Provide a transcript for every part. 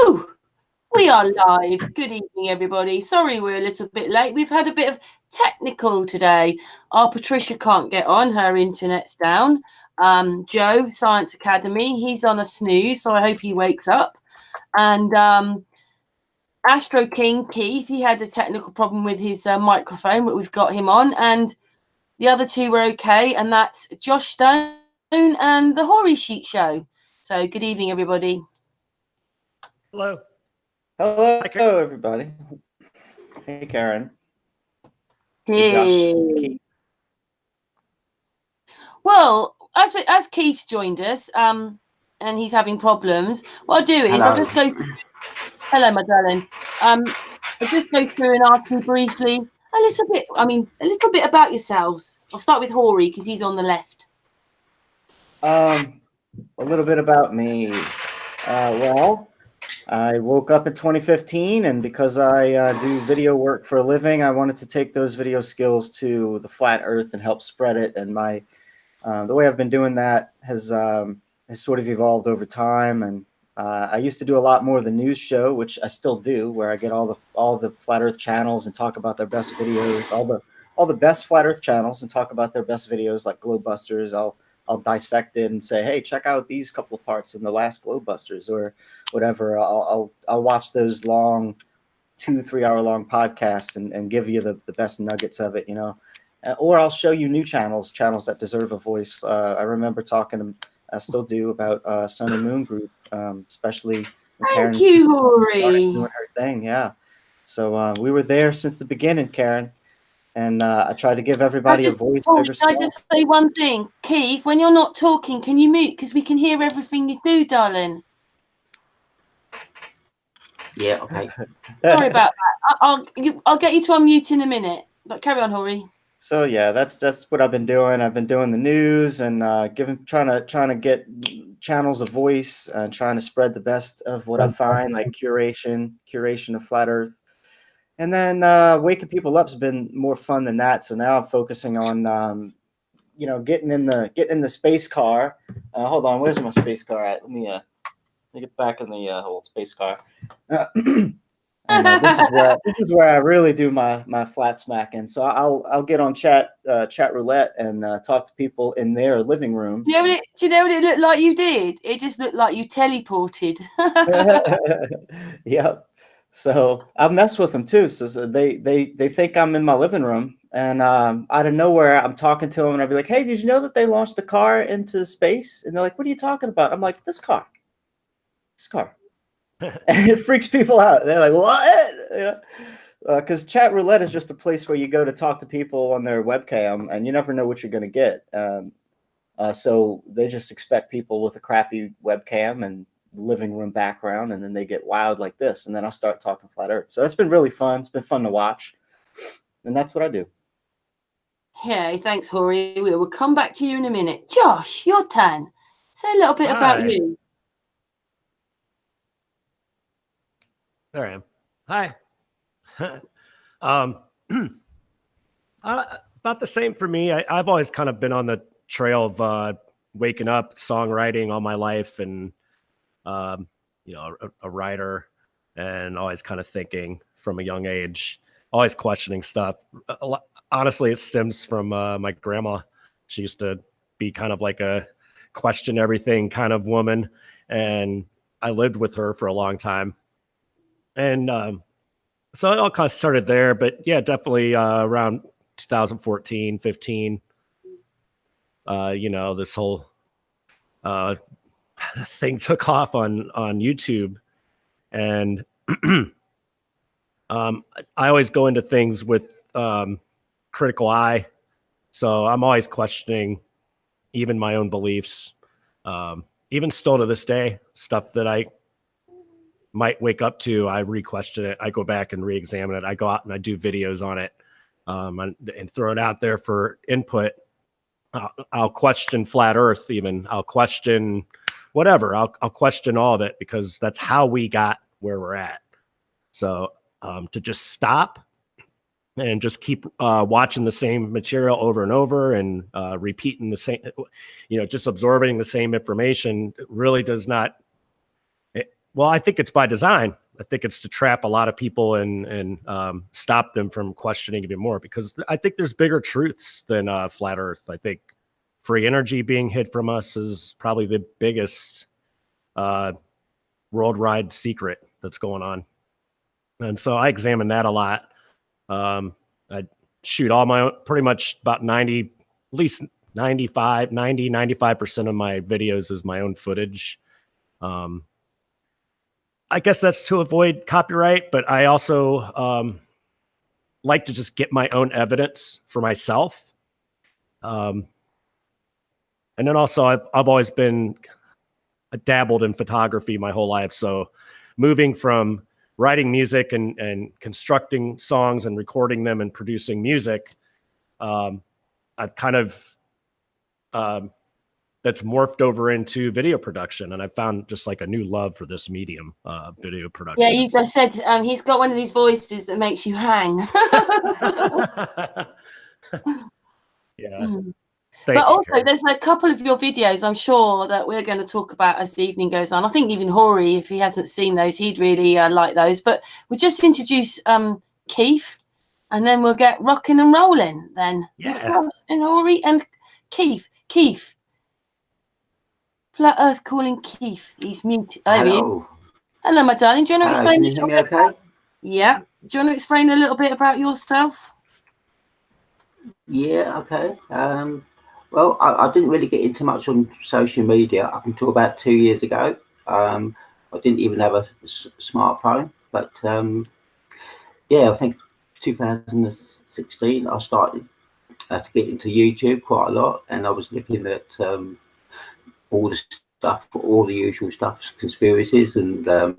Woo! We are live. Good evening, everybody. Sorry we're a little bit late. We've had a bit of technical today. Our Patricia can't get on. Her internet's down. Joe, Science Academy, he's on a snooze, so I hope he wakes up. And AstroKing, Keith, he had a technical problem with his microphone, but we've got him on. And the other two were okay, and that's Josh Stone and the Horry Sheet Show. So good evening, everybody. Hello. Hello, Hi, Karen. everybody. Hey, Karen. Hey. Josh. Well, as Keith's joined us, and he's having problems, what I'll do is I'll just go through. Hello, my darling. I'll just go through and ask you briefly a little bit about yourselves. I'll start with Horry because he's on the left. A little bit about me. Well, I woke up in 2015, and because I do video work for a living, I wanted to take those video skills to the flat Earth and help spread it. And the way I've been doing that has sort of evolved over time. And I used to do a lot more of the news show, which I still do, where I get all the flat Earth channels and talk about their best videos, all the best flat Earth channels, and talk about their best videos like Globebusters. I'll dissect it and say, hey, check out these couple of parts in the last Globebusters or whatever. I'll watch those long 2-3 hour long podcasts and give you the best nuggets of it, or I'll show you new channels that deserve a voice. I remember talking, I still do, about Sun and Moon Group, especially when Karen started doing her thing. Yeah. So we were there since the beginning, Karen. And I try to give everybody a voice. Can I just say one thing? Keith, when you're not talking, can you mute? Because we can hear everything you do, darling. Yeah, okay. Sorry about that. I'll get you to unmute in a minute. But carry on, Horry. So yeah, that's what I've been doing. I've been doing the news and trying to get channels a voice and trying to spread the best of what I find, like curation of flat Earth. And then waking people up has been more fun than that. So now I'm focusing on, getting in the space car. Hold on, where's my space car at? Let me get back in the whole space car. This is where I really do my flat smacking. So I'll get on chat roulette and talk to people in their living room. Do you know what it looked like you did? It just looked like you teleported. Yep. So I mess with them too. So they think I'm in my living room, and out of nowhere I'm talking to them, and I'll be like, "Hey, did you know that they launched a car into space?" And they're like, "What are you talking about?" I'm like, "This car." And it freaks people out. They're like, "What?" Because chat roulette is just a place where you go to talk to people on their webcam, and you never know what you're going to get. So they just expect people with a crappy webcam and living room background, and then they get wild like this, and then I'll start talking flat Earth. So it's been really fun. It's been fun to watch, and that's what I do. Hey, thanks, Horry. We will come back to you in a minute. Josh, your turn. Say a little bit about you. There I am. Hi. About the same for me. I've always kind of been on the trail of waking up, songwriting all my life, and a writer, and always kind of thinking from a young age, always questioning stuff. Honestly, it stems from my grandma. She used to be kind of like a question everything kind of woman, and I lived with her for a long time. And so it all kind of started there, but yeah, definitely around 2014, 15, this whole thing took off on YouTube, and I always go into things with critical eye, so I'm always questioning even my own beliefs, even still to this day. Stuff that I might wake up to, I re-question it, I go back and re-examine it, I go out and I do videos on it, and throw it out there for input. I'll question flat Earth, even I'll question whatever. I'll question all of it, because that's how we got where we're at. So to just stop and just keep watching the same material over and over and repeating the same, just absorbing the same information really does not, well, I think it's by design. I think it's to trap a lot of people and stop them from questioning even more, because I think there's bigger truths than flat Earth. I think free energy being hid from us is probably the biggest worldwide secret that's going on. And so I examine that a lot. I shoot all my own, pretty much about 90, at least 95% of my videos is my own footage. I guess that's to avoid copyright, but I also like to just get my own evidence for myself. And then also I've always been dabbled in photography my whole life. So moving from writing music and constructing songs and recording them and producing music, I've kind of that's morphed over into video production, and I found just like a new love for this medium, video production. Yeah, you just said he's got one of these voices that makes you hang. Yeah. Mm. But also, there's a couple of your videos I'm sure that we're going to talk about as the evening goes on. I think even Horry, if he hasn't seen those, he'd really like those. But we'll just introduce Keith, and then we'll get rocking and rolling then. Yeah. And Horry and Keith. Keith. Flat Earth calling Keith. He's muted. Hello. Hello, my darling. Do you want to explain? Can you hear me okay? Yeah. Do you want to explain a little bit about yourself? Yeah, okay. Well, I didn't really get into much on social media up until about 2 years ago. I didn't even have a smartphone, but yeah, I think 2016 I started to get into YouTube quite a lot, and I was looking at all the stuff, all the usual stuff, conspiracies, and a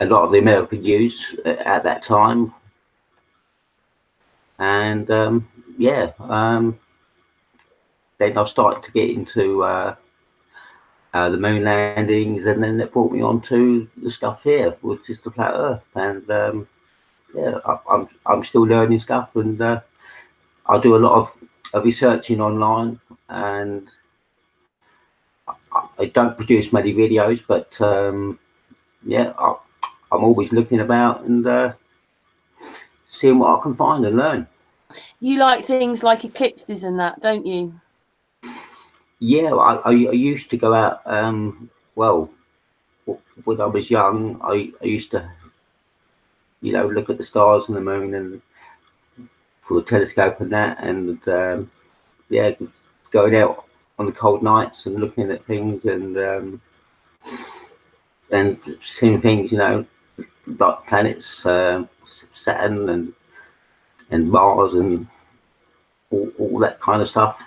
lot of the American news at that time. And yeah, then I started to get into the moon landings, and then that brought me on to the stuff here, which is the flat Earth. And yeah, I'm still learning stuff, and I do a lot of researching online, and I don't produce many videos, but yeah, I'm always looking about and seeing what I can find and learn. You like things like eclipses and that, don't you? Yeah, I used to go out. Well, when I was young, I used to, you know, look at the stars and the moon and through a telescope and that, and yeah, going out on the cold nights and looking at things and seeing things, you know, like planets, Saturn and Mars and all that kind of stuff.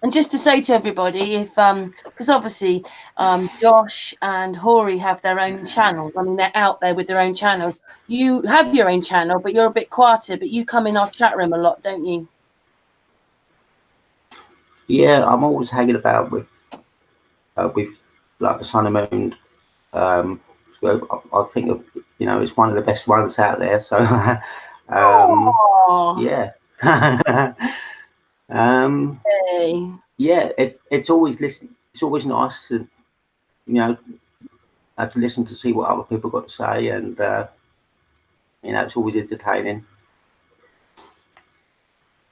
And just to say to everybody, if because obviously Josh and Horry have their own channels. I mean, they're out there with their own channels. You have your own channel, but you're a bit quieter. But you come in our chat room a lot, don't you? Yeah, I'm always hanging about with like the Sun and Moon. So I think of, you know, it's one of the best ones out there. So yeah. Hey. Yeah, it's always it's always nice, and you know, to listen to see what other people got to say, and you know, it's always entertaining.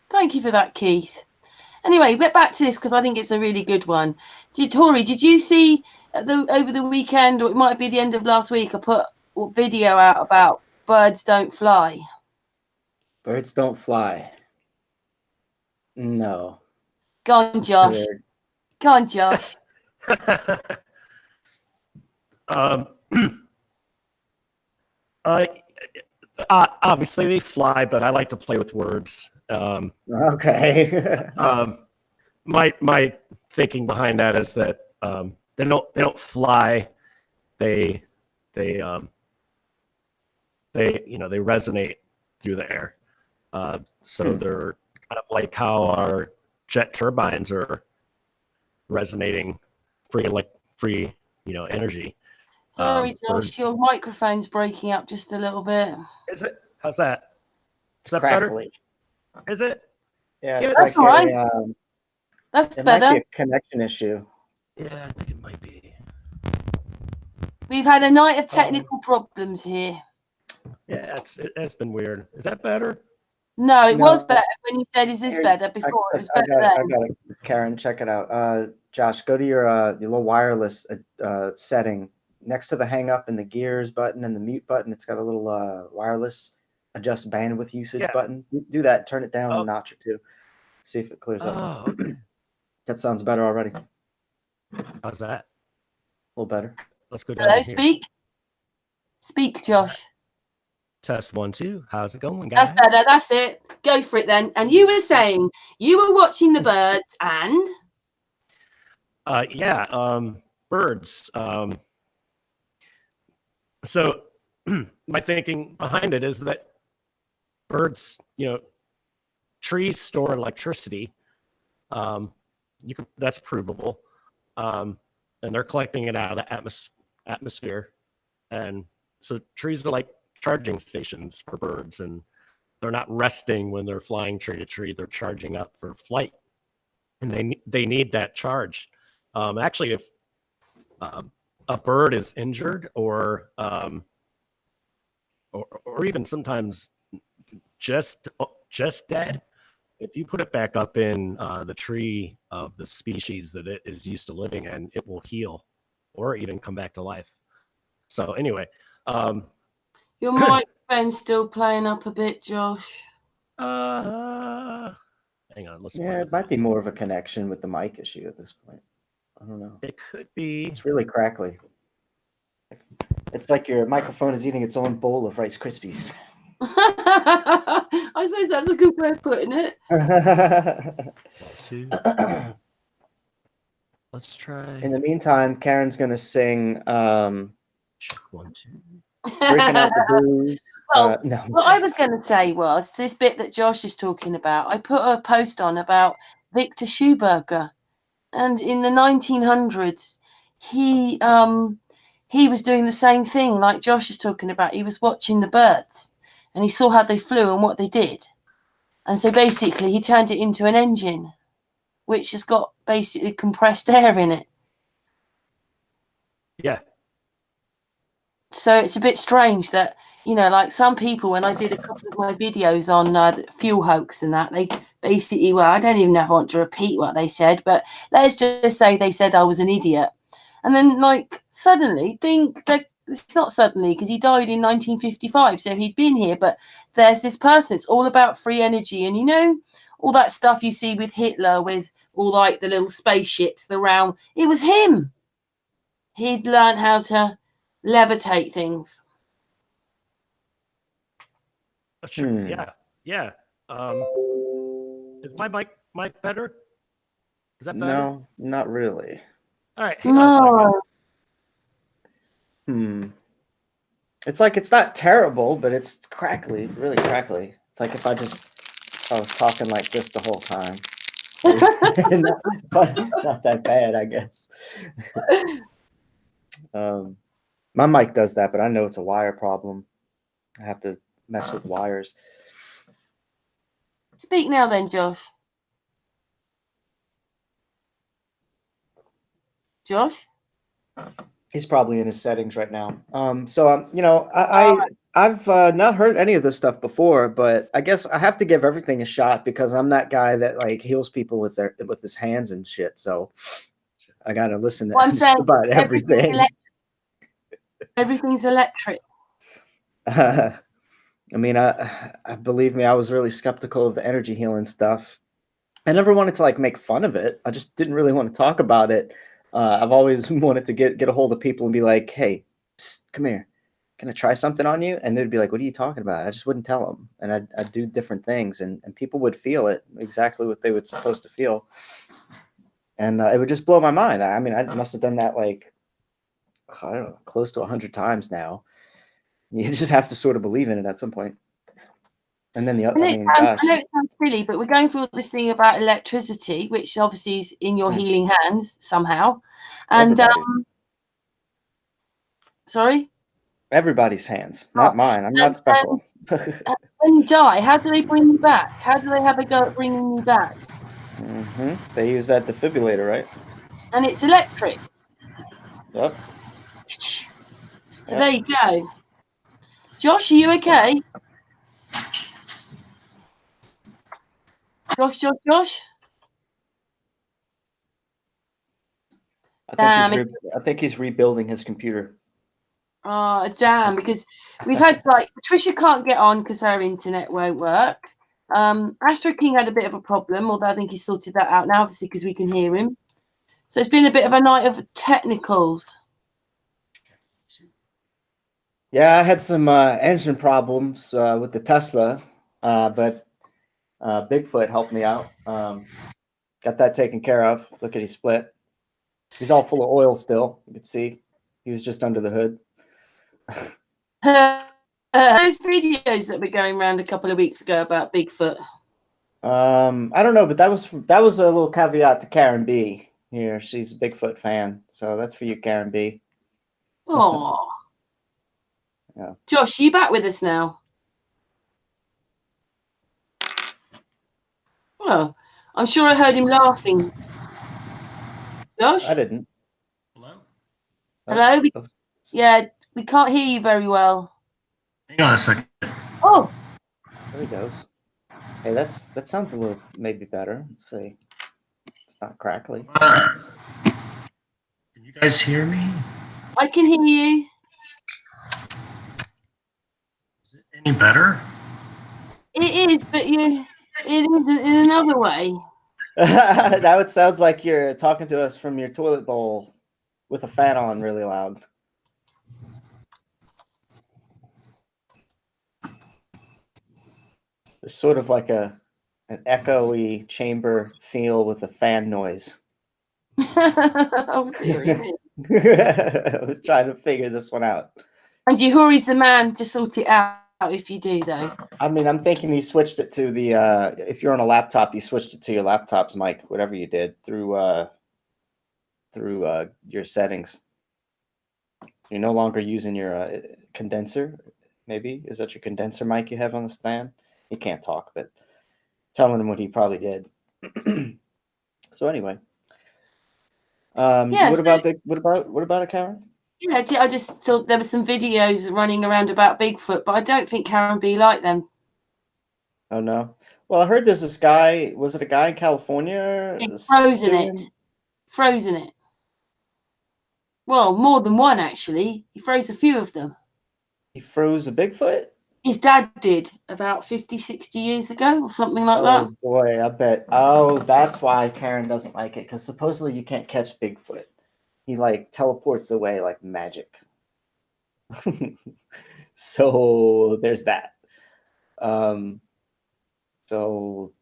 Thank you for that, Keith. Anyway, get back to this because I think it's a really good one. Horry, did you see over the weekend, or it might be the end of last week, I put a video out about birds don't fly? Birds don't fly. No. Go on, Josh. Go on, Josh. Obviously they fly, but I like to play with words. Okay. My thinking behind that is that they don't fly. They resonate through the air. So they're kind of like how our jet turbines are resonating free energy. Sorry, Josh, your microphone's breaking up just a little bit. Is it? How's that? Is that Crackly. better? Is it? Yeah, Yeah, it's that's like all right. That's it better. might be a connection issue. Yeah, I think it might be. We've had a night of technical problems here. Yeah, it's been weird. Is that better? No, it No. was better when you said, "Is this Here, better?" Before it was better I then. got it. Karen, check it out. Josh, go to your little wireless setting next to the hang up and the gears button and the mute button. It's got a little wireless adjust bandwidth usage button. Do that. Turn it down a notch or two. See if it clears up. Oh, okay. That sounds better already. How's that? A little better. Let's go down Hello, here. speak, Josh. Test 1, 2. How's it going, guys? That's better. That's it. Go for it then. And you were saying you were watching the birds and birds. So my thinking behind it is that birds, trees store electricity. That's provable. And they're collecting it out of the atmosphere. And so trees are like charging stations for birds, and they're not resting when they're flying tree to tree. They're charging up for flight, and they need that charge. Actually, if a bird is injured or even sometimes just dead, if you put it back up in the tree of the species that it is used to living in, it will heal or even come back to life. So anyway, your microphone's still playing up a bit, Josh. hang on. Yeah, it might be more of a connection with the mic issue at this point. I don't know. It could be. It's really crackly. It's like your microphone is eating its own bowl of Rice Krispies. I suppose that's a good way of putting it. 1, 2. Let's try. In the meantime, Karen's gonna sing Check 1, 2. Breaking Out the Blues. Well, No. what I was going to say was this bit that Josh is talking about. I put a post on about Victor Schauberger, and in the 1900s, he was doing the same thing like Josh is talking about. He was watching the birds, and he saw how they flew and what they did, and so basically he turned it into an engine, which has got basically compressed air in it. Yeah. So it's a bit strange that, like some people, when I did a couple of my videos on the fuel hoax and that, they basically, I don't even ever want to repeat what they said, but let's just say they said I was an idiot. And then, suddenly, it's not suddenly, because he died in 1955, so he'd been here, but there's this person, it's all about free energy. And, all that stuff you see with Hitler, with all, the little spaceships, the round, it was him. He'd learned how to levitate things. Sure. Yeah. Is my mic better? Is that better? No, not really. All right. Hang on a second. It's like it's not terrible, but it's crackly, really crackly. It's like if I was talking like this the whole time. Not that bad, I guess. My mic does that, but I know it's a wire problem. I have to mess with wires. Speak now then, Josh. Josh? He's probably in his settings right now. I've not heard any of this stuff before, but I guess I have to give everything a shot because I'm that guy that heals people with his hands and shit. So I got to listen to just about everything. Everything's electric. I believe me, I was really skeptical of the energy healing stuff. I never wanted to make fun of it. I just didn't really want to talk about it. I've always wanted to get a hold of people and be like, hey, psst, come here. Can I try something on you? And they'd be like, what are you talking about? I just wouldn't tell them. And I'd do different things and people would feel it exactly what they were supposed to feel. And it would just blow my mind. I must have done that I don't know, close to 100 times now. You just have to sort of believe in it at some point. And then gosh. I know it sounds silly, but we're going through all this thing about electricity, which obviously is in your healing hands somehow. And sorry? Everybody's hands, not mine. I'm not special. When you die, how do they bring you back? How do they have a go at bringing you back? They use that defibrillator, right? And it's electric. Yep. So there you go. Josh, are you okay? Josh? I think he's rebuilding his computer. Oh, damn, because we've had Patricia can't get on because her internet won't work. AstroKing had a bit of a problem, although I think he's sorted that out now, obviously, because we can hear him. So it's been a bit of a night of technicals. Yeah, I had some engine problems with the Tesla, but Bigfoot helped me out. Got that taken care of. Look at he split. He's all full of oil still. You can see he was just under the hood. Those videos that were going around a couple of weeks ago about Bigfoot. I don't know, but that was a little caveat to Karen B here. She's a Bigfoot fan, so that's for you, Karen B. Oh, yeah. Josh, are you back with us now? Well, I'm sure I heard him laughing. Josh, I didn't. Hello? Hello. Yeah, we can't hear you very well. Hang on a second. Oh, there he goes. Hey, that sounds a little maybe better. Let's see. It's not crackly. Can you guys hear me? I can hear you. Is it any better? It is, but it is in another way. Now it sounds like you're talking to us from your toilet bowl with a fan on really loud. There's sort of like an echoey chamber feel with a fan noise. Oh, dear. I'm trying to figure this one out. And Horry's the man to sort it out if you do, though. I mean, I'm thinking you switched it to the, if you're on a laptop, you switched it to your laptop's mic, whatever you did, through your settings. You're no longer using your condenser, maybe? Is that your condenser mic you have on the stand? He can't talk, but telling him what he probably did. So anyway. Yeah, what about a Karen? Yeah, I just saw there were some videos running around about Bigfoot, but I don't think Karen B liked them. Oh no. Well, I heard there's this guy. Was it a guy in California? Frozen it. Well, more than one actually. He froze a few of them. He froze a Bigfoot? His dad did about 50, 60 years ago or something like that. Oh boy, I bet. Oh, that's why Karen doesn't like it, because supposedly you can't catch Bigfoot. He like teleports away like magic. So there's that. So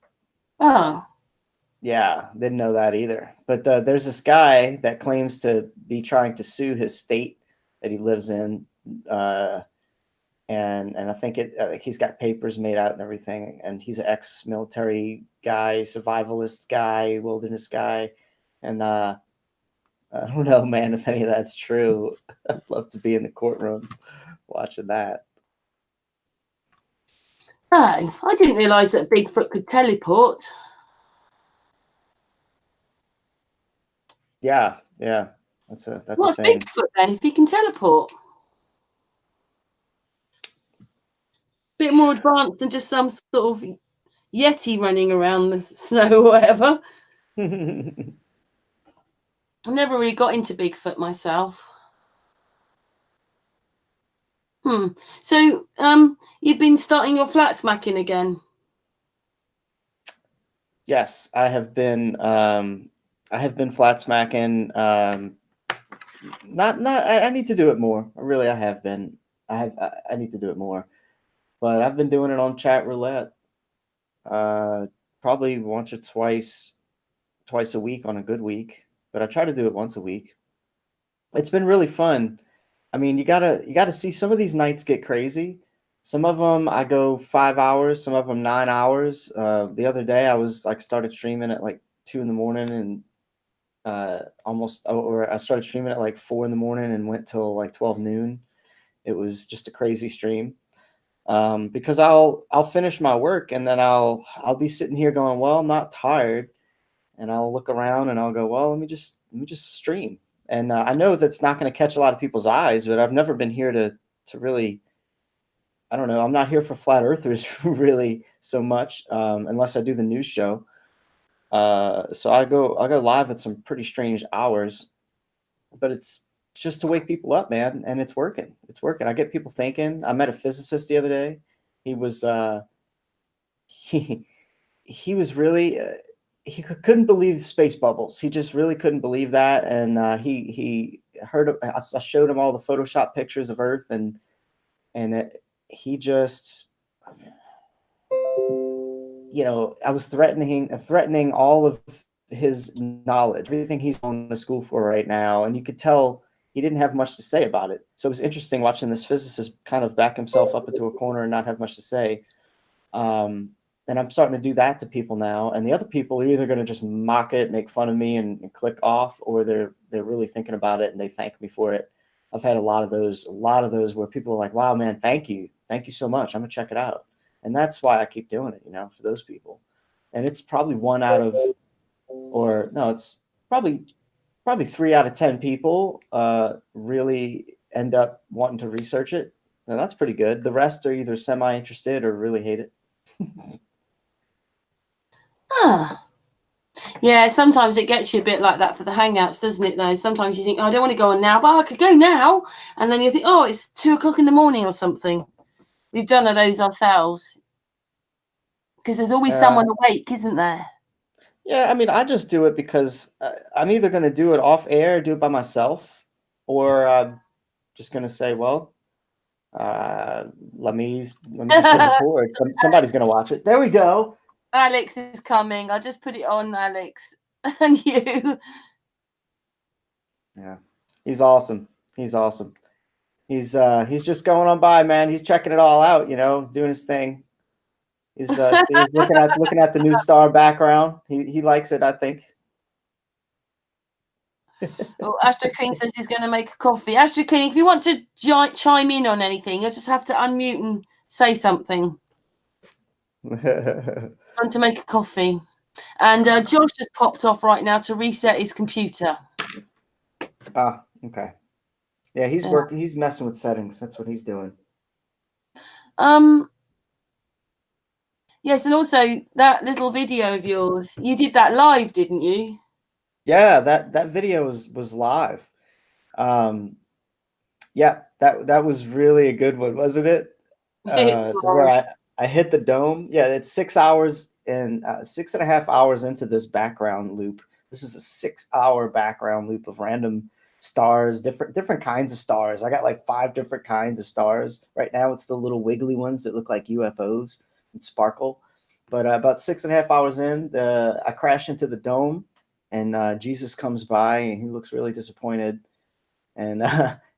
yeah, didn't know that either. But there's this guy that claims to be trying to sue his state that he lives in, and I think he's got papers made out and everything. And he's an ex-military guy, survivalist guy, wilderness guy, and I don't know, man, if any of that's true. I'd love to be in the courtroom watching that. Oh, I didn't realise that Bigfoot could teleport. Yeah. That's What's a thing. Bigfoot then, if he can teleport? Bit more advanced than just some sort of Yeti running around the snow or whatever. I never really got into Bigfoot myself. So, you've been starting your flat smacking again? Yes, I have been flat smacking. I need to do it more. Really, I have been. I need to do it more. But I've been doing it on chat roulette. Probably once or twice a week on a good week. But I try to do it once a week. It's been really fun. I mean, you gotta see, some of these nights get crazy. Some of them I go 5 hours, some of them 9 hours. The other day I was started streaming at like 2 in the morning and I started streaming at like 4 in the morning and went till like 12 noon. It was just a crazy stream. Because I'll finish my work and then I'll be sitting here going, well, I'm not tired, and I'll look around and I'll go, well, let me just stream. And I know that's not going to catch a lot of people's eyes, but I've never been here to really, I don't know. I'm not here for flat earthers really so much, unless I do the news show. So I'll go live at some pretty strange hours, but it's just to wake people up, man. And it's working. It's working. I get people thinking. I met a physicist the other day. He was, he was really, he couldn't believe space bubbles. He just really couldn't believe that. And he heard, I showed him all the Photoshop pictures of Earth, and he just, you know, I was threatening all of his knowledge, everything he's going to school for right now. And you could tell he didn't have much to say about it. So it was interesting watching this physicist kind of back himself up into a corner and not have much to say. And I'm starting to do that to people now. And the other people are either going to just mock it, make fun of me and click off, or they're really thinking about it and they thank me for it. I've had a lot of those where people are like, wow, man, thank you so much. I'm gonna check it out. And that's why I keep doing it, you know, for those people. And it's probably it's probably 3 out of 10 people really end up wanting to research it. And that's pretty good. The rest are either semi-interested or really hate it. Yeah, sometimes it gets you a bit like that for the Hangouts, doesn't it, though? Sometimes you think, oh, I don't want to go on now, but I could go now. And then you think, oh, it's 2 o'clock in the morning or something. We've done those ourselves. Because there's always someone awake, isn't there? Yeah, I mean, I just do it because I'm either going to do it off air, do it by myself, or I'm just going to say, well, let me just hit record. Somebody's going to watch it. There we go. Alex is coming. I'll just put it on, Alex. And you. Yeah, he's awesome. He's just going on by, man. He's checking it all out, you know, doing his thing. He's looking at the new star background. He likes it, I think. Well, AstroKing says he's going to make a coffee. AstroKing, if you want to chime in on anything, you'll just have to unmute and say something. Want to make a coffee. And Josh just popped off right now to reset his computer. Ah, okay. Yeah, he's working. He's messing with settings. That's what he's doing. Yes, and also that little video of yours. You did that live, didn't you? Yeah, that video was live. Yeah, that was really a good one, wasn't it? Where I hit the dome. Yeah, it's 6 hours and 6.5 hours into this background loop. This is a 6-hour background loop of random stars, different kinds of stars. I got like 5 different kinds of stars. Right now it's the little wiggly ones that look like UFOs and sparkle. But about 6.5 hours in, I crash into the dome, and Jesus comes by and he looks really disappointed, and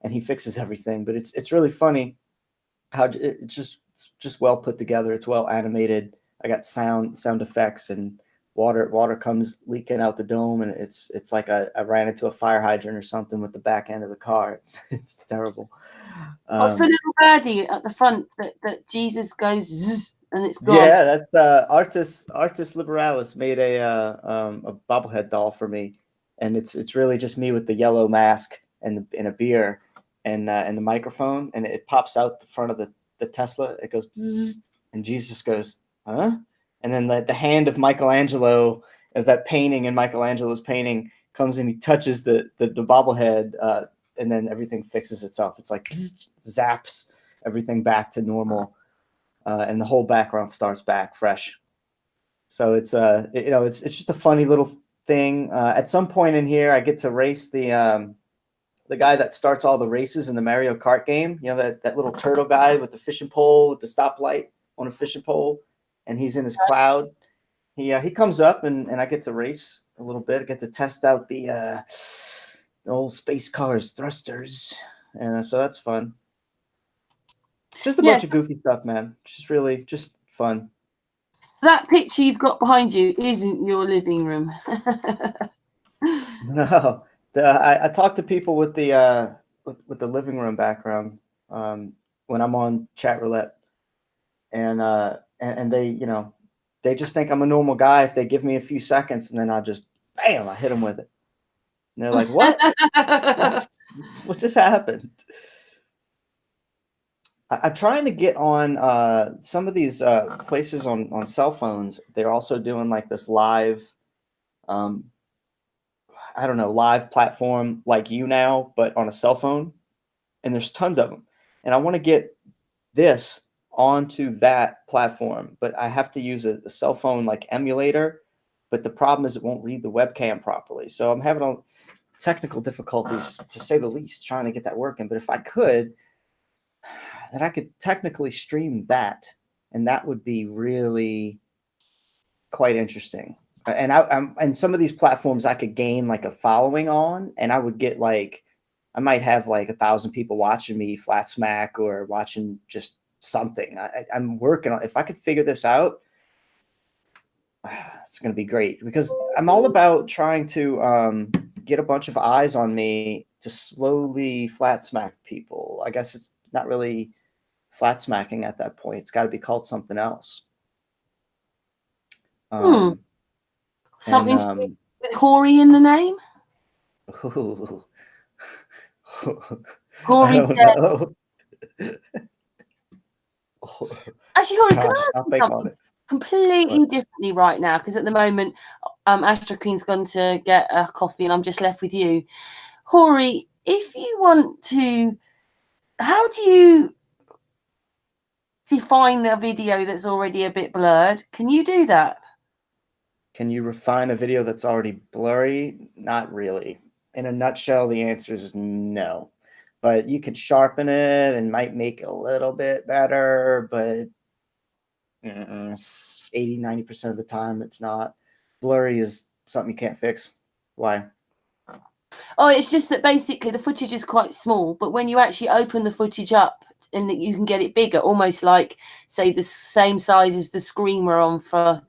he fixes everything. But it's really funny how it's just well put together. It's well animated. I got sound effects, and water comes leaking out the dome, and it's like I ran into a fire hydrant or something with the back end of the car. It's terrible. What's the little birdie at the front that Jesus goes zzz, and it's gone? Yeah, that's Artis Liberalis made a bobblehead doll for me, and it's really just me with the yellow mask and a beer and the microphone, and it pops out the front of the Tesla. It goes zzz, and Jesus goes, huh? And then the hand of Michelangelo, of that painting in Michelangelo's painting, comes and he touches the bobblehead, and then everything fixes itself. It's like bzz, zaps everything back to normal, and the whole background starts back fresh. So it's it's just a funny little thing. At some point in here, I get to race the guy that starts all the races in the Mario Kart game. You know, that little turtle guy with the fishing pole, with the stoplight on a fishing pole, and he's in his cloud. He comes up, and I get to race a little bit. I get to test out the old space cars thrusters, and so that's fun. Just a bunch of goofy stuff, man. Just fun. So that picture you've got behind you isn't your living room. No, I talk to people with the living room background when I'm on chat roulette, and they they just think I'm a normal guy if they give me a few seconds, and then I just bam, I hit them with it. And they're like, what? What just happened? I'm trying to get on some of these places on cell phones. They're also doing like this live, I don't know, live platform like you now, but on a cell phone. And there's tons of them. And I want to get this onto that platform, but I have to use a cell phone like emulator. But the problem is it won't read the webcam properly. So I'm having a technical difficulties, to say the least, trying to get that working. But if I could, then I could technically stream that, and that would be really quite interesting. And and some of these platforms I could gain like a following on, and I would get like, I might have like 1,000 people watching me flat smack or watching just something. I'm working on, if I could figure this out, it's going to be great, because I'm all about trying to get a bunch of eyes on me to slowly flat smack people. I guess it's not really flat smacking at that point. It's got to be called something else. Something with Horry in the name? Horry said. Actually, Horry, can I ask you something completely differently right now? Because at the moment, AstroKing's gone to get a coffee and I'm just left with you. Horry, if you want to, how do you define a video that's already a bit blurred? Can you do that? Can you refine a video that's already blurry? Not really. In a nutshell, the answer is no. But you can sharpen it and might make it a little bit better, but 80-90% of the time it's not. Blurry is something you can't fix. Why? Oh, it's just that basically the footage is quite small, but when you actually open the footage up and you can get it bigger, almost like, say, the same size as the screen we're on for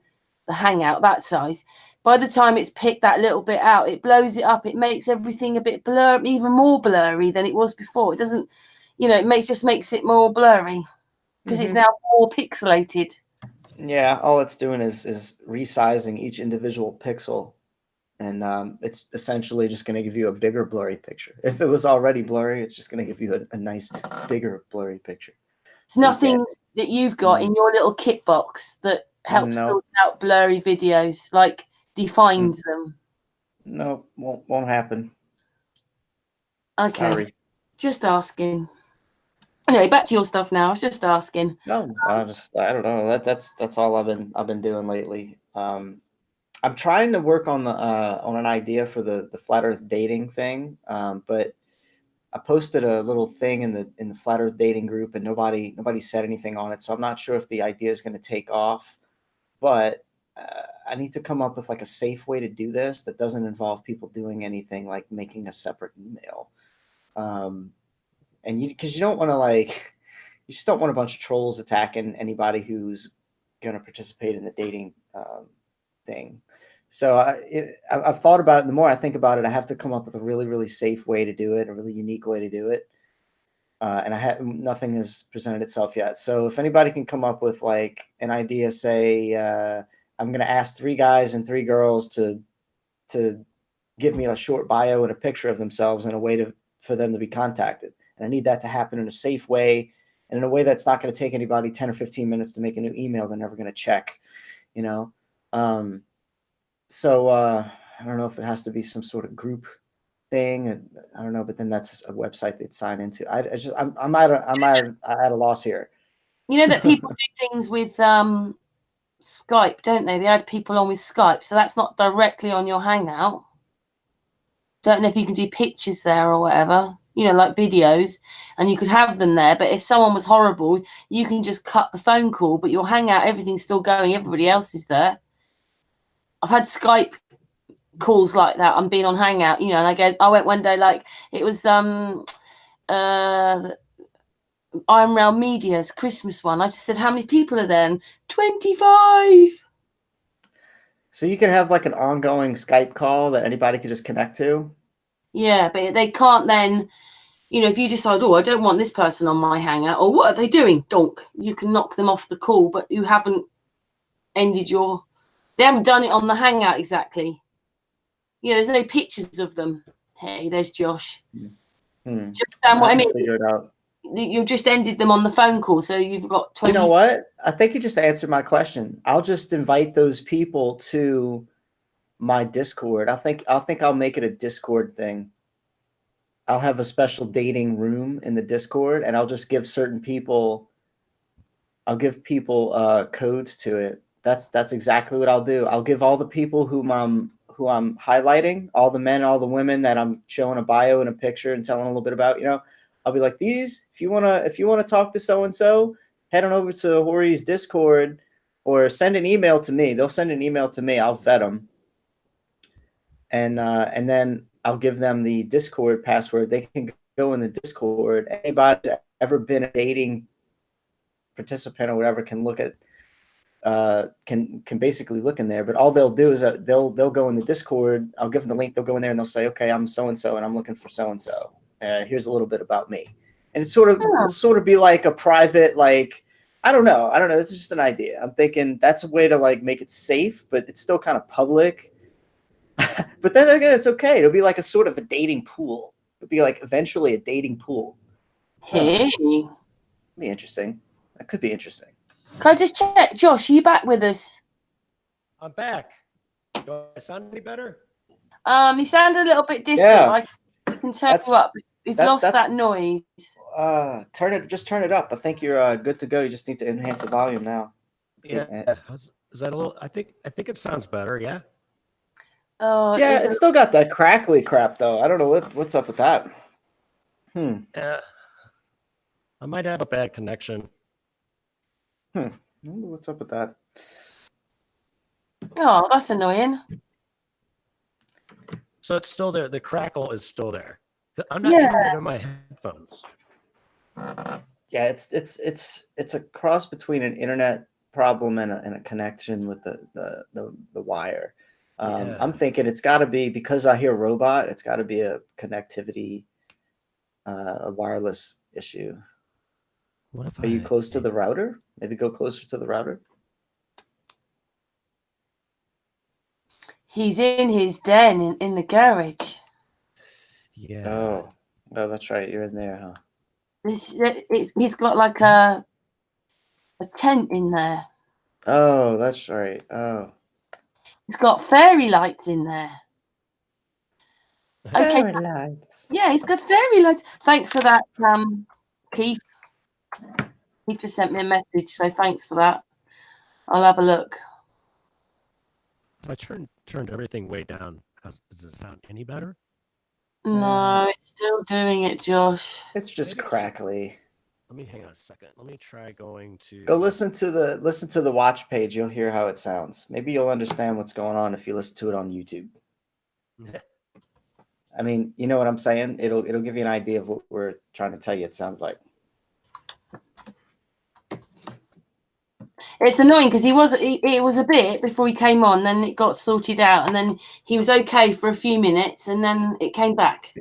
the Hangout, that size. By the time it's picked that little bit out, it blows it up. It makes everything a bit blurry, even more blurry than it was before. It doesn't, it just makes it more blurry because it's now more pixelated. Yeah, all it's doing is resizing each individual pixel. And it's essentially just going to give you a bigger blurry picture. If it was already blurry, it's just going to give you a nice, bigger blurry picture. It's nothing that you've got in your little kit box that helps sort out blurry videos, like defines them. No, won't happen. Okay. Sorry. Just asking. Anyway, back to your stuff now. I was just asking. No, I don't know. That's all I've been doing lately. I'm trying to work on an idea for the flat Earth dating thing, but I posted a little thing in the flat Earth dating group, and nobody said anything on it. So I'm not sure if the idea is going to take off. But I need to come up with like a safe way to do this that doesn't involve people doing anything like making a separate email. And because you don't want to you just don't want a bunch of trolls attacking anybody who's going to participate in the dating thing. So I've thought about it. The more I think about it, I have to come up with a really, really safe way to do it, a really unique way to do it. And nothing has presented itself yet. So if anybody can come up with like an idea, say I'm going to ask 3 guys and 3 girls to give me a short bio and a picture of themselves and a way for them to be contacted. And I need that to happen in a safe way and in a way that's not going to take anybody 10 or 15 minutes to make a new email they're never going to check, So I don't know if it has to be some sort of group thing. I don't know, but then that's a website they'd sign into. I'm at a loss here. You know that people do things with Skype, don't they? They add people on with Skype, so that's not directly on your Hangout. Don't know if you can do pictures there or whatever, like videos, and you could have them there. But if someone was horrible, you can just cut the phone call, but your Hangout, everything's still going. Everybody else is there. I've had Skype calls like that. I'm being on Hangout, and I went one day, like it was Iron Realm Media's Christmas one. I just said, how many people are there? And 25. So you can have like an ongoing Skype call that anybody could just connect to? Yeah, but they can't then, if you decide, I don't want this person on my Hangout, or what are they doing? Donk. You can knock them off the call, but you haven't ended they haven't done it on the Hangout exactly. There's no pictures of them. Hey, there's Josh. Hmm. Do you understand what I mean? Figure it out. You just ended them on the phone call, so you've got 20. You know what? I think you just answered my question. I'll just invite those people to my Discord. I think I'll make it a Discord thing. I'll have a special dating room in the Discord, and I'll just give certain people. I'll give people codes to it. That's exactly what I'll do. I'll give all the people who I'm highlighting, all the men, all the women that I'm showing a bio and a picture and telling a little bit about. I'll be like, these. If you wanna talk to so and so, head on over to Horry's Discord, or send an email to me. They'll send an email to me. I'll vet them, and then I'll give them the Discord password. They can go in the Discord. Anybody that's ever been a dating participant or whatever can look at can basically look in there. But all they'll do is they'll go in the Discord. I'll give them the link. They'll go in there and they'll say, okay, I'm so and so, and I'm looking for so and so. Here's a little bit about me, and it's it'll sort of be like a private, like, I don't know. It's just an idea. I'm thinking that's a way to like make it safe, but it's still kind of public. But then again, it's okay. It'll be like a sort of a dating pool. It'll be like eventually a dating pool. Hey. Be interesting. That could be interesting. Can I just check, Josh? Are you back with us? I'm back. Do I sound any better? You sound a little bit distant. Yeah. I can turn you up. We've lost that noise. Turn it up. I think you're good to go. You just need to enhance the volume now. Yeah. Is that a little? I think it sounds better. Yeah. Oh, yeah, it's still got that crackly crap though. I don't know what's up with that. Yeah. I might have a bad connection. I wonder what's up with that. Oh, that's annoying. So it's still there. The crackle is still there. I'm not hearing it in my headphones. Yeah, it's a cross between an internet problem and a connection with the wire. I'm thinking it's got to be, because I hear robot. It's got to be a connectivity, a wireless issue. Are you close to the router? Maybe go closer to the router. He's in his den in the garage. Yeah. Oh, that's right. You're in there, huh? He's got like a tent in there. Oh, that's right. Oh. It's got fairy lights in there. Okay. Fairy lights. Yeah, he's got fairy lights. Thanks for that, Keith. He just sent me a message, so thanks for that. I'll have a look. I turned everything way down. Does it sound any better? No, it's still doing it, Josh. It's just crackly. Let me hang on a second. Let me try going to go listen to the watch page. You'll hear how it sounds. Maybe you'll understand what's going on if you listen to it on YouTube. I mean, you know what I'm saying? It'll give you an idea of what we're trying to tell you. It sounds like. It's annoying because it was a bit before he came on, then it got sorted out, and then he was okay for a few minutes, and then it came back.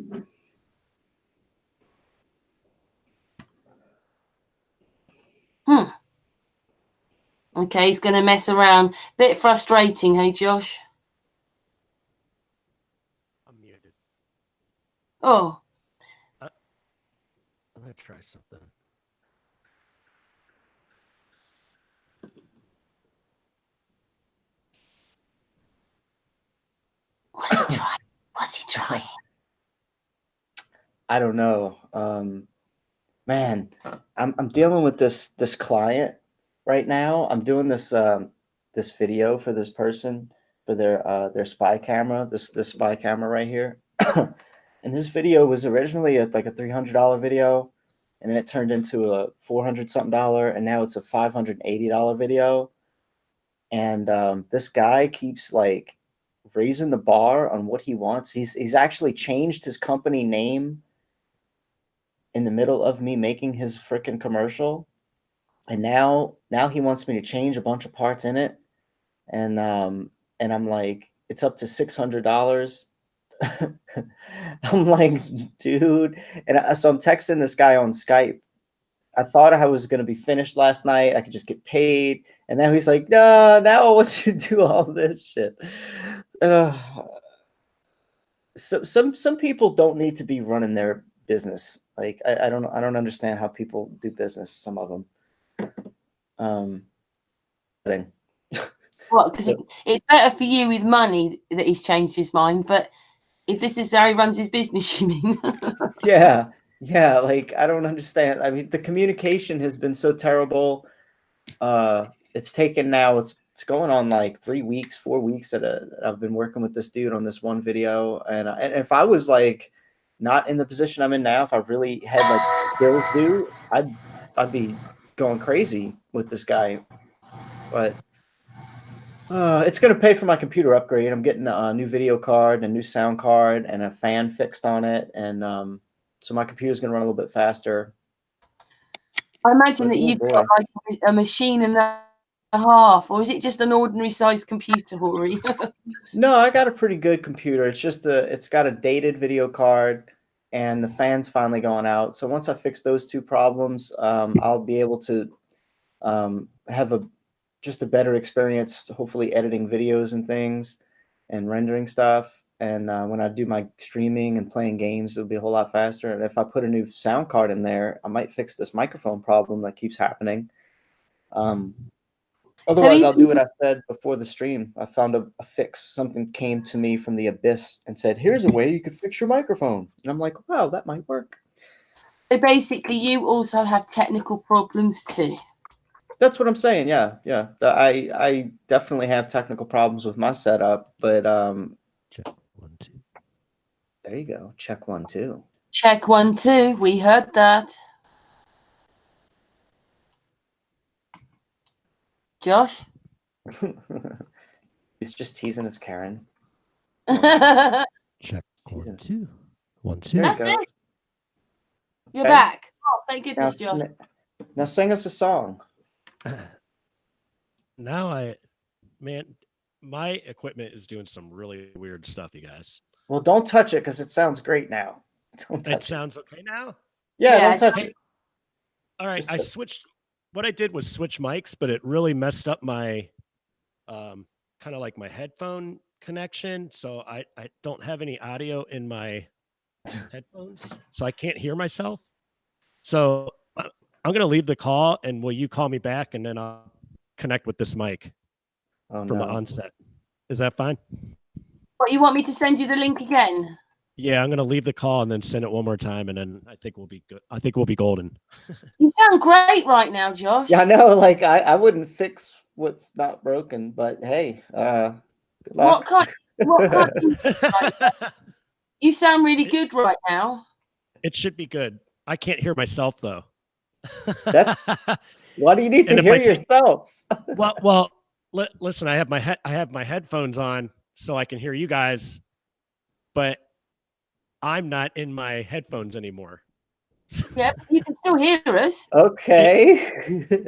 Okay, he's going to mess around. Bit frustrating, hey, Josh? I'm muted. Oh. I'm going to try something. What's he trying? I don't know. Man, I'm dealing with this client right now. I'm doing this this video for this person for their spy camera. This spy camera right here. And this video was originally like a $300 video, and then it turned into a $400-something, and now it's a $580 video. And this guy keeps like raising the bar on what he wants. He's actually changed his company name in the middle of me making his freaking commercial, and now he wants me to change a bunch of parts in it, and I'm like, it's up to $600. I'm like, dude, and so I'm texting this guy on Skype. I thought I was going to be finished last night. I could just get paid, and now he's like, no, now I want you to do all this shit. And, some people don't need to be running their business. Like I don't understand how people do business. Some of them. What? Because it's better for you with money that he's changed his mind. But if this is how he runs his business, you mean? Yeah. Like I don't understand. I mean, the communication has been so terrible. It's taken now. It's going on like 3 weeks, 4 weeks that I've been working with this dude on this one video. And if I was like not in the position I'm in now, if I really had like bills due, I'd be going crazy with this guy. But it's going to pay for my computer upgrade. I'm getting a new video card, a new sound card, and a fan fixed on it. And so my computer's going to run a little bit faster. I imagine that you've got like a machine and a half, or is it just an ordinary sized computer, Horry? No, I got a pretty good computer. It's just it's got a dated video card, and the fan's finally going out. So once I fix those two problems, I'll be able to have just a better experience, hopefully editing videos and things and rendering stuff. And when I do my streaming and playing games, it'll be a whole lot faster. And if I put a new sound card in there, I might fix this microphone problem that keeps happening. Otherwise, I'll do what I said before the stream. I found a fix. Something came to me from the abyss and said, here's a way you could fix your microphone. And I'm like, wow, that might work. So basically, you also have technical problems too. That's what I'm saying. Yeah. I definitely have technical problems with my setup, but Check 1 2. there you go. Check 1 2. Check 1 2. We heard that. Josh? It's just teasing us, Karen. Check 1 2. 1 2. That's it. You're back. Oh, thank goodness, Josh. Now sing us a song. Now my equipment is doing some really weird stuff, you guys. Well, don't touch it because it sounds great now. Don't touch it. Sounds okay now? Yeah, don't touch it. All right, I switched. What I did was switch mics, but it really messed up my kind of like my headphone connection. So I don't have any audio in my headphones, so I can't hear myself. So I'm going to leave the call, and will you call me back, and then I'll connect with this mic from the onset. Is that fine? What, you want me to send you the link again? Yeah, I'm going to leave the call and then send it one more time, and then I think we'll be good. I think we'll be golden. You sound great right now, Josh. Yeah, I know. Like I wouldn't fix what's not broken, but hey, good luck. What kind you sound really good right now. It should be good. I can't hear myself though. That's why do you need to hear yourself? well, listen. I have my headphones on so I can hear you guys, but I'm not in my headphones anymore. Yeah, you can still hear us. Okay.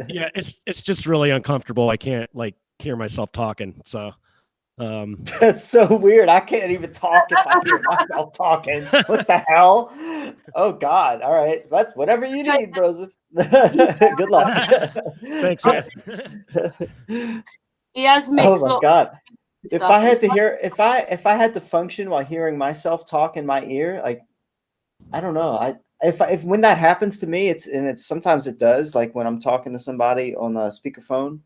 Yeah, it's just really uncomfortable. I can't like hear myself talking. So that's so weird. I can't even talk if I hear myself talking. What the hell? Oh God. All right. That's whatever you need, bros. Good luck. Thanks. He has mixed. Oh my God. If I had to hear, if I had to function while hearing myself talk in my ear, like, I don't know. If when that happens to me, it's sometimes it does, like when I'm talking to somebody on a speakerphone,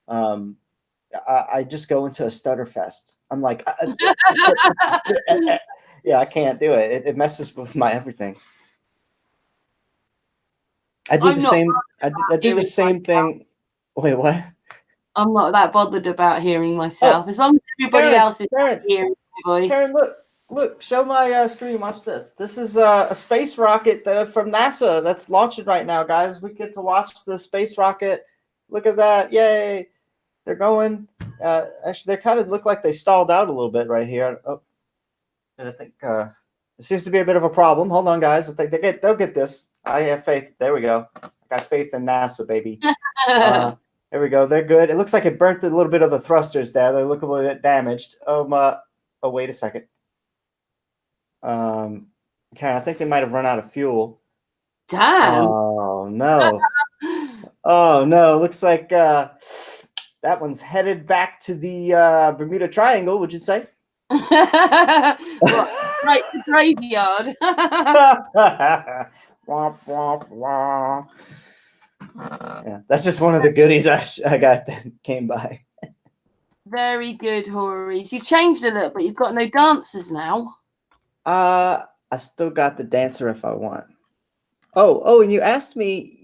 I just go into a stutter fest. I'm like, yeah, I can't do it. It messes with my everything. I do the same. I do the same thing. Wait, what? I'm not that bothered about hearing myself. As long as everybody else is hearing my voice. Karen, look, show my screen. Watch this. This is a space rocket from NASA that's launching right now, guys. We get to watch the space rocket. Look at that. Yay. They're going. Actually, they kind of look like they stalled out a little bit right here. Oh, and I think it seems to be a bit of a problem. Hold on, guys. I think they'll get this. I have faith. There we go. I got faith in NASA, baby. There we go. They're good. It looks like it burnt a little bit of the thrusters there. They look a little bit damaged. Oh, wait a second. Karen, I think they might have run out of fuel. Damn. Oh, no. Oh, no. Looks like that one's headed back to the Bermuda Triangle, would you say? Right the graveyard. Womp, womp, womp. Yeah, that's just one of the goodies I got that came by. Very good, Horry. You've changed a little, but you've got no dancers now. I still got the dancer if I want. Oh, and you asked me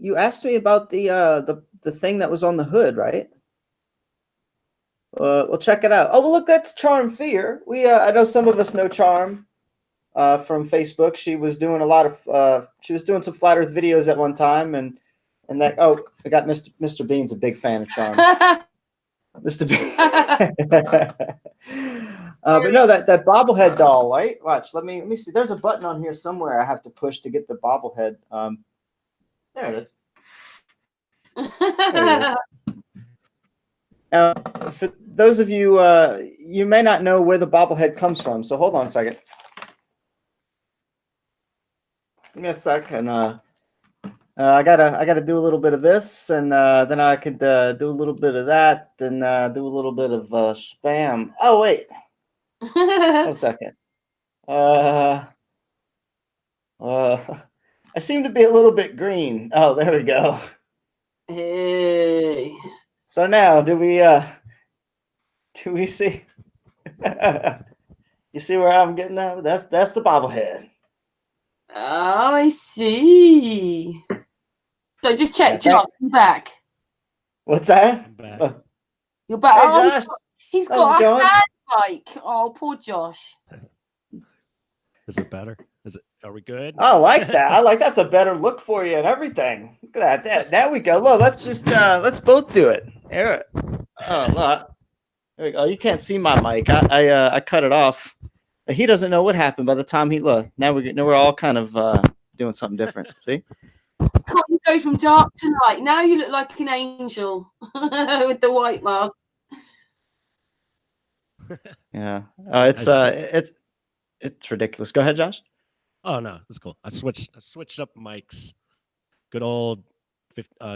about the thing that was on the hood, right? We'll check it out. Oh, well, look, that's Charm Fear. I know some of us know Charm from Facebook. She was doing some Flat Earth videos at one time, and that. Oh, I got Mr. Bean's a big fan of Charm. Mr. Bean. But no, that bobblehead doll, right? Watch. Let me see. There's a button on here somewhere I have to push to get the bobblehead. There it is. There it is. Now, for those of you, you may not know where the bobblehead comes from, so hold on a second. Give me a sec, and I gotta do a little bit of this, and then I could do a little bit of that, and do a little bit of spam. Oh wait, one second. I seem to be a little bit green. Oh, there we go. Hey. So now, do we see? You see where I'm getting at? That's the bobblehead. Oh, I see. So just check, Josh, you're back. What's that? I'm back. You're back. Hey, Oh, Josh. he's How's got it a going? hand mic. Oh, poor Josh. Is it better? Are we good? I like that. That's a better look for you and everything. Look at that. There we go. Look, let's just let's both do it. Here. Oh, look. There we go. You can't see my mic. I cut it off. He doesn't know what happened by the time he look. Now we're all kind of doing something different. See? Can't you go from dark to light? Now you look like an angel with the white mask. Yeah. It's ridiculous. Go ahead, Josh. Oh no, that's cool. I switched up mics. Good old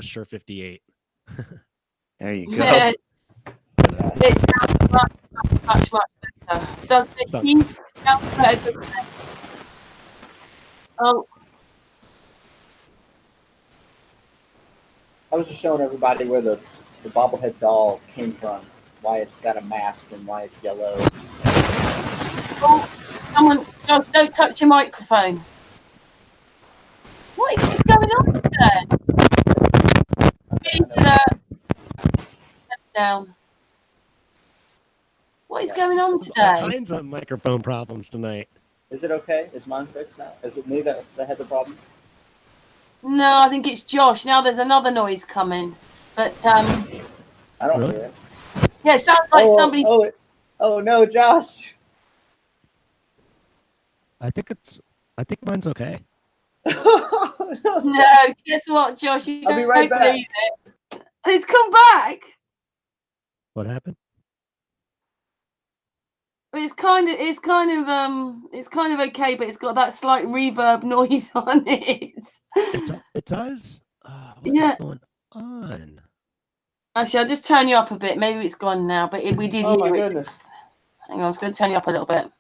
Shure 58. There you go. Yeah. It sounds much better. Does it? Sounds better. Oh. I was just showing everybody where the bobblehead doll came from, why it's got a mask and why it's yellow. Oh, someone, don't touch your microphone. What is going on there? Down. What is going on All today? kinds of microphone problems tonight. Is it okay? Is mine fixed now? Is it me that had the problem? No, I think it's Josh. Now there's another noise coming. But I don't Really? hear it. yeah, it sounds like somebody. Oh no, Josh. I think mine's okay. No, guess what, Josh? You I'll be don't right back. believe it. It's come back. What happened? It's kind of okay, but it's got that slight reverb noise on it. It does. What Yeah. is going on? Actually, I'll just turn you up a bit. Maybe it's gone now, but we did Oh my hear it. goodness. Hang on, I was going to turn you up a little bit.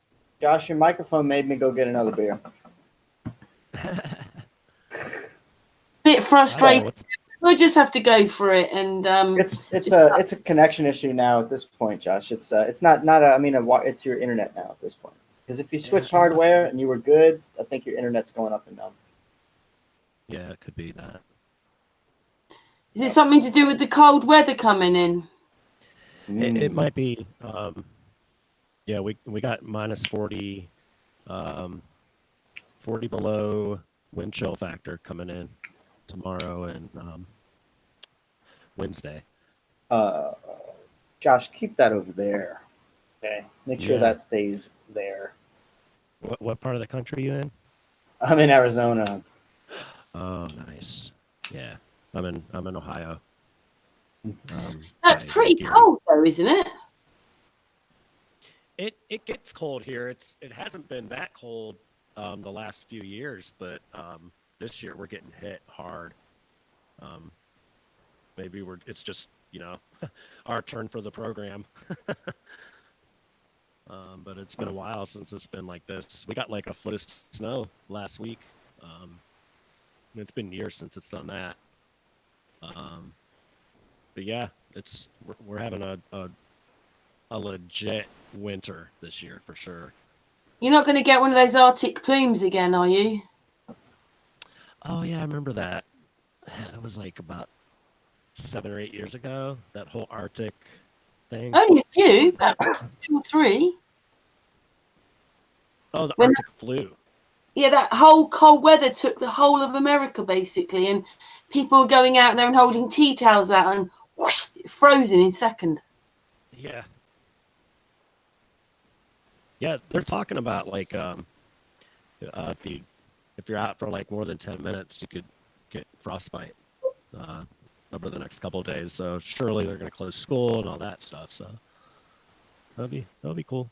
Josh, your microphone made me go get another beer. Bit frustrated. Oh, We'll just have to go for it, and It's a connection issue now at this point, Josh. It's it's your internet now at this point. Because if you switched hardware and you were good, I think your internet's going up and down. yeah, it could be that. is it something to do with the cold weather coming in? It might be. Yeah, we got minus 40, 40 below wind chill factor coming in tomorrow and Wednesday. Josh, keep that over there. Okay, make sure Yeah. that stays there. What part of the country are you in? I'm in Arizona. Oh, nice. Yeah, I'm in Ohio. That's by pretty Geary. cold, though, isn't it? It gets cold here. It hasn't been that cold the last few years, but this year we're getting hit hard. Maybe it's just our turn for the program. But it's been a while since it's been like this. We got like a foot of snow last week. It's been years since it's done that. But yeah, we're having a legit winter this year for sure. You're not going to get one of those Arctic plumes again, are you? Oh yeah, I remember that. It was like about 7 or 8 years ago. That whole Arctic thing. Only a few, about 2 or 3. Oh, the Arctic flu. Yeah, that whole cold weather took the whole of America basically, and people were going out there and holding tea towels out and whoosh, frozen in second. Yeah. Yeah, they're talking about like if you're out for like more than 10 minutes, you could get frostbite over the next couple of days. So surely they're going to close school and all that stuff. So that'll be cool.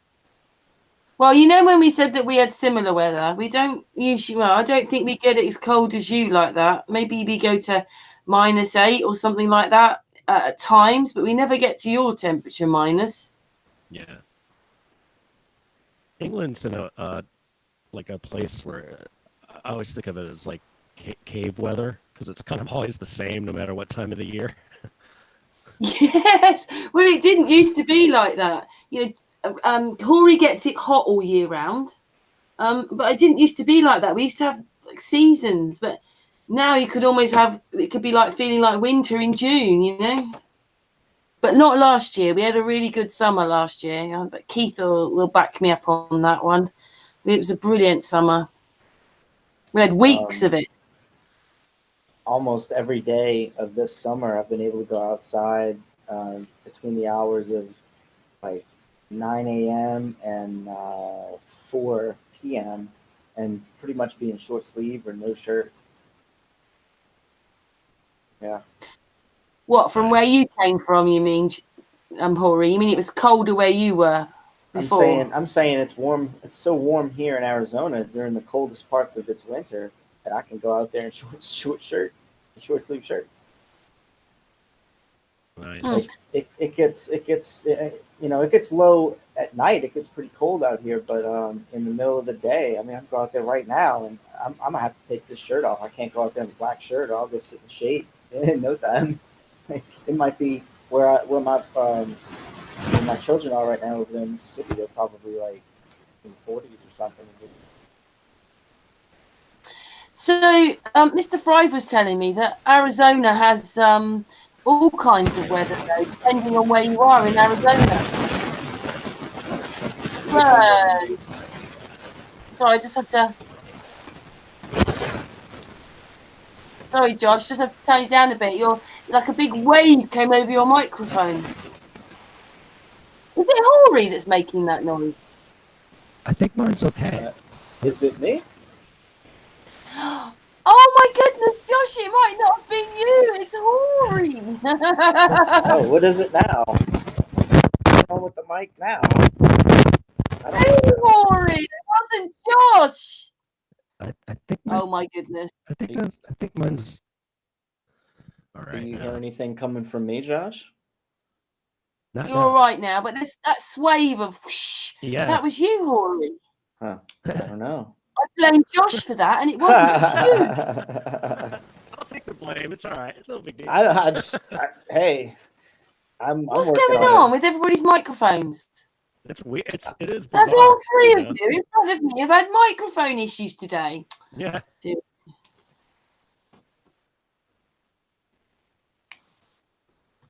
Well, you know, when we said that we had similar weather, we don't usually. Well, I don't think we get it as cold as you like that. Maybe we go to -8 or something like that at times, but we never get to your temperature minus. Yeah. England's in a like a place where I always think of it as like cave weather because it's kind of always the same no matter what time of the year. Yes, well, it didn't used to be like that. You know, Horry gets it hot all year round, but it didn't used to be like that. We used to have like seasons, but now you could almost have it could be like feeling like winter in June, you know. But not last year. We had a really good summer last year. But Keith will back me up on that one. It was a brilliant summer. We had weeks of it. Almost every day of this summer, I've been able to go outside between the hours of like 9 a.m. and 4 p.m. and pretty much be in short sleeve or no shirt. Yeah. What, from where you came from, you mean, Horry? You mean it was colder where you were before? I'm saying it's warm. It's so warm here in Arizona during the coldest parts of its winter that I can go out there in short sleeve shirt. Nice. Like it gets low at night. It gets pretty cold out here, but in the middle of the day, I mean, I can go out there right now, and I'm gonna have to take this shirt off. I can't go out there in a black shirt, or I'll go sit in the shade in no time. It might be where my children are right now over there in Mississippi. They're probably like in the 40s or something. So, Mr. Fry was telling me that Arizona has all kinds of weather, though, depending on where you are in Arizona. Whoa. Sorry, I just have to. Sorry, Josh, just have to turn you down a bit. You're like a big wave came over your microphone. Is it Horry that's making that noise? I think mine's okay. Is it me? Oh my goodness, Josh, it might not have been you. It's Horry. Oh, what is it now? What's wrong with the mic now? Hey, Horry, it wasn't Josh. I think. Oh my goodness. I think mine's all right. Do you hear anything coming from me, Josh? Not You're all right now, but that swave of whoosh, that was you, Horry. Huh. I don't know. I blame Josh for that, and it wasn't. It was you. I'll take the blame. It's all right. It's no big deal. Hey, What's going on with everybody's microphones? It's weird. It is bizarre. That's all three of you in front of me have had microphone issues today. Yeah.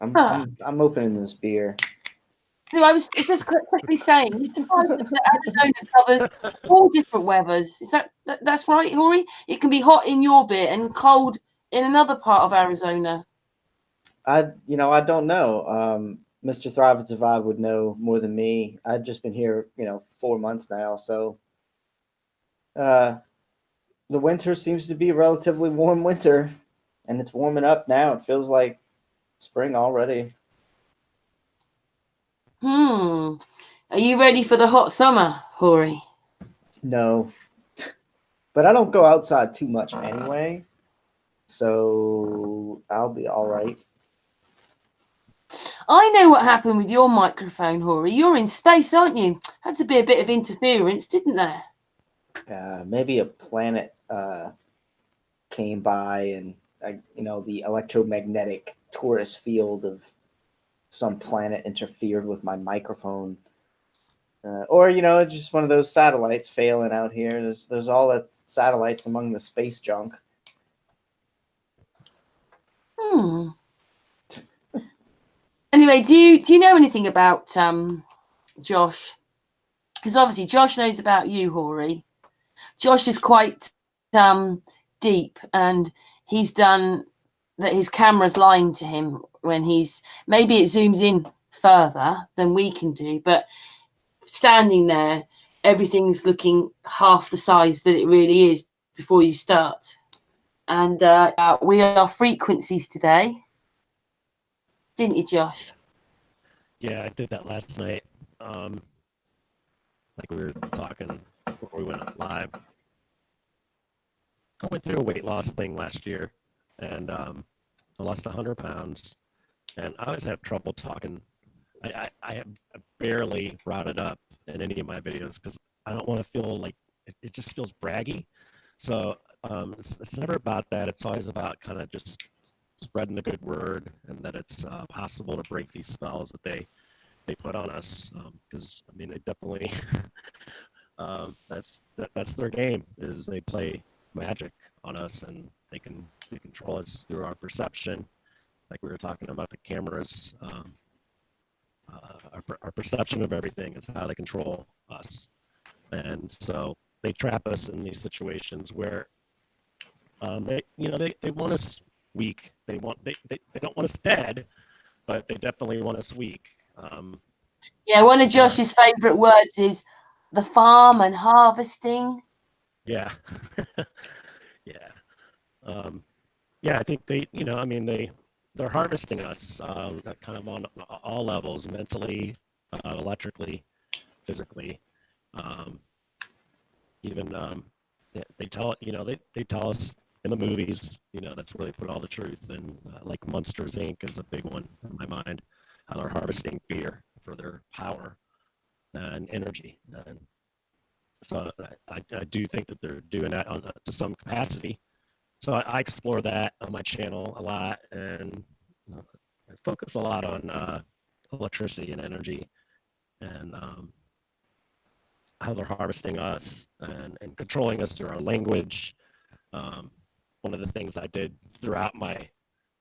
I'm opening this beer. So I was just quickly saying, Mr. Fry said that Arizona covers all different weathers. Is that's right, Horry? It can be hot in your bit and cold in another part of Arizona. I don't know. Mr. Thrive and Survive would know more than me. I've just been here, 4 months now, so the winter seems to be a relatively warm winter, and it's warming up now. It feels like spring already. Are you ready for the hot summer, Horry? No, but I don't go outside too much anyway, so I'll be all right. I know what happened with your microphone, Horry. You're in space, aren't you? Had to be a bit of interference, didn't there? Maybe a planet came by and, the electromagnetic torus field of some planet interfered with my microphone. Or, just one of those satellites failing out here. There's all that satellites among the space junk. Anyway, do you know anything about Josh? Because obviously Josh knows about you, Horry. Josh is quite deep, and he's done that. His camera's lying to him when maybe it zooms in further than we can do, but standing there, everything's looking half the size that it really is before you start. And we are frequencies today, didn't you, Josh? Yeah, I did that last night. Like we were talking before we went live. I went through a weight loss thing last year, and I lost 100 pounds, and I always have trouble talking. I have barely brought it up in any of my videos because I don't want to feel like it just feels braggy. So it's never about that. It's always about kind of just spreading the good word, and that it's possible to break these spells that they put on us. Because I mean, they definitely that's their game, is they play magic on us, and they control us through our perception. Like we were talking about the cameras. Our perception of everything is how they control us, and so they trap us in these situations where they want us weak. They don't want us dead, but they definitely want us weak. Yeah, one of Josh's favorite words is the farm and harvesting. Yeah. Yeah. Yeah, I think they're harvesting us kind of on all levels, mentally, electrically, physically. Even they tell us in the movies, that's where they put all the truth. And like Monsters Inc. is a big one in my mind, how they're harvesting fear for their power and energy. And so I do think that they're doing that to some capacity. So I explore that on my channel a lot, and I focus a lot on electricity and energy, and how they're harvesting us and controlling us through our language. One of the things I did throughout my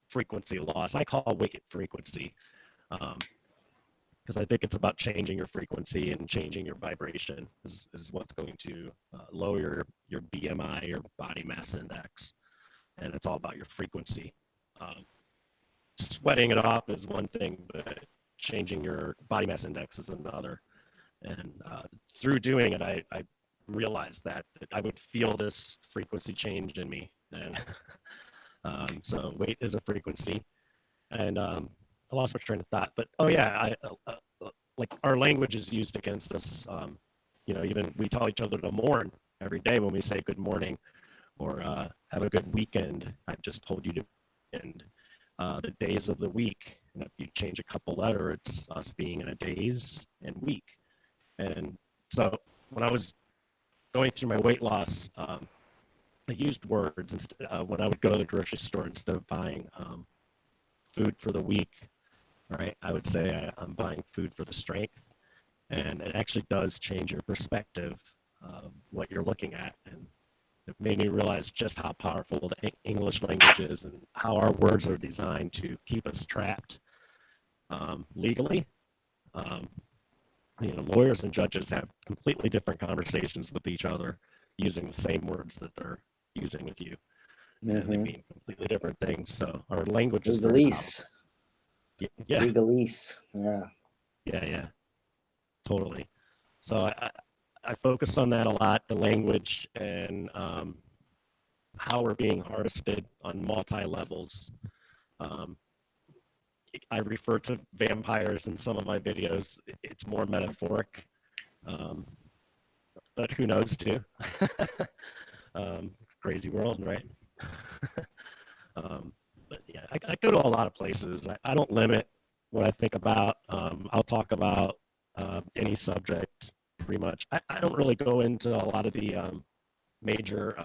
frequency loss, I call wicked frequency, because I think it's about changing your frequency and changing your vibration is what's going to lower your BMI, your body mass index. And it's all about your frequency. Sweating it off is one thing, but changing your body mass index is another. And through doing it, I realized that I would feel this frequency change in me. And so weight is a frequency. And I lost my train of thought. But oh yeah, like our language is used against us. Even we tell each other to mourn every day when we say good morning, or have a good weekend. I've just told you to end the days of the week. And if you change a couple letters, it's us being in a days and week. And so when I was going through my weight loss, I used words when I would go to the grocery store, instead of buying food for the week, right? I would say I'm buying food for the strength. And it actually does change your perspective of what you're looking at. And it made me realize just how powerful the English language is, and how our words are designed to keep us trapped legally. Lawyers and judges have completely different conversations with each other using the same words that they're using with you. And they mean completely different things. So our language is legalese. Yeah. Legalese. Yeah. Yeah. Totally. So I focus on that a lot, the language, and how we're being harvested on multi-levels. I refer to vampires in some of my videos. It's more metaphoric, but who knows too? Crazy world, right? But yeah, I go to a lot of places. I don't limit what I think about. I'll talk about any subject pretty much. I don't really go into a lot of the major,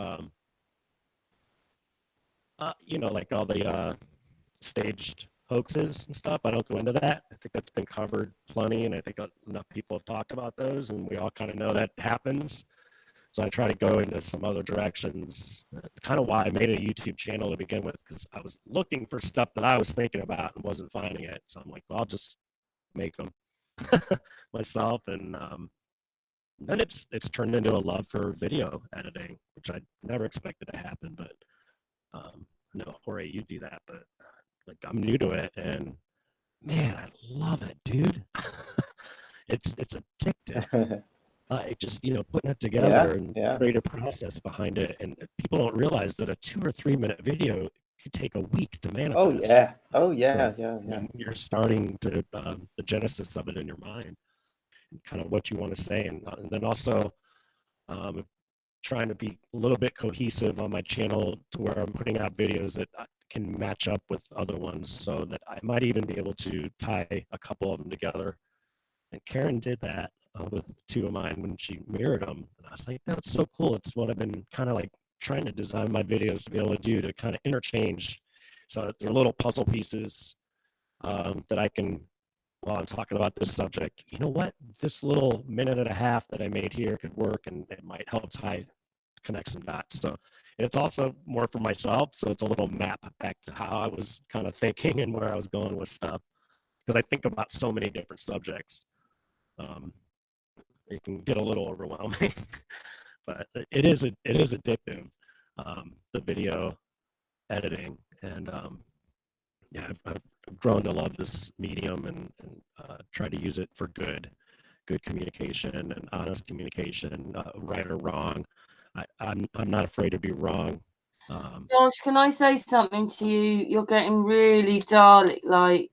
like all the staged hoaxes and stuff. I don't go into that. I think that's been covered plenty, and I think enough people have talked about those, and we all kind of know that happens. So I try to go into some other directions. Kind of why I made a YouTube channel to begin with, because I was looking for stuff that I was thinking about and wasn't finding it. So I'm like, well, I'll just make them myself, and then it's turned into a love for video editing, which I never expected to happen. But no, Horry, you do that, but like I'm new to it, and man, I love it, dude. it's addictive. Just putting it together and create a process behind it, and people don't realize that a 2 or 3 minute video could take a week to manifest. Oh yeah. You're starting to the genesis of it in your mind, kind of what you want to say, and then also trying to be a little bit cohesive on my channel to where I'm putting out videos that can match up with other ones, so that I might even be able to tie a couple of them together. And Karen did that with 2 of mine when she mirrored them. And I was like, that's so cool. It's what I've been kind of like trying to design my videos to be able to do, to kind of interchange. So that they're little puzzle pieces that I can, while I'm talking about this subject, you know what? This little minute and a half that I made here could work, and it might help connect some dots. So it's also more for myself. So it's a little map back to how I was kind of thinking and where I was going with stuff. Because I think about so many different subjects. It can get a little overwhelming, but it is addictive, the video editing, and I've grown to love this medium, and try to use it for good communication and honest communication, right or wrong. I'm not afraid to be wrong. Josh, can I say something to you? You're getting really Dalek. Like,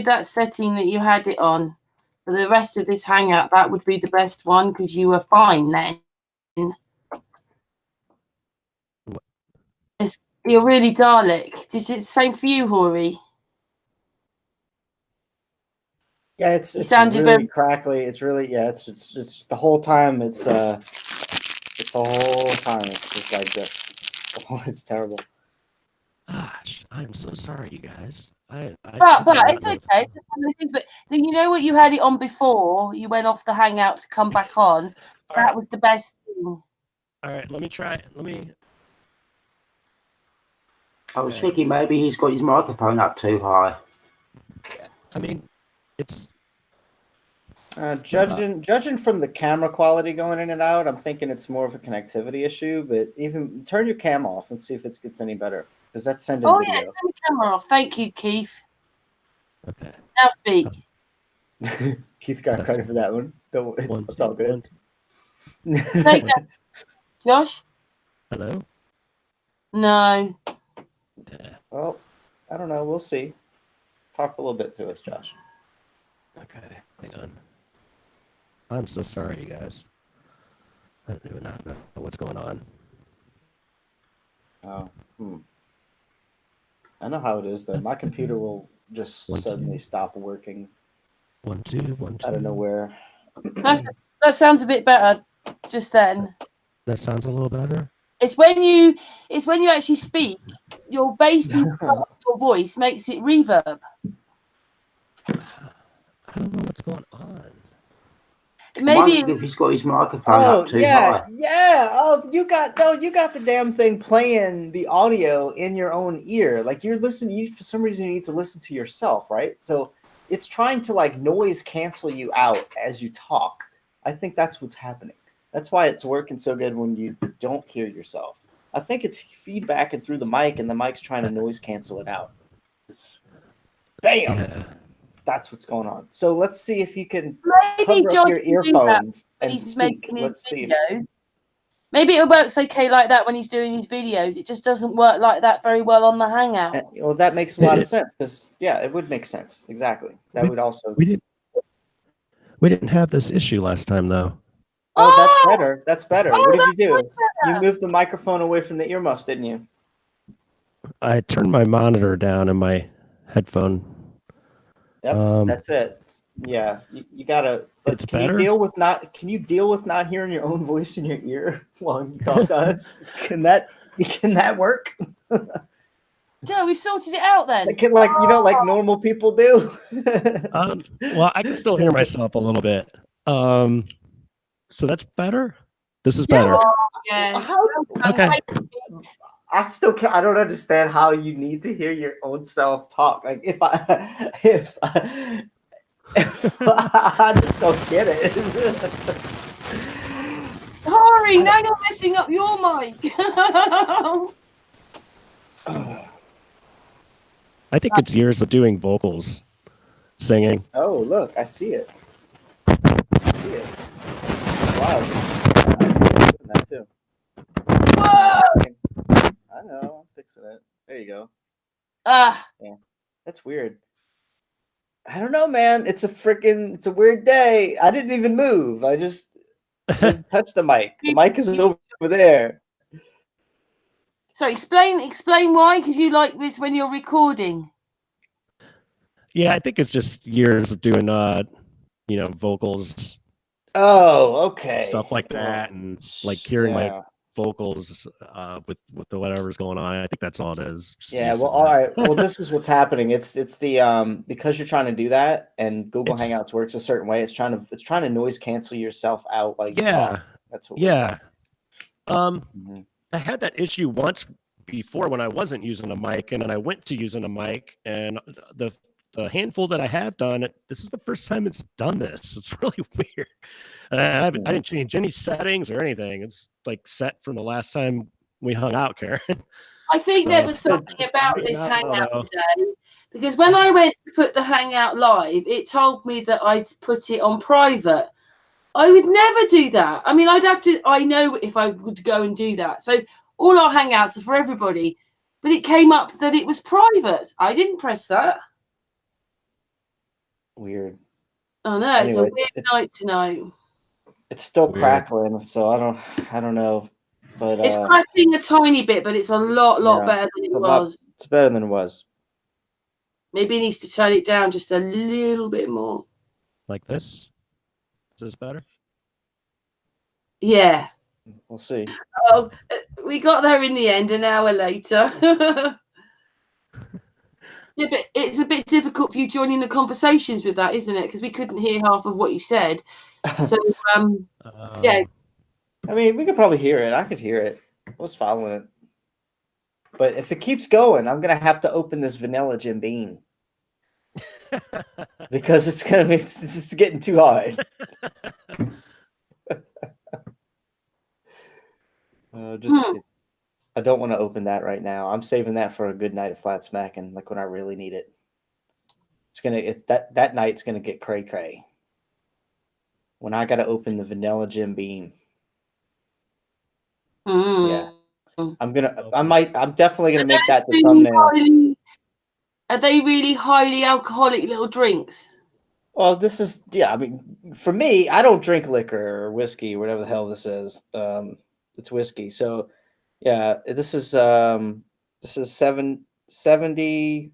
that setting that you had it on for the rest of this hangout, that would be the best one, because you were fine then. You're really Dalek. Is it the same for you, Horry? Yeah, it's really very crackly. It's really it's the whole time. It's the whole time. It's just like this. Oh, it's terrible. Gosh, I'm so sorry, you guys. But it's okay. It's just one of those things. But what you had it on before you went off the hangout to come back on. That was the best thing. All right, let me try. I was thinking maybe he's got his microphone up too high. I mean, it's judging from the camera quality going in and out, I'm thinking it's more of a connectivity issue. But even turn your cam off and see if it gets any better, because that's sending video. Turn the camera off. Thank you, Keith. Okay. Now speak. Keith got credit for that one. It's all good. Take that. Josh? Hello? No. Okay. Well, I don't know. We'll see. Talk a little bit to us, Josh. Okay, hang on. I'm so sorry, you guys. I do not know what's going on. Oh, I know how it is, though. My computer will just suddenly stop working. 1 2 1 2. Out of nowhere. That sounds a bit better just then. That sounds a little better. It's when you actually speak, your bass in your voice makes it reverb. I don't know what's going on. Maybe if he's got his microphone up too high. Yeah. Oh, you got the damn thing playing the audio in your own ear. Like you're listening. You for some reason you need to listen to yourself, right? So it's trying to like noise cancel you out as you talk. I think that's what's happening. That's why it's working so good when you don't hear yourself. I think it's feedbacking through the mic, and the mic's trying to noise cancel it out. Bam! Yeah. That's what's going on. So let's see if you can maybe cover up your earphones and speak. Let's see. Maybe it works okay like that when he's doing his videos. It just doesn't work like that very well on the Hangout. Well, that makes a lot of sense, because it would make sense. Exactly. That would also. We didn't have this issue last time, though. Oh, that's better. That's better. What did you do? You moved the microphone away from the earmuffs, didn't you? I turned my monitor down and my headphone Yep, that's it. Yeah, you gotta. But It's can you better? deal with not? Can you deal with not hearing your own voice in your ear while you talk to us? Can that work? Joe, we sorted it out then. Like normal people do. Well, I can still hear myself a little bit. So that's better. This is better. Yes. Okay. I still can't. I don't understand how you need to hear your own self talk. Like if I just don't get it. Horry, now you're messing up your mic. I think it's years of doing vocals, singing. Oh, look, I see it. I see it. Wow, I see it doing that too. Whoa! I know, I'm fixing it. There you go. Ah, Yeah, that's weird. I don't know, man. It's a weird day. I didn't even move. I just didn't touch the mic. The mic is over there. so explain why, because you like this when you're recording. Yeah, I think it's just years of doing vocals, Oh, okay. stuff like that, and like hearing my vocals with the whatever's going on. I think that's all it is. Just Yeah, used well, to all that. right. Well, this is what's happening. It's the because you're trying to do that, and Google It's- Hangouts works a certain way. It's trying to noise cancel yourself out while you talk. That's what. Yeah. Mhm. I had that issue once before when I wasn't using a mic, and then I went to using a mic, and the handful that I have done it, this is the first time it's done this. It's really weird. And I didn't change any settings or anything. It's like set from the last time we hung out, Karen. I think So there was something about right this now, hangout today, because when I went to put the hangout live, it told me that I'd put it on private. I would never do that. I mean, I know if I would go and do that. So all our hangouts are for everybody, but it came up that it was private. I didn't press that. Weird. Oh no, Anyway, it's a weird night tonight. It's still Weird. crackling, so I don't know, but It's crackling a tiny bit, but it's a lot yeah, better than it a lot- was. It's better than it was. Maybe he needs to turn it down just a little bit more. Like this. Is this better? Yeah. We'll see. Oh, we got there in the end an hour later. Yeah, but it's a bit difficult for you joining the conversations with that, isn't it? Because we couldn't hear half of what you said. So, yeah. I mean, we could probably hear it. I could hear it. I was following it. But if it keeps going, I'm gonna have to open this vanilla Jim Beam because it's getting too hard. Just kidding. I don't want to open that right now. I'm saving that for a good night of flat smacking, like when I really need it. It's that night's gonna get cray cray. When I gotta open the vanilla Jim Beam. Yeah. I'm definitely gonna make that the thumbnail. Are they really highly alcoholic little drinks? Well, this is I mean, for me, I don't drink liquor or whiskey, whatever the hell this is. It's whiskey. So yeah, this is 70.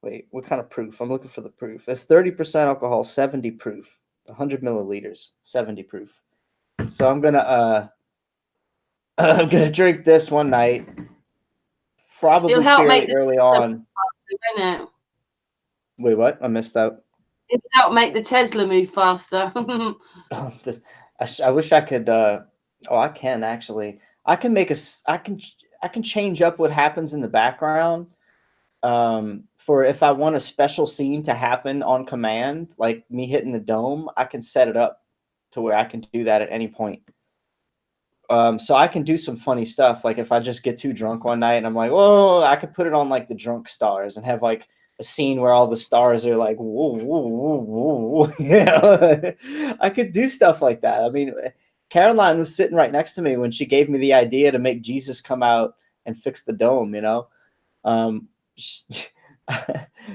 Wait, what kind of proof? I'm looking for the proof. It's 30% alcohol, 70 proof, 100 milliliters, 70 proof. So I'm gonna drink this one night, probably fairly early on. Wait, what? I missed out. It'll help make the Tesla move faster. I wish I could. I can actually. I can change up what happens in the background. For if I want a special scene to happen on command, like me hitting the dome, I can set it up to where I can do that at any point. So I can do some funny stuff. Like if I just get too drunk one night and I'm like, whoa, I could put it on like the drunk stars and have like a scene where all the stars are like, whoa, whoa, whoa, whoa. You know, I could do stuff like that. I mean, Caroline was sitting right next to me when she gave me the idea to make Jesus come out and fix the dome, you know?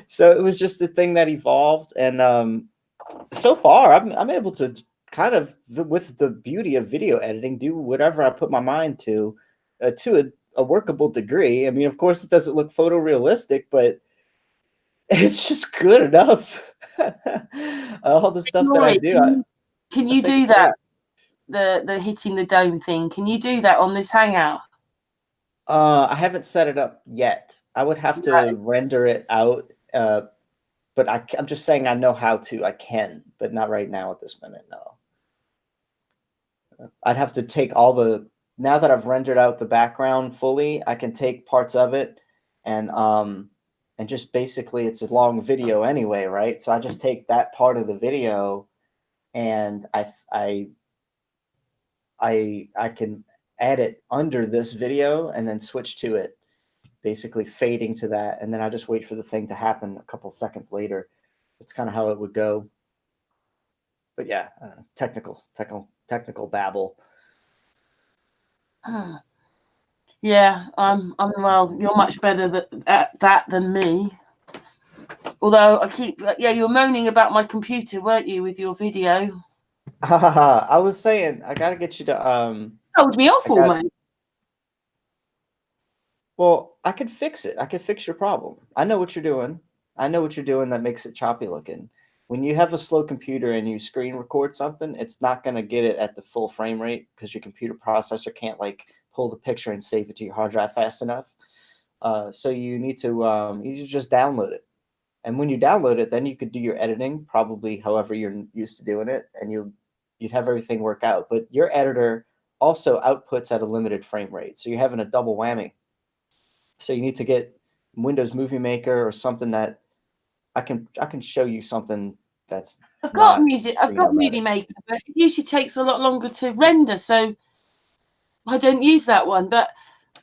So it was just a thing that evolved. And so far I'm able to kind of, with the beauty of video editing, do whatever I put my mind to a workable degree. I mean, of course it doesn't look photorealistic, but It's just good enough. All the stuff that I Horry, do. can you I think do it's that? great. The hitting the dome thing. Can you do that on this Hangout? I haven't set it up yet. I would have to render it out. But I'm just saying I know how to. I can, but not right now at this minute. No. I'd have to take all the. Now that I've rendered out the background fully, I can take parts of it and just basically it's a long video anyway, right? So I just take that part of the video and I can add it under this video and then switch to it, basically fading to that, and then I just wait for the thing to happen a couple seconds later. That's kind of how it would go. But yeah, technical babble. Yeah, I'm well. You're much better at that than me. Although you were moaning about my computer, weren't you, with your video? I was saying I gotta get you to Told me off almost. Well, I could fix it. I could fix your problem. I know what you're doing. I know what you're doing that makes it choppy looking. When you have a slow computer and you screen record something, it's not going to get it at the full frame rate because your computer processor can't like pull the picture and save it to your hard drive fast enough. So you need to just download it. And when you download it, then you could do your editing, probably however you're used to doing it, and you'd have everything work out. But your editor also outputs at a limited frame rate. So you're having a double whammy. So you need to get Windows Movie Maker or something that I can show you something that's. I've got Movie Maker, but it usually takes a lot longer to render, so I don't use that one. But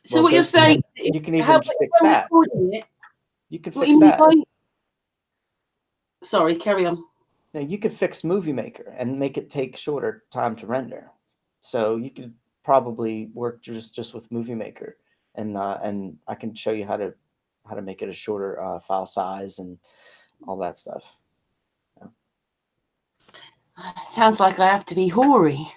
so what you're saying, you can even fix that. You can fix that. Sorry, carry on. Now you could fix Movie Maker and make it take shorter time to render. So you could probably work just with Movie Maker. And I can show you how to make it a shorter file size and all that stuff. Yeah. Sounds like I have to be Horry.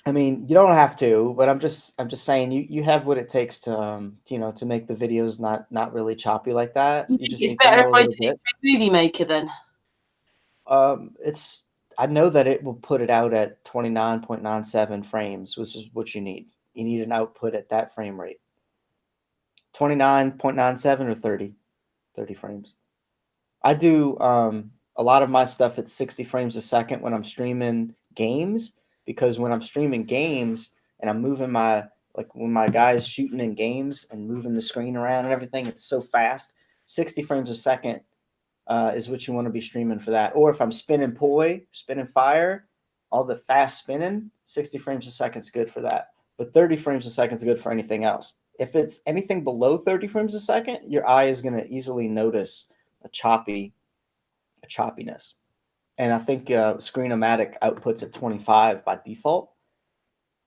I mean, you don't have to, but I'm just saying you have what it takes to to make the videos not really choppy like that. You just it's need to better know if I do bit. Movie Maker then. I know that it will put it out at 29.97 frames, which is what you need. You need an output at that frame rate. 29.97 or 30 frames. I do a lot of my stuff at 60 frames a second when I'm streaming games, because when I'm streaming games and I'm moving when my guy's shooting in games and moving the screen around and everything, it's so fast. 60 frames a second is what you want to be streaming for that. Or if I'm spinning fire, all the fast spinning, 60 frames a second is good for that. But 30 frames a second is good for anything else. If it's anything below 30 frames a second, your eye is going to easily notice a choppiness. And I think Screen-O-Matic outputs at 25 by default,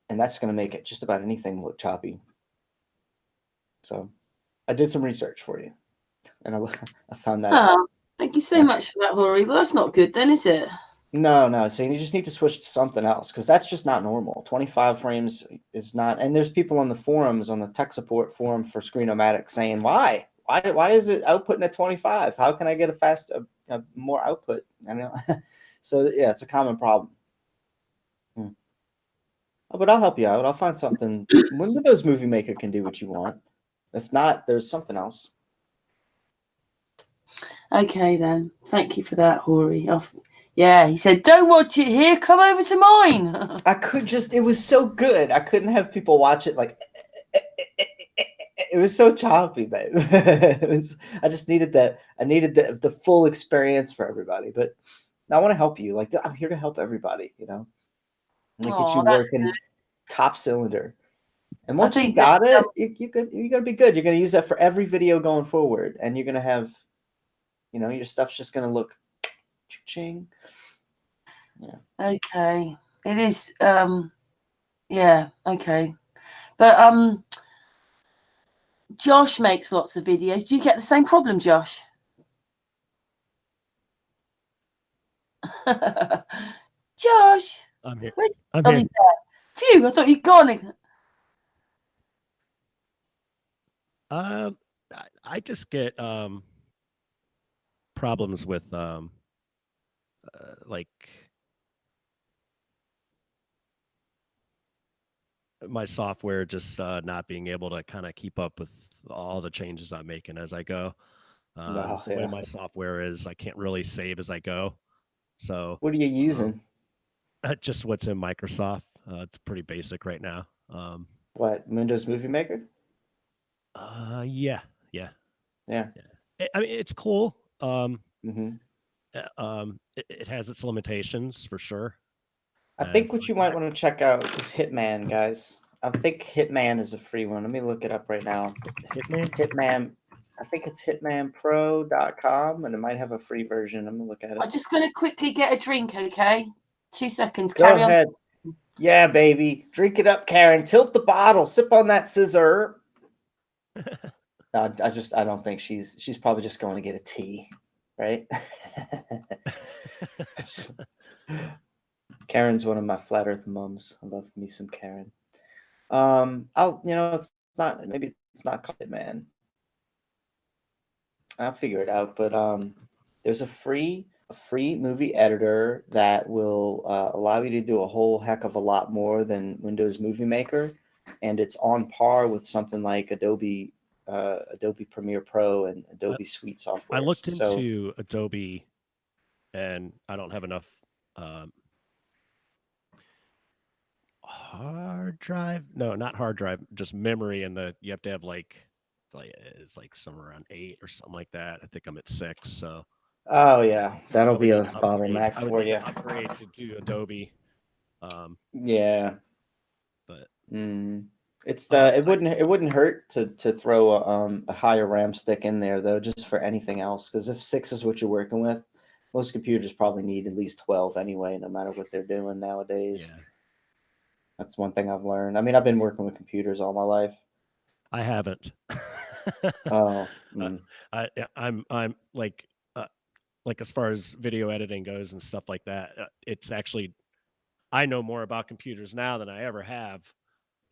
and that's going to make it just about anything look choppy. So I did some research for you, and I found that out. Thank you so much for that, Horry. Well, that's not good then, is it? No. So you just need to switch to something else, because that's just not normal. 25 frames is not. And there's people on the forums, on the tech support forum for Screen-O-Matic, saying, why is it outputting at 25? How can I get a more output? I know. So yeah, it's a common problem. Oh, but I'll help you out. I'll find something. Windows Movie Maker can do what you want. If not, there's something else. Okay then. Thank you for that, Horry. Yeah, he said, don't watch it here. Come over to mine. It was so good. I couldn't have people watch it like, it was so choppy, babe. I just needed that. I needed the full experience for everybody. But I want to help you. Like, I'm here to help everybody, and get you working top cylinder. And once you got it, you're going to be good. You're going to use that for every video going forward. And you're going to have, your stuff's just going to look ching. Yeah. Okay. It is. Yeah. Okay. But Josh makes lots of videos. Do you get the same problem, Josh? Josh. I'm here. I'm here. Phew, I thought you'd gone. I just get problems with like my software just not being able to kind of keep up with all the changes I'm making as I go. Oh, The way yeah. my software is, I can't really save as I go. So What are you using? just what's in Microsoft. It's pretty basic right now. What, Windows Movie Maker? Yeah, yeah, Yeah. yeah. I mean, it's cool. Mm-hmm. It has its limitations for sure. I And think so what you might want to check out is Hitman, guys. I think Hitman is a free one. Let me look it up right now. Hitman. I think it's hitmanpro.com, and it might have a free version. I'm gonna look at I'm it. just going to quickly get a drink, okay? 2 seconds. Go Carry ahead. Yeah, baby. Drink it up, Karen. Tilt the bottle. Sip on that scissor. No, I don't think she's probably just going to get a tea, right? Karen's one of my flat earth mums. I love me some Karen. It's not, maybe it's not called Hitman. I'll figure it out, but there's a free movie editor that will allow you to do a whole heck of a lot more than Windows Movie Maker, and it's on par with something like Adobe Premiere Pro and Adobe Suite software. I looked into Adobe, and I don't have enough hard drive. No, not hard drive, just memory, and you have to have it's like somewhere around 8 or something like that. I think I'm at 6, so. Oh yeah, that'll be a upgrade. bottleneck I would for need you. to upgrade to do Adobe. Yeah, but it's it wouldn't hurt to throw a higher RAM stick in there though, just for anything else. Because if 6 is what you're working with, most computers probably need at least 12 anyway, no matter what they're doing nowadays. Yeah. That's one thing I've learned. I mean, I've been working with computers all my life. I haven't. Oh, I'm like as far as video editing goes and stuff like that, it's actually, I know more about computers now than I ever have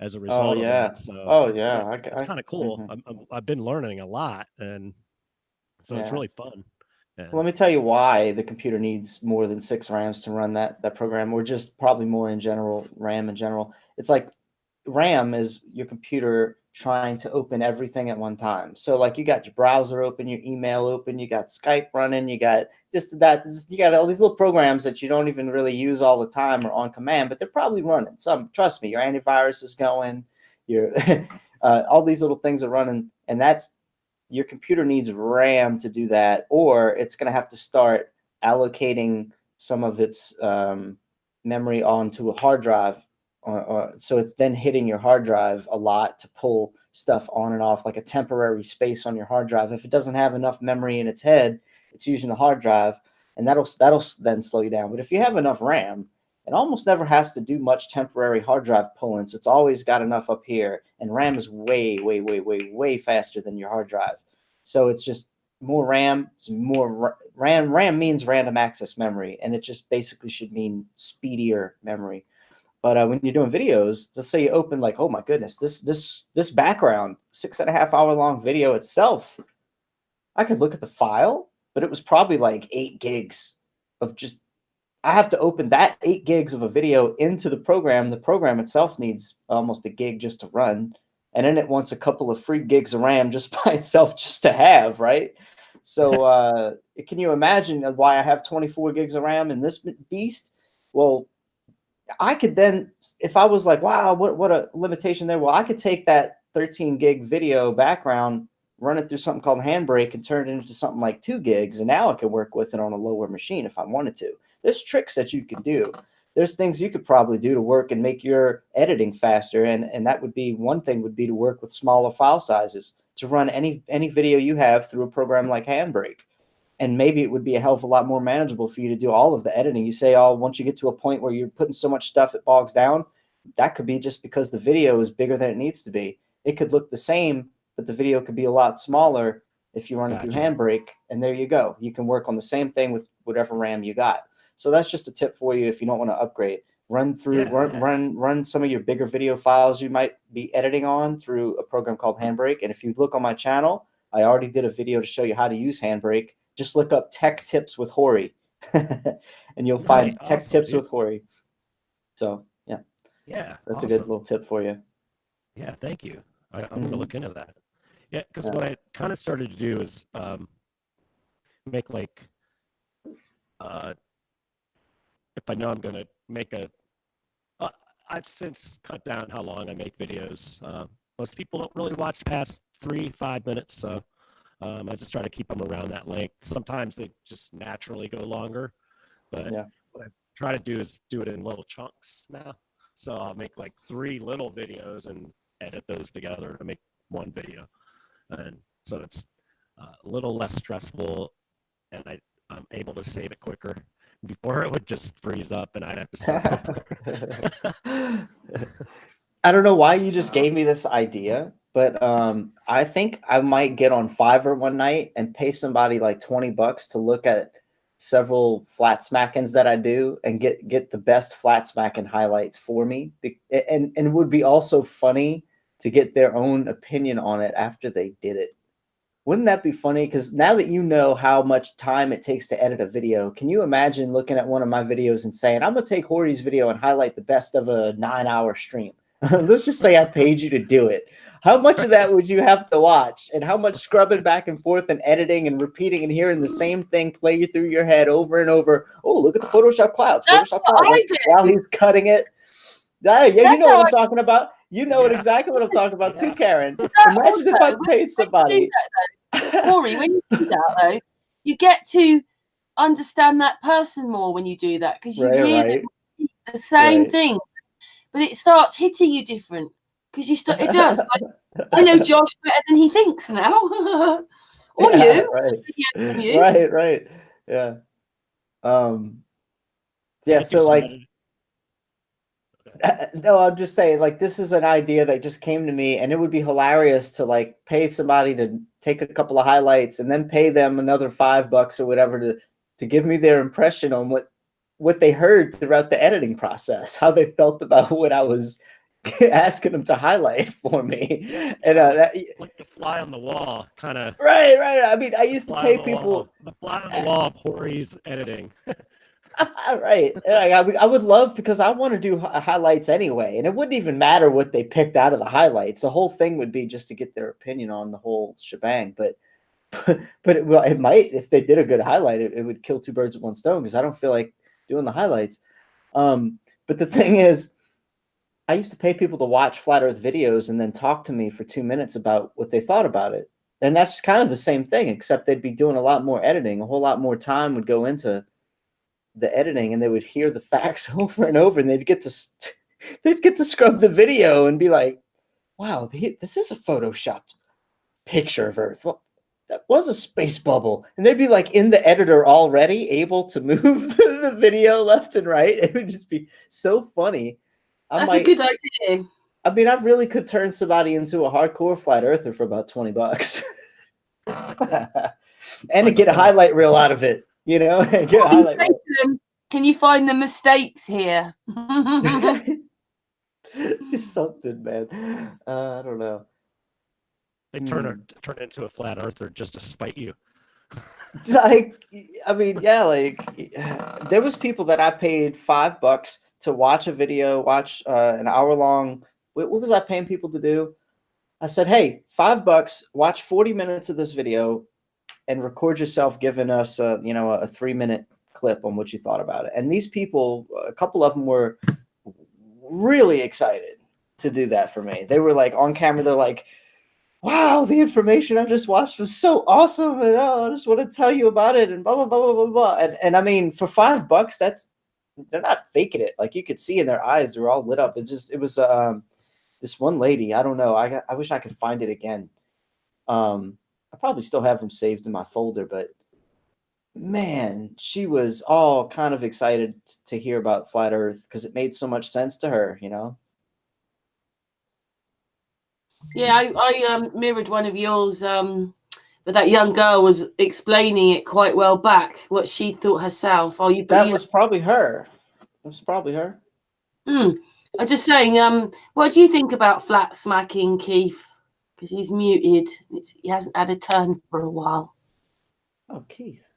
as a result of that. So it's kind of cool. Mm-hmm. I've been learning a lot, and so it's really fun. And let me tell you why the computer needs more than 6 RAMs to run that program, or just probably more in general, RAM in general. It's like RAM is your computer trying to open everything at one time. So like you got your browser open, your email open, you got Skype running, you got you got all these little programs that you don't even really use all the time or on command, but they're probably running. Trust me, your antivirus is going, your all these little things are running, and that's, your computer needs RAM to do that, or it's going to have to start allocating some of its memory onto a hard drive. So it's then hitting your hard drive a lot to pull stuff on and off, like a temporary space on your hard drive. If it doesn't have enough memory in its head, it's using the hard drive, and that'll then slow you down. But if you have enough RAM, it almost never has to do much temporary hard drive pulling. So it's always got enough up here, and RAM is way, way, way, way, way faster than your hard drive. So it's just more RAM, more RAM. RAM means random access memory, and it just basically should mean speedier memory. But when you're doing videos, let's say you open like, oh my goodness, this background 6.5 hour long video itself, I could look at the file, but it was probably like 8 gigs of just, I have to open that 8 gigs of a video into the program. The program itself needs almost a gig just to run. And then it wants a couple of free gigs of RAM just by itself just to have, right? So can you imagine why I have 24 gigs of RAM in this beast? Well, I could then, if I was like, wow, what a limitation there. Well, I could take that 13 gig video background, run it through something called Handbrake, and turn it into something like 2 gigs. And now I can work with it on a lower machine if I wanted to. There's tricks that you can do. There's things you could probably do to work and make your editing faster. And that would be, one thing would be to work with smaller file sizes, to run any video you have through a program like Handbrake. And maybe it would be a hell of a lot more manageable for you to do all of the editing. You say, oh, once you get to a point where you're putting so much stuff it bogs down, that could be just because the video is bigger than it needs to be. It could look the same, but the video could be a lot smaller if you run it through Handbrake, and there you go. You can work on the same thing with whatever RAM you got. So that's just a tip for you if you don't want to upgrade. Run some of your bigger video files you might be editing on through a program called Handbrake. And if you look on my channel, I already did a video to show you how to use Handbrake. Just look up tech tips with Horry and you'll find tech tips with Horry. So yeah, that's a good little tip for you. Yeah, thank you. I'm going to look into that. Yeah, because what I kind of started to do is make like, if I know I'm going to make I've since cut down how long I make videos. Most people don't really watch past 3-5 minutes, so I just try to keep them around that length. Sometimes they just naturally go longer, but what I try to do is do it in little chunks now. So I'll make like 3 little videos and edit those together to make one video. And so it's a little less stressful, and I'm able to save it quicker. Before it would just freeze up and I'd have to start over. I don't know why you just gave me this idea, but I think I might get on Fiverr one night and pay somebody like $20 to look at several flat smackings that I do and get the best flat smacking highlights for me. And it would be also funny to get their own opinion on it after they did it. Wouldn't that be funny? Because now that you know how much time it takes to edit a video, can you imagine looking at one of my videos and saying, I'm going to take Horry's video and highlight the best of a 9-hour stream? Let's just say I paid you to do it. How much of that would you have to watch? And how much scrubbing back and forth and editing and repeating and hearing the same thing play through your head over and over? Oh, look at the Photoshop clouds. Photoshop clouds. While he's cutting it. Yeah, you know what I'm talking about. You know exactly what I'm talking about too, Karen. Imagine if I paid somebody. Horry, when you do that, though, you get to understand that person more when you do that, because you hear the same thing, but it starts hitting you different because it does. Like, I know Josh better than he thinks now, or you, right, yeah, yeah. So like. No, I'm just saying, like, this is an idea that just came to me, and it would be hilarious to like pay somebody to take a couple of highlights and then pay them another $5 or whatever to give me their impression on what they heard throughout the editing process, how they felt about what I was asking them to highlight for me. And like the fly on the wall, kind of. Right. I mean, I used to pay people the fly on the wall of Horry's editing. Right. I would love, because I want to do highlights anyway, and it wouldn't even matter what they picked out of the highlights. The whole thing would be just to get their opinion on the whole shebang. But it might, if they did a good highlight, it would kill 2 birds with 1 stone, because I don't feel like doing the highlights. But the thing is, I used to pay people to watch Flat Earth videos and then talk to me for 2 minutes about what they thought about it. And that's kind of the same thing, except they'd be doing a lot more editing. A whole lot more time would go into the editing, and they would hear the facts over and over, and they'd get to scrub the video and be like, wow, this is a photoshopped picture of Earth. Well, that was a space bubble. And they'd be like in the editor already able to move the video left and right. It would just be so funny. That's a good idea. I mean, I really could turn somebody into a hardcore flat earther for about $20 and to get a highlight reel out of it. You know, can you find the mistakes here? Something, man. I don't know. They turn into a flat earther just to spite you. Like, I mean, yeah, like there was people that I paid $5 to watch a video, watch an hour-long. What was I paying people to do? I said, hey, $5, watch 40 minutes of this video and record yourself giving us a 3-minute clip on what you thought about it. And these people, a couple of them were really excited to do that for me. They were like on camera. They're like, wow, the information I just watched was so awesome. And I just want to tell you about it and blah, blah, blah, blah, blah. And I mean, for $5, they're not faking it. Like you could see in their eyes, they were all lit up. It was this one lady. I don't know. I wish I could find it again. I probably still have them saved in my folder, but man, she was all kind of excited to hear about Flat Earth because it made so much sense to her, you know? Yeah, I mirrored one of yours, but that young girl was explaining it quite well back, what she thought herself. That was probably her. It was probably her. I'm just saying, what do you think about flat smacking, Keith? because he's muted. He hasn't had a turn for a while. Oh, Keith.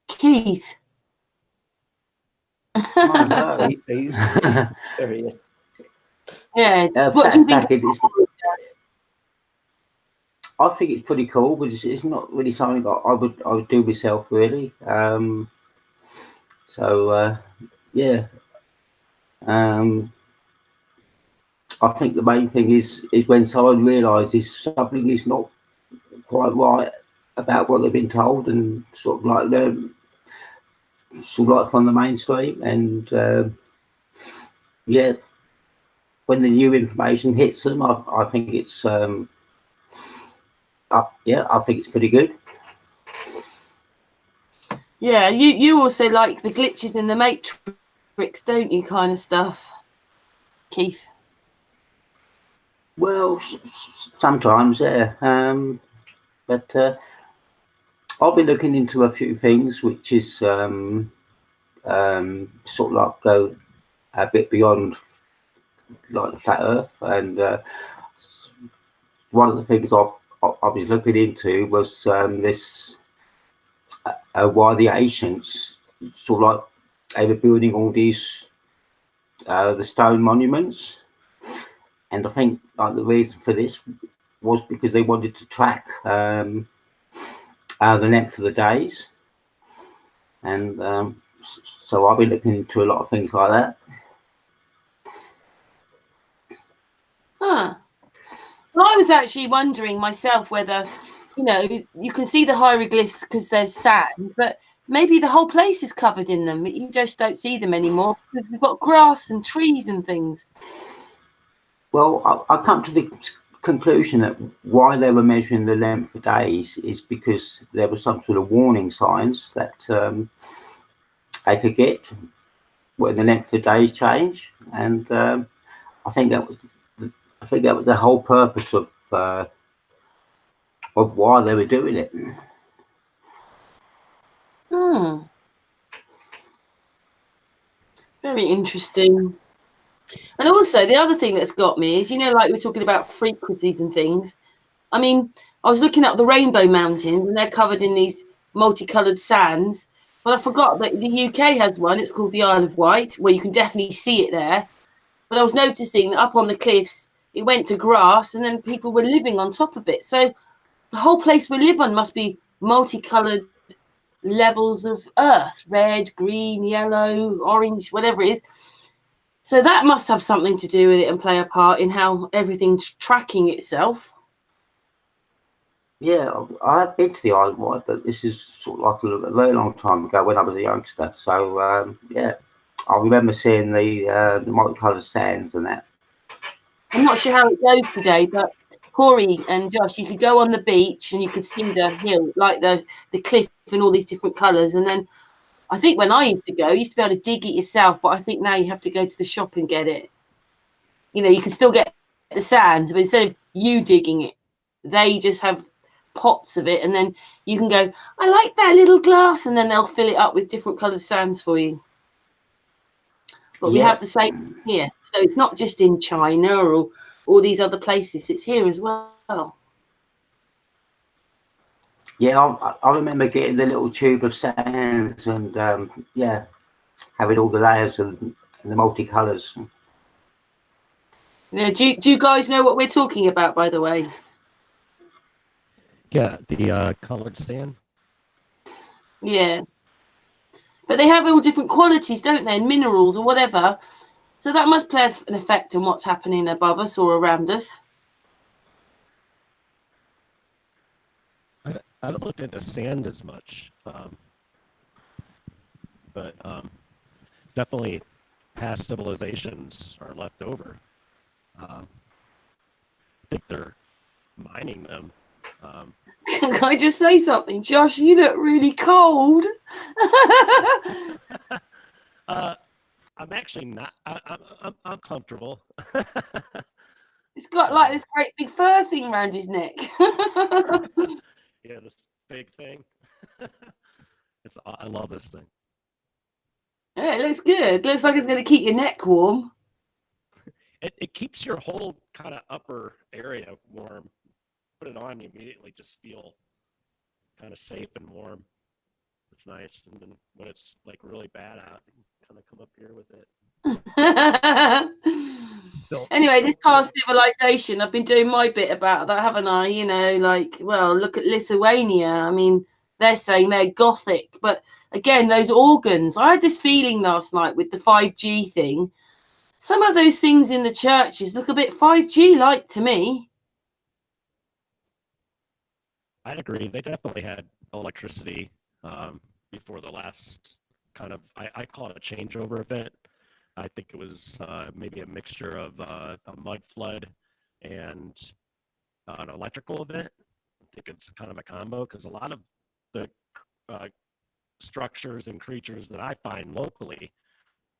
Keith. Oh, Are you serious? Yeah. no. What do you think? I think it's pretty cool, but it's not really something that I would do myself, really. Yeah. I think the main thing is when someone realises something is not quite right about what they've been told, and sort of like learn, sort of like from the mainstream, and yeah, when the new information hits them, I think it's I think it's pretty good. Yeah, you also like the glitches in the Matrix, don't you, kind of stuff, Keith? Well, sometimes, yeah. But I've been looking into a few things, which is sort of like go a bit beyond like the flat Earth, and one of the things I was looking into was this why the ancients sort of like they were building all these the stone monuments, and I think like the reason for this was because they wanted to track the length of the days, and so I've been looking into a lot of things like that. Huh. Well, I was actually wondering myself whether, you can see the hieroglyphs because there's sand, but maybe the whole place is covered in them. You just don't see them anymore because we've got grass and trees and things. Well, I come to the conclusion that why they were measuring the length of days is because there was some sort of warning signs that they could get when the length of days change, and I think that was the whole purpose of why they were doing it. Very interesting. And also, the other thing that's got me is, like we're talking about frequencies and things. I mean, I was looking up the Rainbow Mountains, and they're covered in these multicoloured sands. But I forgot that the UK has one. It's called the Isle of Wight, where you can definitely see it there. But I was noticing that up on the cliffs, it went to grass, and then people were living on top of it. So the whole place we live on must be multicoloured levels of earth: red, green, yellow, orange, whatever it is. So that must have something to do with it and play a part in how everything's tracking itself. Yeah, I have been to the Isle of Wight, but this is sort of like a very long time ago when I was a youngster. So yeah, I remember seeing the multicoloured sands and that. I'm not sure how it goes today, but Horry and Josh, you could go on the beach and you could see the hill, like the cliff and all these different colours. And then I think when I used to go, you used to be able to dig it yourself, but I think now you have to go to the shop and get it. You can still get the sand, but instead of you digging it, they just have pots of it, and then you can go, I like that little glass, and then they'll fill it up with different coloured sands for you. But we have the same here. So it's not just in China or all these other places, it's here as well. Yeah, I remember getting the little tube of sands and yeah, having all the layers and the multicolours. Yeah, do you guys know what we're talking about, by the way? Yeah, the colored sand. Yeah. But they have all different qualities, don't they? And minerals or whatever. So that must play an effect on what's happening above us or around us. I haven't looked into sand as much, but definitely past civilizations are left over. I think they're mining them. Can I just say something, Josh? You look really cold. I'm actually not. I'm comfortable. It's got like this great big fur thing around his neck. Yeah, this big thing. I love this thing. Yeah, it looks good. Looks like it's going to keep your neck warm. It keeps your whole kind of upper area warm. it on, you immediately just feel kind of safe and warm. It's nice. And then when it's like really bad out, you kind of come up here with it. Anyway, this past civilization, I've been doing my bit about that, haven't I? You know, like, well, look at Lithuania. I mean, they're saying they're Gothic, but again, those organs. I had this feeling last night with the 5G thing. Some of those things in the churches look a bit 5G-like to me. I'd agree. They definitely had electricity before the last kind of, I call it a changeover event. I think it was maybe a mixture of a mud flood and an electrical event. I think it's kind of a combo because a lot of the structures and creatures that I find locally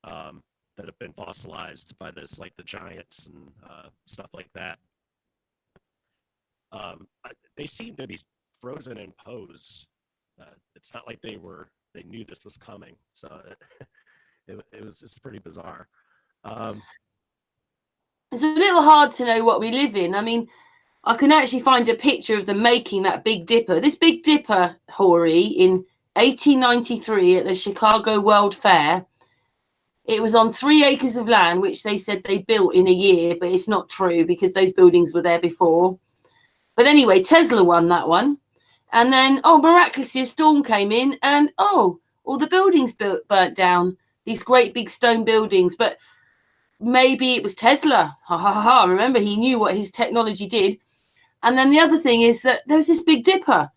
that have been fossilized by this, like the giants and stuff like that, they seem to be frozen in pose. It's not like they knew this was coming. So it's pretty bizarre. It's a little hard to know what we live in. I mean, I can actually find a picture of them making that Big Dipper. This Big Dipper, Horry, in 1893 at the Chicago World Fair. It was on 3 acres of land, which they said they built in a year, but it's not true because those buildings were there before. But anyway, Tesla won that one. And then, miraculously, a storm came in and, all the buildings burnt down, these great big stone buildings. But maybe it was Tesla. Ha, ha, ha. Remember, he knew what his technology did. And then the other thing is that there was this Big Dipper.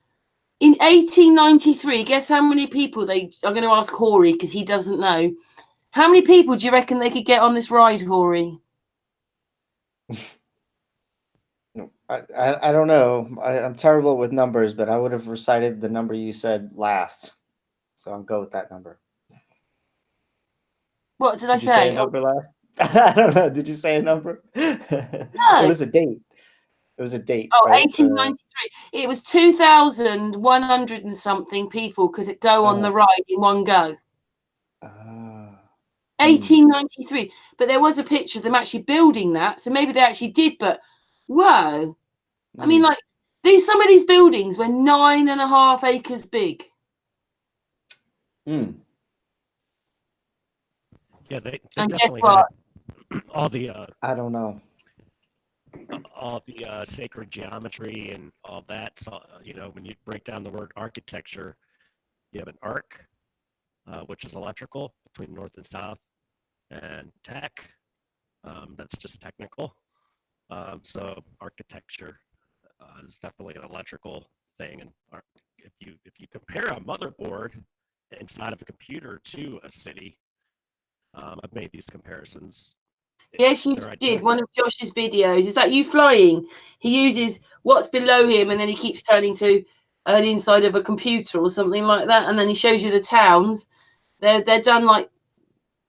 In 1893, guess how many people I'm going to ask Horry because he doesn't know. How many people do you reckon they could get on this ride, Horry? I don't know. I'm terrible with numbers, but I would have recited the number you said last. So I'll go with that number. What did I say? Did you say a number last? I don't know. Did you say a number? No. It was a date. It was a date. Oh, right? 1893. It was 2,100 and something people could go on the ride in one go. 1893. But there was a picture of them actually building that. So maybe they actually did, but whoa. I mean, like, some of these buildings were 9.5 acres big. Yeah, they and definitely guess what? had all the I don't know. all the sacred geometry and all that. So, when you break down the word architecture, you have an arc, which is electrical between north and south, and tech, that's just technical. So architecture is definitely an electrical thing. And if you compare a motherboard inside of a computer to a city, I've made these comparisons. Yes, you did. One of Josh's videos is that you flying. He uses what's below him, and then he keeps turning to an inside of a computer or something like that, and then he shows you the towns. They're done like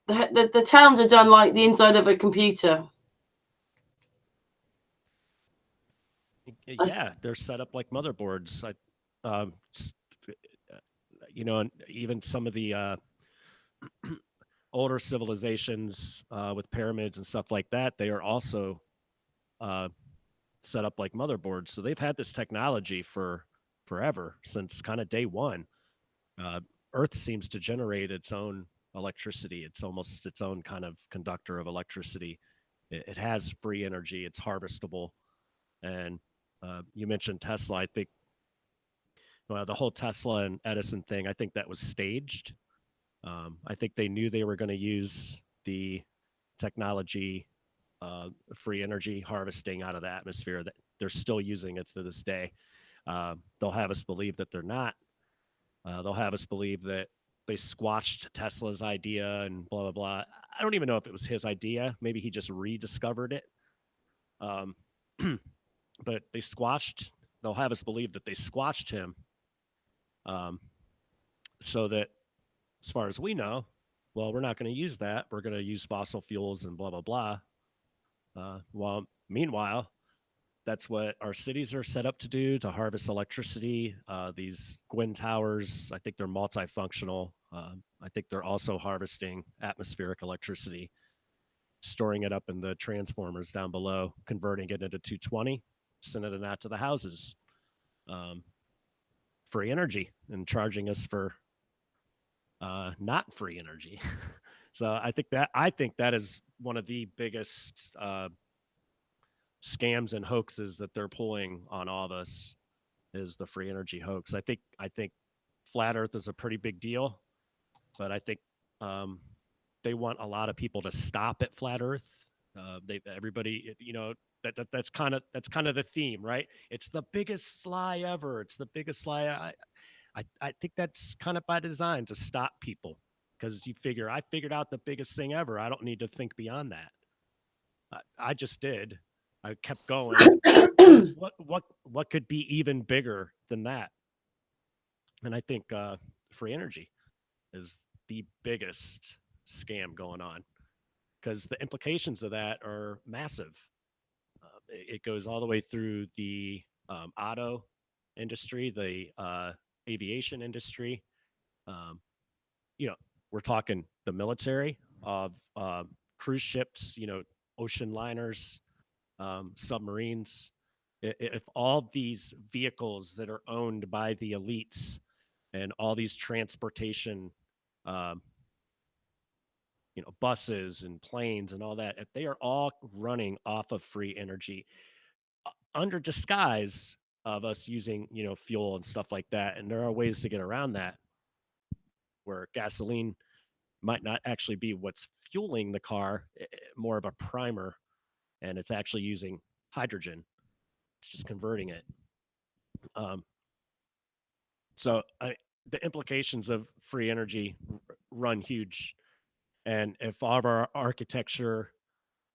the towns are done like the inside of a computer. Yeah, they're set up like motherboards. And even some of the older civilizations with pyramids and stuff like that, they are also set up like motherboards. So they've had this technology for forever, since kind of day one. Earth seems to generate its own electricity. It's almost its own kind of conductor of electricity. It has free energy. It's harvestable. And you mentioned Tesla. I think the whole Tesla and Edison thing, I think that was staged. I think they knew they were going to use the technology, free energy harvesting out of the atmosphere. That they're still using it to this day. They'll have us believe that they're not. They'll have us believe that they squashed Tesla's idea and blah, blah, blah. I don't even know if it was his idea. Maybe he just rediscovered it. But they'll have us believe that they squashed him. So that, as far as we know, well, we're not going to use that. We're going to use fossil fuels and blah, blah, blah. Well, meanwhile, that's what our cities are set up to do, to harvest electricity. These Gwyn towers, I think they're multifunctional. I think they're also harvesting atmospheric electricity, storing it up in the transformers down below, converting it into 220. sending it out to the houses, free energy, and charging us for not free energy. So I think that is one of the biggest scams and hoaxes that they're pulling on all of us, is the free energy hoax. I think flat Earth is a pretty big deal, but I think they want a lot of people to stop at flat Earth. Everybody, that's kind of the theme, right? It's the biggest lie ever. It's the biggest lie. I think that's kind of by design, to stop people, because you figure, I figured out the biggest thing ever. I don't need to think beyond that. I just did. I kept going. What could be even bigger than that? And I think free energy is the biggest scam going on, because the implications of that are massive. It goes all the way through the auto industry, the aviation industry. We're talking the military, of cruise ships, ocean liners, submarines. If all these vehicles that are owned by the elites and all these transportation, buses and planes and all that, if they are all running off of free energy under disguise of us using, fuel and stuff like that, and there are ways to get around that, where gasoline might not actually be what's fueling the car, more of a primer, and it's actually using hydrogen. It's just converting it. So the implications of free energy run huge. And if all of our architecture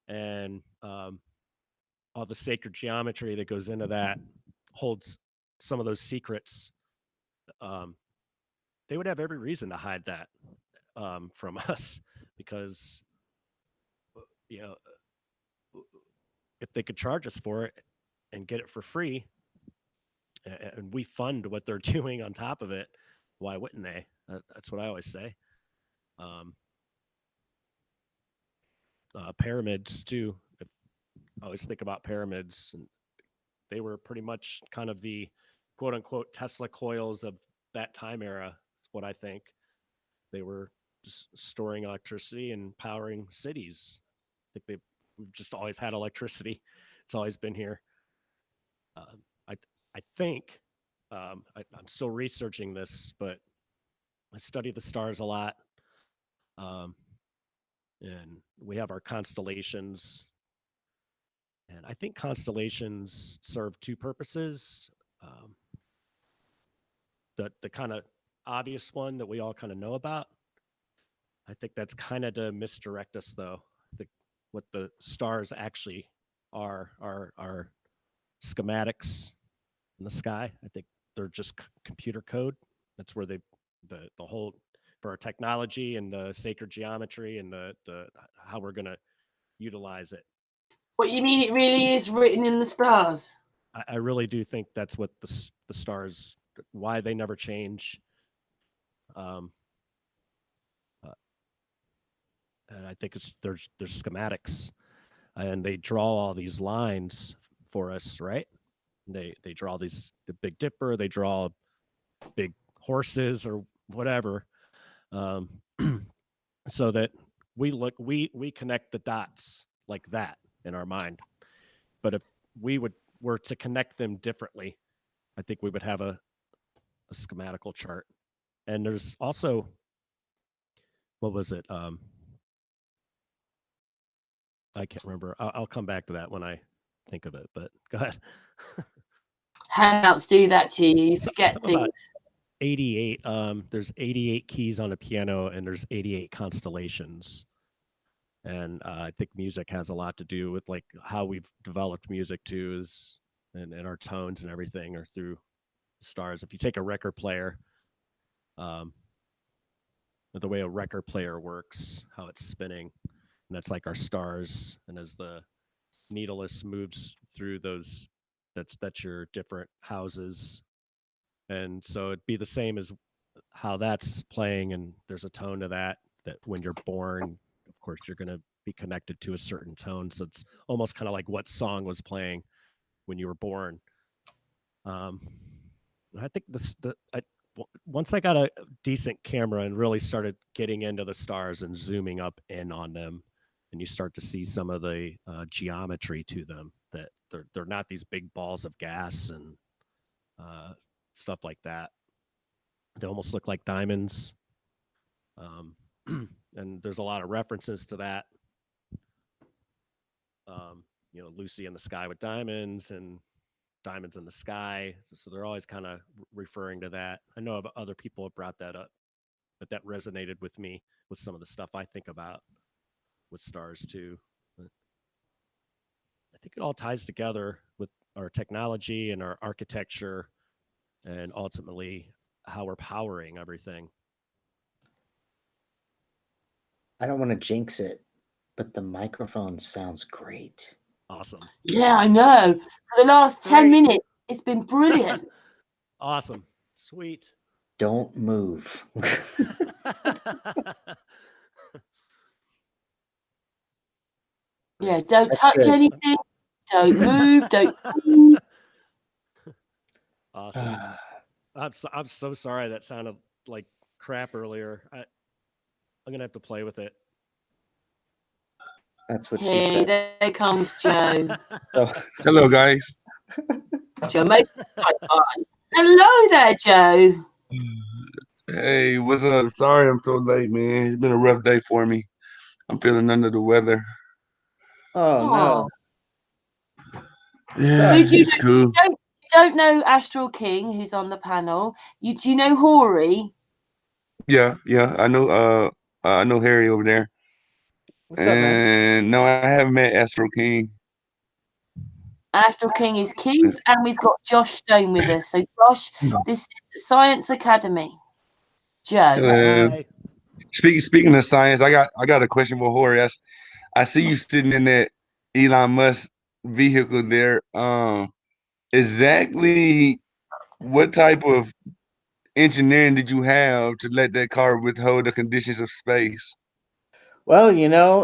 and all the sacred geometry that goes into that holds some of those secrets, they would have every reason to hide that from us, because if they could charge us for it and get it for free, and we fund what they're doing on top of it, why wouldn't they? That's what I always say. Pyramids too. I always think about pyramids, and they were pretty much kind of the quote unquote Tesla coils of that time era. Is what I think. They were just storing electricity and powering cities. I think we've just always had electricity. It's always been here. I think I'm still researching this, but I study the stars a lot, and we have our constellations. And I think constellations serve two purposes. The kind of obvious one that we all kind of know about. I think that's kind of to misdirect us, though. I think what the stars actually are schematics in the sky. I think they're just computer code. That's where the whole, for our technology and the sacred geometry and the how we're going to utilize it. What you mean? It really is written in the stars? I really do think that's what the stars, why they never change. And I think there's schematics, and they draw all these lines for us, right? They draw the Big Dipper, they draw big horses or whatever, so that we connect the dots like that in our mind. But if we were to connect them differently, I think we would have a schematical chart. And there's also, what was it? I can't remember. I'll come back to that when I think of it, but go ahead. Hangouts do that to you. You forget things. 88. There's 88 keys on a piano, and there's 88 constellations. And I think music has a lot to do with like how we've developed music too, and our tones and everything are through stars. If you take a record player, the way a record player works, how it's spinning, and that's like our stars. And as the needleless moves through those, that's your different houses. And so it'd be the same as how that's playing, and there's a tone to that when you're born, of course, you're going to be connected to a certain tone. So it's almost kind of like what song was playing when you were born. I think once I got a decent camera and really started getting into the stars and zooming up in on them, and you start to see some of the geometry to them, that they're not these big balls of gas and stuff like that. They almost look like diamonds. And there's a lot of references to that. Lucy in the Sky with Diamonds and Diamonds in the Sky. So they're always kind of referring to that. I know other people have brought that up, but that resonated with me with some of the stuff I think about with stars too. But I think it all ties together with our technology and our architecture and ultimately how we're powering everything. I don't want to jinx it, but the microphone sounds great. Awesome. Yeah, I know. For the last 10 minutes, it's been brilliant. Awesome. Sweet. Don't move. Yeah, don't That's touch good. anything. Don't move. Don't move. Awesome. I'm so sorry that sounded like crap earlier. I'm gonna have to play with it. That's what she Hey, said. there comes Joe. So, Hello, guys. Jamaican Titan. Hello there, Joe. Hey, what's up? Sorry I'm so late, man. It's been a rough day for me. I'm feeling under the weather. oh no. Yeah, Who do you it's cool. don't know AstroKing, who's on the panel. Do you know Horry? Yeah. I know Harry over there. What's up, man? And no, I haven't met AstroKing. AstroKing is Keith, and we've got Josh Stone with us. So, Josh, this is Science Academy. Joe. Hello. Hi. Speaking of science, I got a question for Horry. I see you sitting in that Elon Musk vehicle there. Exactly what type of engineering did you have to let that car withhold the conditions of space? Well,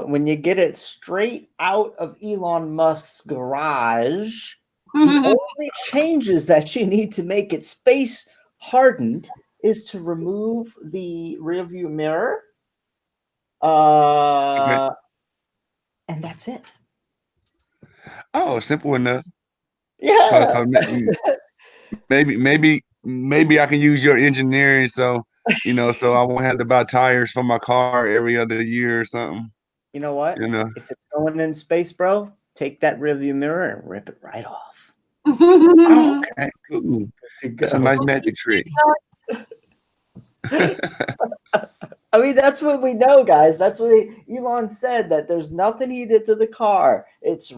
when you get it straight out of Elon Musk's garage, the only changes that you need to make it space hardened is to remove the rearview mirror. And that's it. Oh, simple enough. Yeah. Maybe I can use your engineering, so so I won't have to buy tires for my car every other year or something. You know what? If it's going in space, bro, take that rearview mirror and rip it right off. Oh, okay, cool. That's a nice magic trick. I mean, that's what we know, guys. That's what Elon said, that there's nothing he did to the car. That's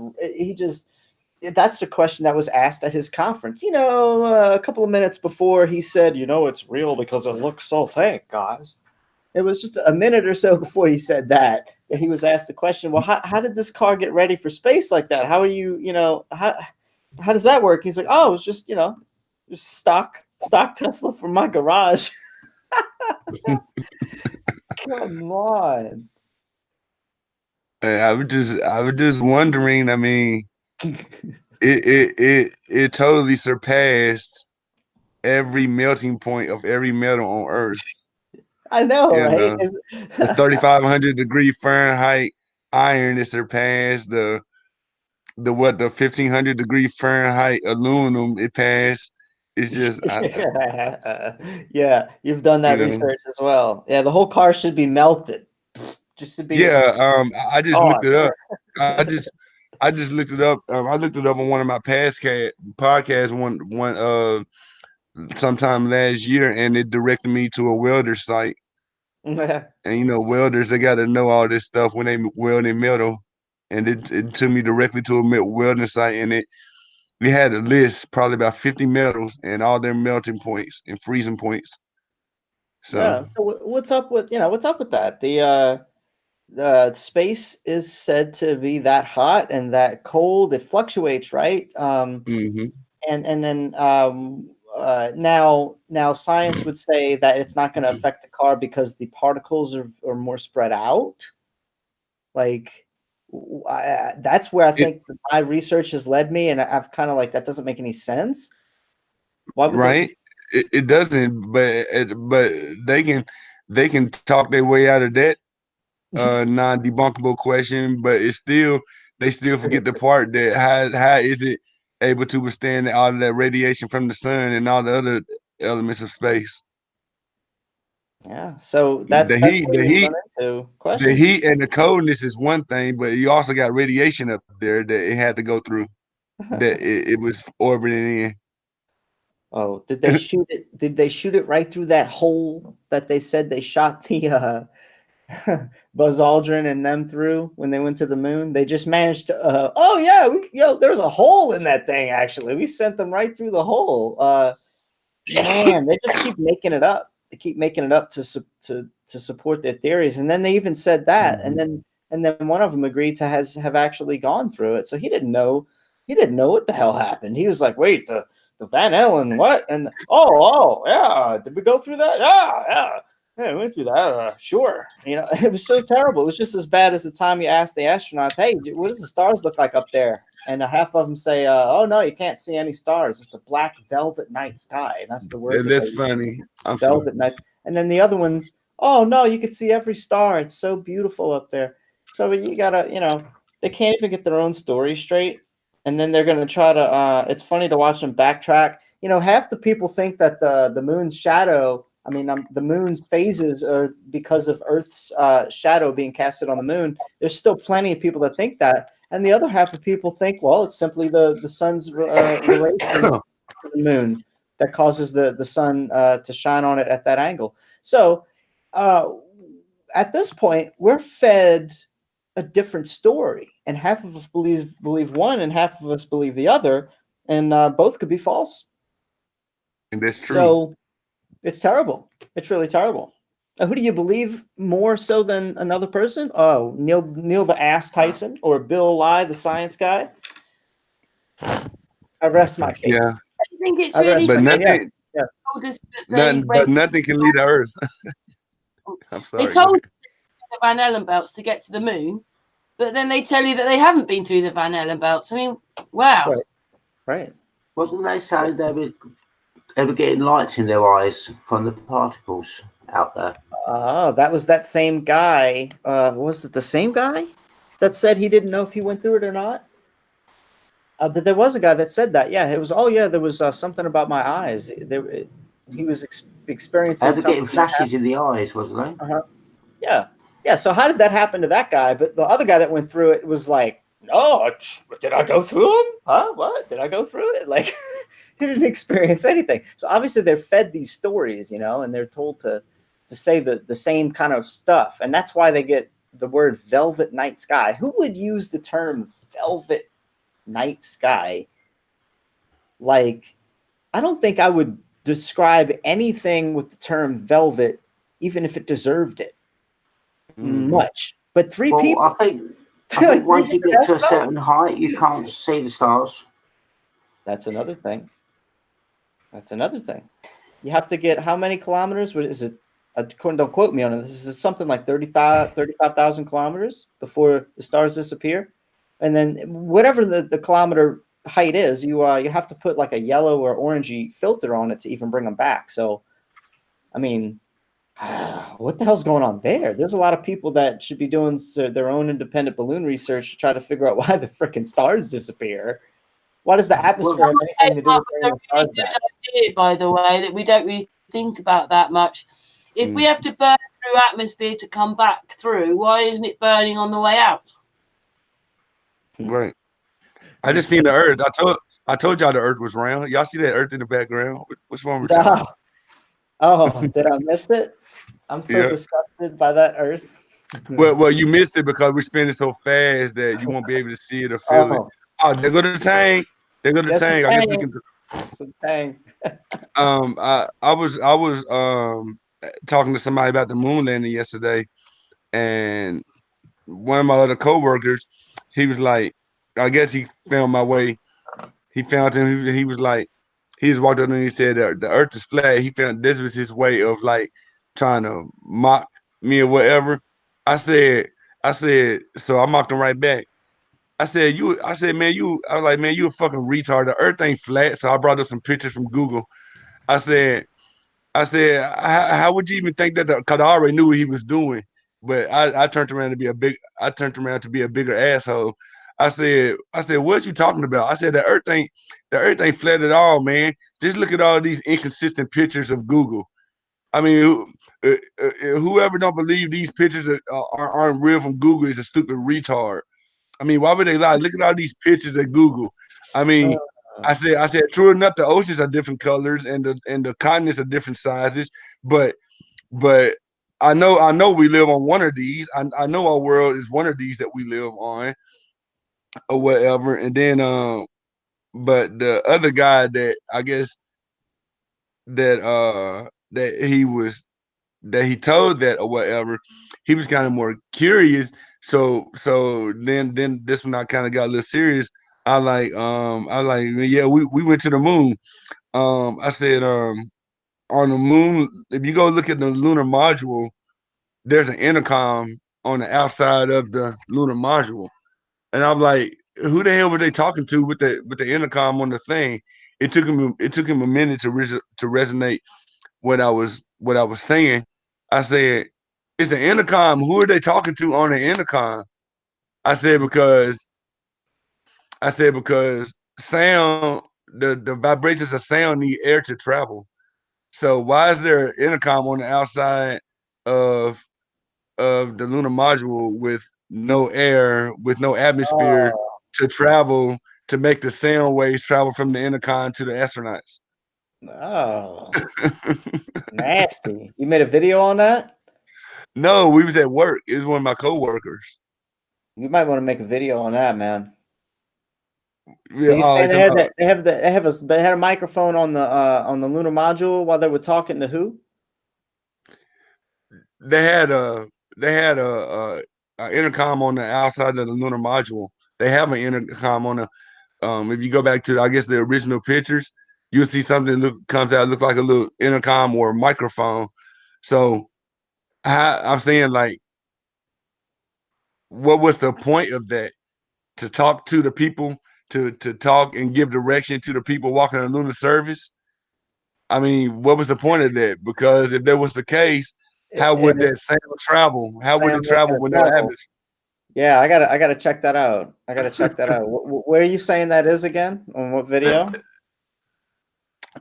a question that was asked at his conference. A couple of minutes before, he said, it's real because it looks so fake, guys. It was just a minute or so before he said that he was asked the question, well, how did this car get ready for space like that? How are you, how does that work? He's like, oh, it's just, just stock Tesla from my garage. Come on. I was just wondering. I mean, it totally surpassed every melting point of every metal on Earth. I know, right? The 3,500 degree Fahrenheit iron is surpassed. The 1,500 degree Fahrenheit aluminum it passed. It's just yeah, you've done that research as well. Yeah, the whole car should be melted. Just to be I just looked it up. I just looked it up. I looked it up on one of my past podcasts one sometime last year, and it directed me to a welder site. And welders, they got to know all this stuff when they welding metal, and it took me directly to a welding site, and we had a list, probably about 50 metals and all their melting points and freezing points. So what's up with that? The space is said to be that hot and that cold. It fluctuates, right? And then now science would say that it's not going to affect the car because the particles are more spread out. Like, That's where I think my research has led me, and I've kind of like, that doesn't make any sense. Why would right? It doesn't, but they can talk their way out of that non-debunkable question, but it's still they still forget the part that how is it able to withstand all of that radiation from the sun and all the other elements of space? Yeah, so The that's heat, where the you heat, run into the questions. heat and the coldness is one thing, but you also got radiation up there that it had to go through, that it was orbiting in. Oh, did they shoot it? Did they shoot it right through that hole that they said they shot the Buzz Aldrin and them through when they went to the moon? They just managed to. Oh yeah, there's a hole in that thing. Actually, we sent them right through the hole. Man, they just keep making it up. They keep making it up to support their theories, and then they even said that, and then one of them agreed to have actually gone through it. So he didn't know. He didn't know what the hell happened. He was like, "Wait, the Van Allen, what?" And oh, yeah, did we go through that? Yeah, we went through that. Sure. It was so terrible. It was just as bad as the time you asked the astronauts, "Hey, what does the stars look like up there?" And half of them say, "Oh no, you can't see any stars. It's a black velvet night sky." And that's the word. That's funny. Velvet night. And then the other ones, "Oh no, you could see every star. It's so beautiful up there." So you gotta, they can't even get their own story straight. And then they're going to try to, it's funny to watch them backtrack. Half the people think that the moon's shadow, the moon's phases are because of Earth's shadow being casted on the moon. There's still plenty of people that think that. And the other half of people think, well, it's simply the sun's relation to the moon that causes the sun to shine on it at that angle. So at this point, we're fed a different story, and half of us believe one, and half of us believe the other, and both could be false. And that's true. So it's terrible. It's really terrible. Who do you believe more so than another person? Oh, Neil the Ass Tyson or Bill Nye, the science guy? I rest my case. Yeah. I think it's really but true. nothing, Yes. nothing can lead to Earth. I'm sorry. They told the Van Allen belts to get to the moon, but then they tell you that they haven't been through the Van Allen belts. I mean, wow. Right. Wasn't they saying they were getting lights in their eyes from the particles out there? Oh, that was that same guy. Was it the same guy that said he didn't know if he went through it or not? But there was a guy that said that. Yeah, it was. Oh, yeah, there was something about my eyes. He was experiencing. They were getting flashes in the eyes, wasn't they? Yeah. So how did that happen to that guy? But the other guy that went through it was like, "No, did I go through him? Huh? What? Did I go through it?" Like, he didn't experience anything. So obviously they're fed these stories, and they're told to say the same kind of stuff, and that's why they get the word velvet night sky. Who would use the term velvet night sky? Like, I don't think I would describe anything with the term velvet, even if it deserved it much. But three people. I think once you get to a certain height, you can't see the stars. That's another thing. You have to get how many kilometers? What is it? Don't quote me on it. This is something like 35,000 kilometers before the stars disappear. And then whatever the kilometer height is, you have to put like a yellow or orangey filter on it to even bring them back. So, I mean, what the hell's going on there? There's a lot of people that should be doing their own independent balloon research to try to figure out why the freaking stars disappear. Why does the atmosphere have anything to do with bringing the stars back? Idea, by the way, that we don't really think about that much. If we have to burn through atmosphere to come back through, why isn't it burning on the way out? Right. I just seen the Earth. I told y'all the Earth was round. Y'all see that Earth in the background? Which one was that? Oh, did I miss it? I'm so disgusted by that Earth. Well, you missed it because we're spinning so fast that you won't be able to see it or feel it. Oh, there go the tank. There go the tank. I guess we can. Some tank. I was talking to somebody about the moon landing yesterday, and one of my other coworkers, he was like, I guess he found my way. He found him. He was like, he just walked up and he said the Earth is flat. He found this was his way of like trying to mock me or whatever. I said I said, so I mocked him right back. I said, man, I was like, man, you a fucking retard. The earth ain't flat. So I brought up some pictures from Google. I said, how would you even think that? Because I already knew what he was doing, but I turned around to be a bigger asshole. I said, what you talking about? I said, the earth ain't flat at all, man. Just look at all these inconsistent pictures of Google. I mean, whoever don't believe these pictures aren't real from Google is a stupid retard. I mean, why would they lie? Look at all these pictures at Google. I mean, I said, true enough, the oceans are different colors and the continents are different sizes, but I know we live on one of these. I know our world is one of these that we live on or whatever. And then but the other guy that I guess that that he told that or whatever, he was kind of more curious. So then this one I kind of got a little serious. I like, yeah, we went to the moon. I said, on the moon, if you go look at the lunar module, there's an intercom on the outside of the lunar module. And I'm like, who the hell were they talking to with the intercom on the thing? It took him a minute to resonate what I was saying. I said, it's an intercom. Who are they talking to on the intercom? I said because sound the vibrations of sound need air to travel. So why is there an intercom on the outside of the lunar module with no air, with no atmosphere to travel to make the sound waves travel from the intercom to the astronauts? Oh, nasty. You made a video on that? No, we was at work. It was one of my coworkers. You might want to make a video on that, man. Yeah, So you saying they they had a microphone on the lunar module while they were talking to who? they had a they had a intercom on the outside of the lunar module. They have an intercom on the if you go back to I guess the original pictures, you'll see something comes out look like a little intercom or a microphone. So I'm saying like, what was the point of that? To talk to the people, to talk and give direction to the people walking the lunar surface? I mean, what was the point of that? Because if that was the case, how would that sound travel? How would it Sound travel making with a no travel. atmosphere? Yeah, I gotta check that out. I gotta check that out. Where are you saying that is again? On what video?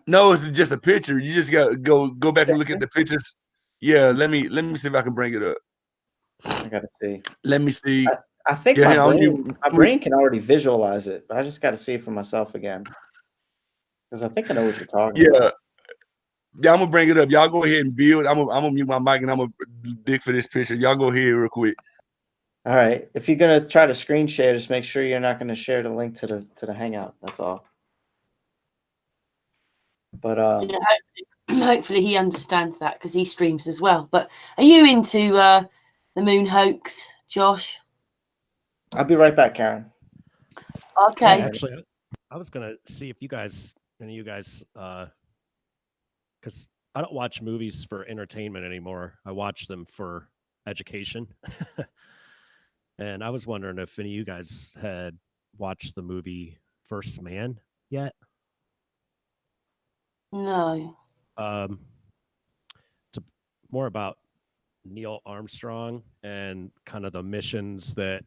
No, it's just a picture. You just got to go back and look at the pictures. Yeah, let me see if I can bring it up. I gotta see. Let me see. I think Yeah, my brain can already visualize it, but I just got to see it for myself again because I think I know what you're talking about. Yeah, I'm gonna bring it up. Y'all go ahead and build. I'm gonna mute my mic and I'm gonna dig for this picture. Y'all go ahead real quick. All right. If you're gonna try to screen share, just make sure you're not gonna share the link to the Hangout. That's all. But hopefully he understands that because he streams as well. But are you into the moon hoax, Josh? I'll be right back, Karen. Okay. Yeah, actually, I was gonna see if any of you guys, because I don't watch movies for entertainment anymore. I watch them for education. And I was wondering if any of you guys had watched the movie First Man yet. No. It's more about Neil Armstrong and kind of the missions that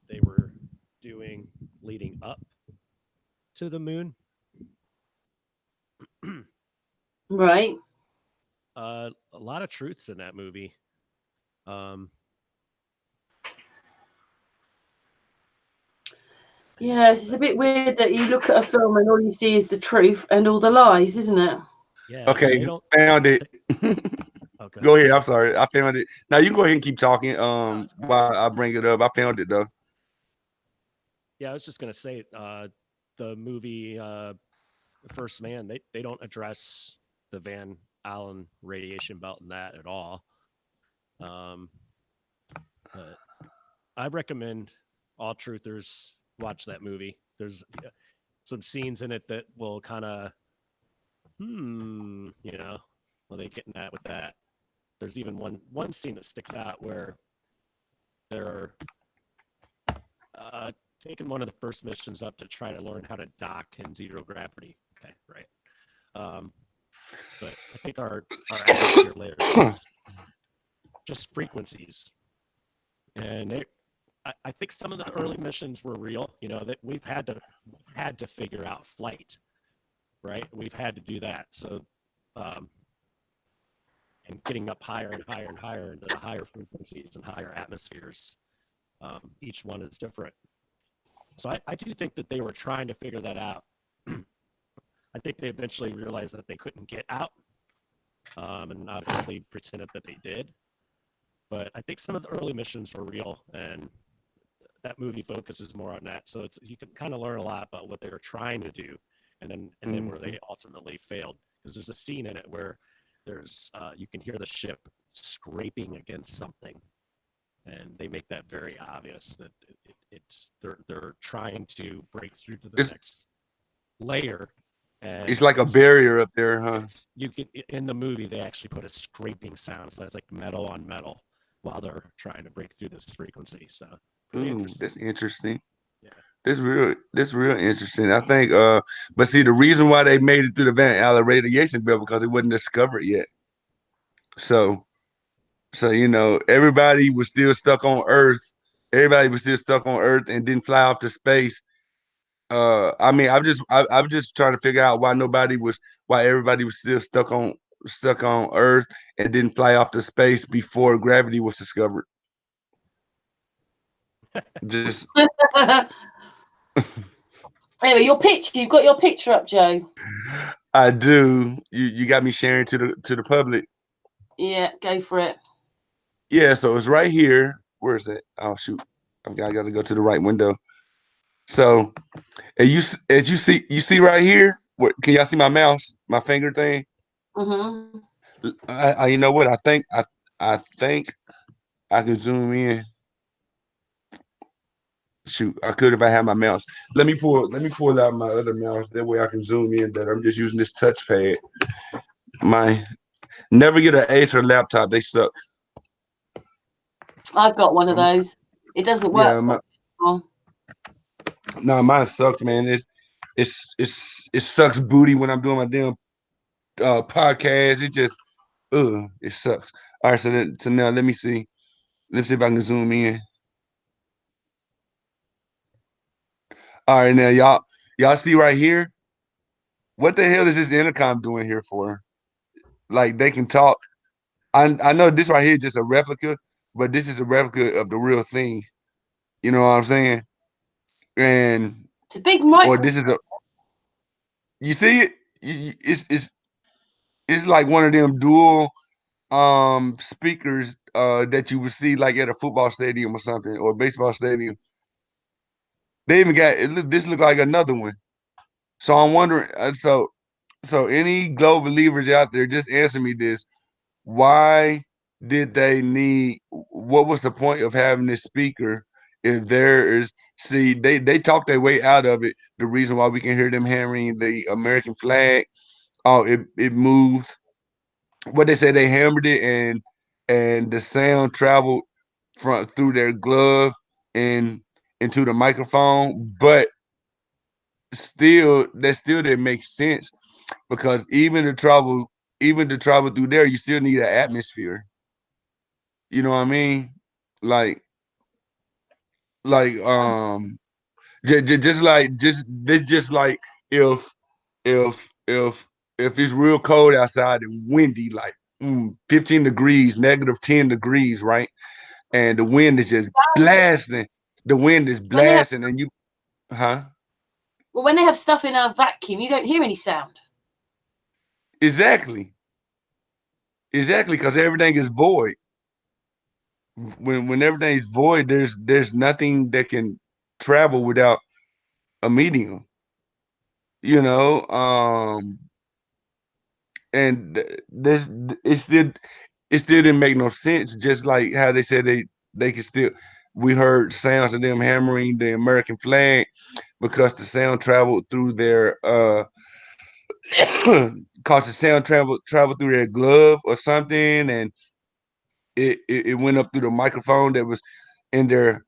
they were doing leading up to the moon. Right. A lot of truths in that movie. Yes, it's a bit weird that you look at a film and all you see is the truth and all the lies, isn't it? Yeah. Okay, found it. Okay. Go ahead. I'm sorry. I found it. Now you can go ahead and keep talking. While I bring it up, I found it though. Yeah, I was just gonna say, the movie First Man, they don't address the Van Allen radiation belt in that at all. But I recommend all truthers watch that movie. There's some scenes in it that will kind of, well, they getting at with that. There's even one scene that sticks out where they're taking one of the first missions up to try to learn how to dock in zero gravity. Okay, right. But I think our atmosphere layer is just frequencies, and I think some of the early missions were real. You know, that we've had to figure out flight, right? We've had to do that. So, and getting up higher and higher and higher into the higher frequencies and higher atmospheres. Each one is different. So I do think that they were trying to figure that out. I think they eventually realized that they couldn't get out, and obviously pretended that they did. But I think some of the early missions were real, and that movie focuses more on that. So you can kind of learn a lot about what they were trying to do, and then where they ultimately failed. Because there's a scene in it where there's you can hear the ship scraping against something, and they make that very obvious that they're trying to break through to the next layer. And it's like a barrier up there, huh? You can, in the movie, they actually put a scraping sound, so it's like metal on metal while they're trying to break through this frequency. So that's interesting. Yeah, This real interesting. I think but see, the reason why they made it through the Van Allen radiation belt because it wasn't discovered yet. So you know, everybody was still stuck on Earth. Everybody was still stuck on Earth and didn't fly off to space. I mean, I'm just trying to figure out why everybody was still stuck on Earth and didn't fly off to space before gravity was discovered. Just Anyway, you've got your picture up, Joe. I do. You got me sharing to the public. Yeah, go for it. Yeah, so it's right here. Where is it? Oh shoot, I got to go to the right window. So, as you see right here. What can y'all see my mouse, my finger thing? Mm-hmm. You know what? I think I can zoom in. Shoot, I could if I had my mouse. Let me pull out my other mouse. That way I can zoom in better. I'm just using this touchpad. Never get an Acer laptop. They suck. I've got one of those. It doesn't work. Yeah, no, mine sucks, man. It sucks booty when I'm doing my damn podcast. It just it sucks. All right, so now let me see. Let's see if I can zoom in. All right, now y'all see right here. What the hell is this intercom doing here for? Like they can talk. I know this right here is just a replica, but this is a replica of the real thing. You know what I'm saying? And it's a big mic. Or this is you see it? It's like one of them dual speakers that you would see like at a football stadium or something or a baseball stadium. They even got this look like another one. So I'm wondering so any global believers out there, just answer me this. Why did they need what was the point of having this speaker if there is they talk their way out of it. The reason why we can hear them hammering the American flag, it moves. What they say, they hammered it and the sound traveled through their glove and into the microphone, but that still didn't make sense because even to travel through there, you still need an atmosphere. You know what I mean? Like just like if if it's real cold outside and windy, like 15 degrees, -10 degrees, right? And the wind is just blasting. The wind is blasting, and you, huh? Well, when they have stuff in a vacuum, you don't hear any sound. Exactly, because everything is void. When everything is void, there's nothing that can travel without a medium. You know, and there's it still didn't make no sense. Just like how they said they could still, we heard sounds of them hammering the American flag because the sound traveled through their cause the sound traveled through their glove or something, and it went up through the microphone that was in their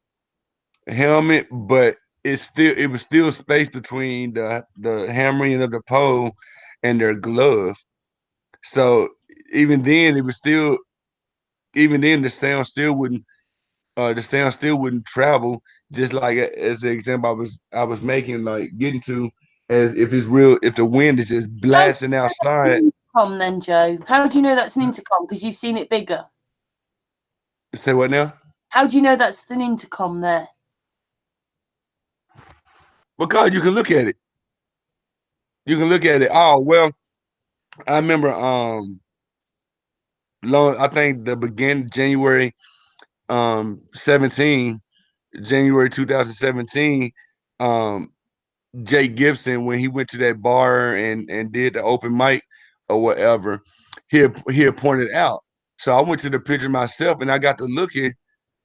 helmet, but it was still space between the hammering of the pole and their glove. So even then, the sound still wouldn't travel. Just like as the example I was making, like getting to, as if it's real, if the wind is just blasting outside. Intercom then, Joe. How do you know that's an intercom? Because you've seen it bigger. Say what now? How do you know that's an intercom there? Because you can look at it. You can look at it. Oh well, I remember I think the beginning January 17, January 2017, Jake Gibson, when he went to that bar and did the open mic or whatever, he had pointed out. So I went to the picture myself and I got to looking.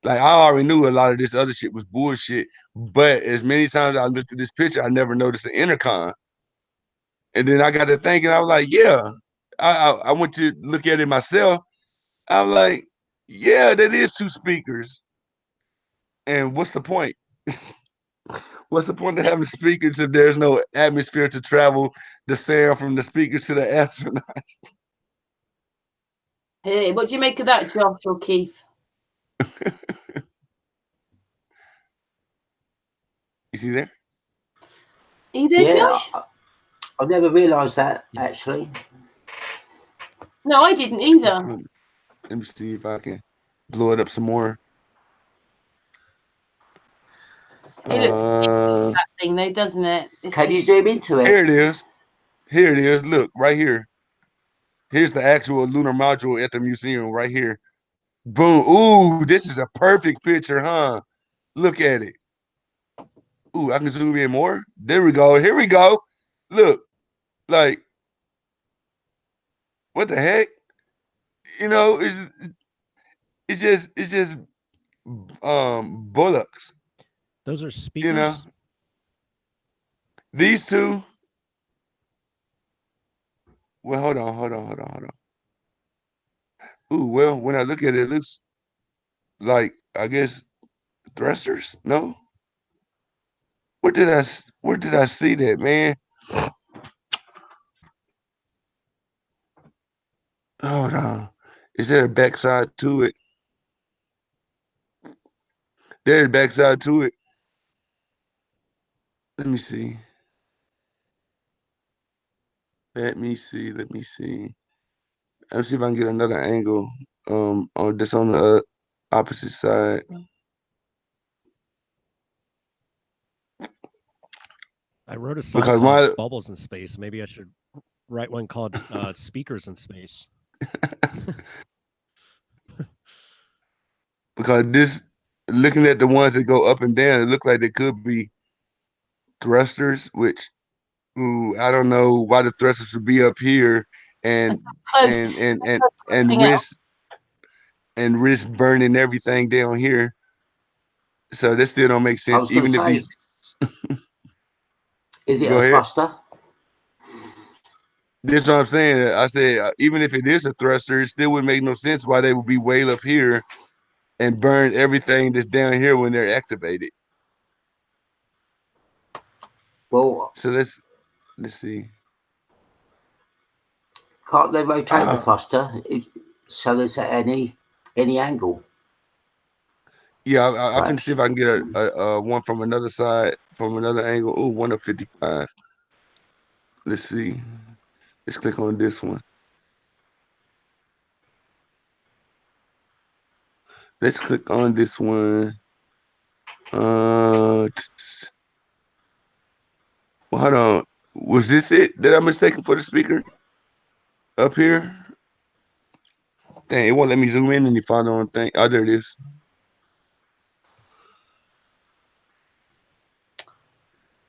Like I already knew a lot of this other shit was bullshit, but as many times I looked at this picture, I never noticed the intercom. And then I got to thinking, I was like, yeah. I went to look at it myself. I was like, yeah, that is 2 speakers. And what's the point? What's the point of having speakers if there's no atmosphere to travel the sound from the speaker to the astronaut? Hey, what do you make of that, Josh or Keith? You see there? Are you there, Josh? I never realised that, actually. No, I didn't either. Let me see if I can blow it up some more. It looks that thing though, doesn't it? Can you zoom into it? Here it is. Here it is. Look, right here. Here's the actual lunar module at the museum right here. Boom. Ooh, this is a perfect picture, huh? Look at it. Ooh, I can zoom in more. There we go. Here we go. Look, like, what the heck? You know, it's just bullocks. Those are speakers. You know, these two. Well, hold on. Ooh, well, when I look at it, it looks like, I guess, thrusters. No. Where did I see that, man? Hold on. Is there a backside to it? There's a backside to it. Let me see. Let me see. Let me see if I can get another angle on this on the opposite side. I wrote a song called Bubbles in Space. Maybe I should write one called Speakers in Space. Because looking at the ones that go up and down, it look like they could be thrusters, which I don't know why the thrusters would be up here and risk burning everything down here. So that still don't make sense. Even if these is it a thruster? That's what I'm saying. I said even if it is a thruster, it still wouldn't make no sense why they would be way up here and burn everything that's down here when they're activated. Well, so let's see. Can't they rotate the thruster so there's at any angle? Yeah, I can see if I can get a one from another side, from another angle. Oh, 1 of 55. Let's see. Let's click on this one. Let's click on this one. Well, hold on. Was this it that I'm mistaken for the speaker up here? Dang, it won't let me zoom in any farther on thing. Oh, there it is.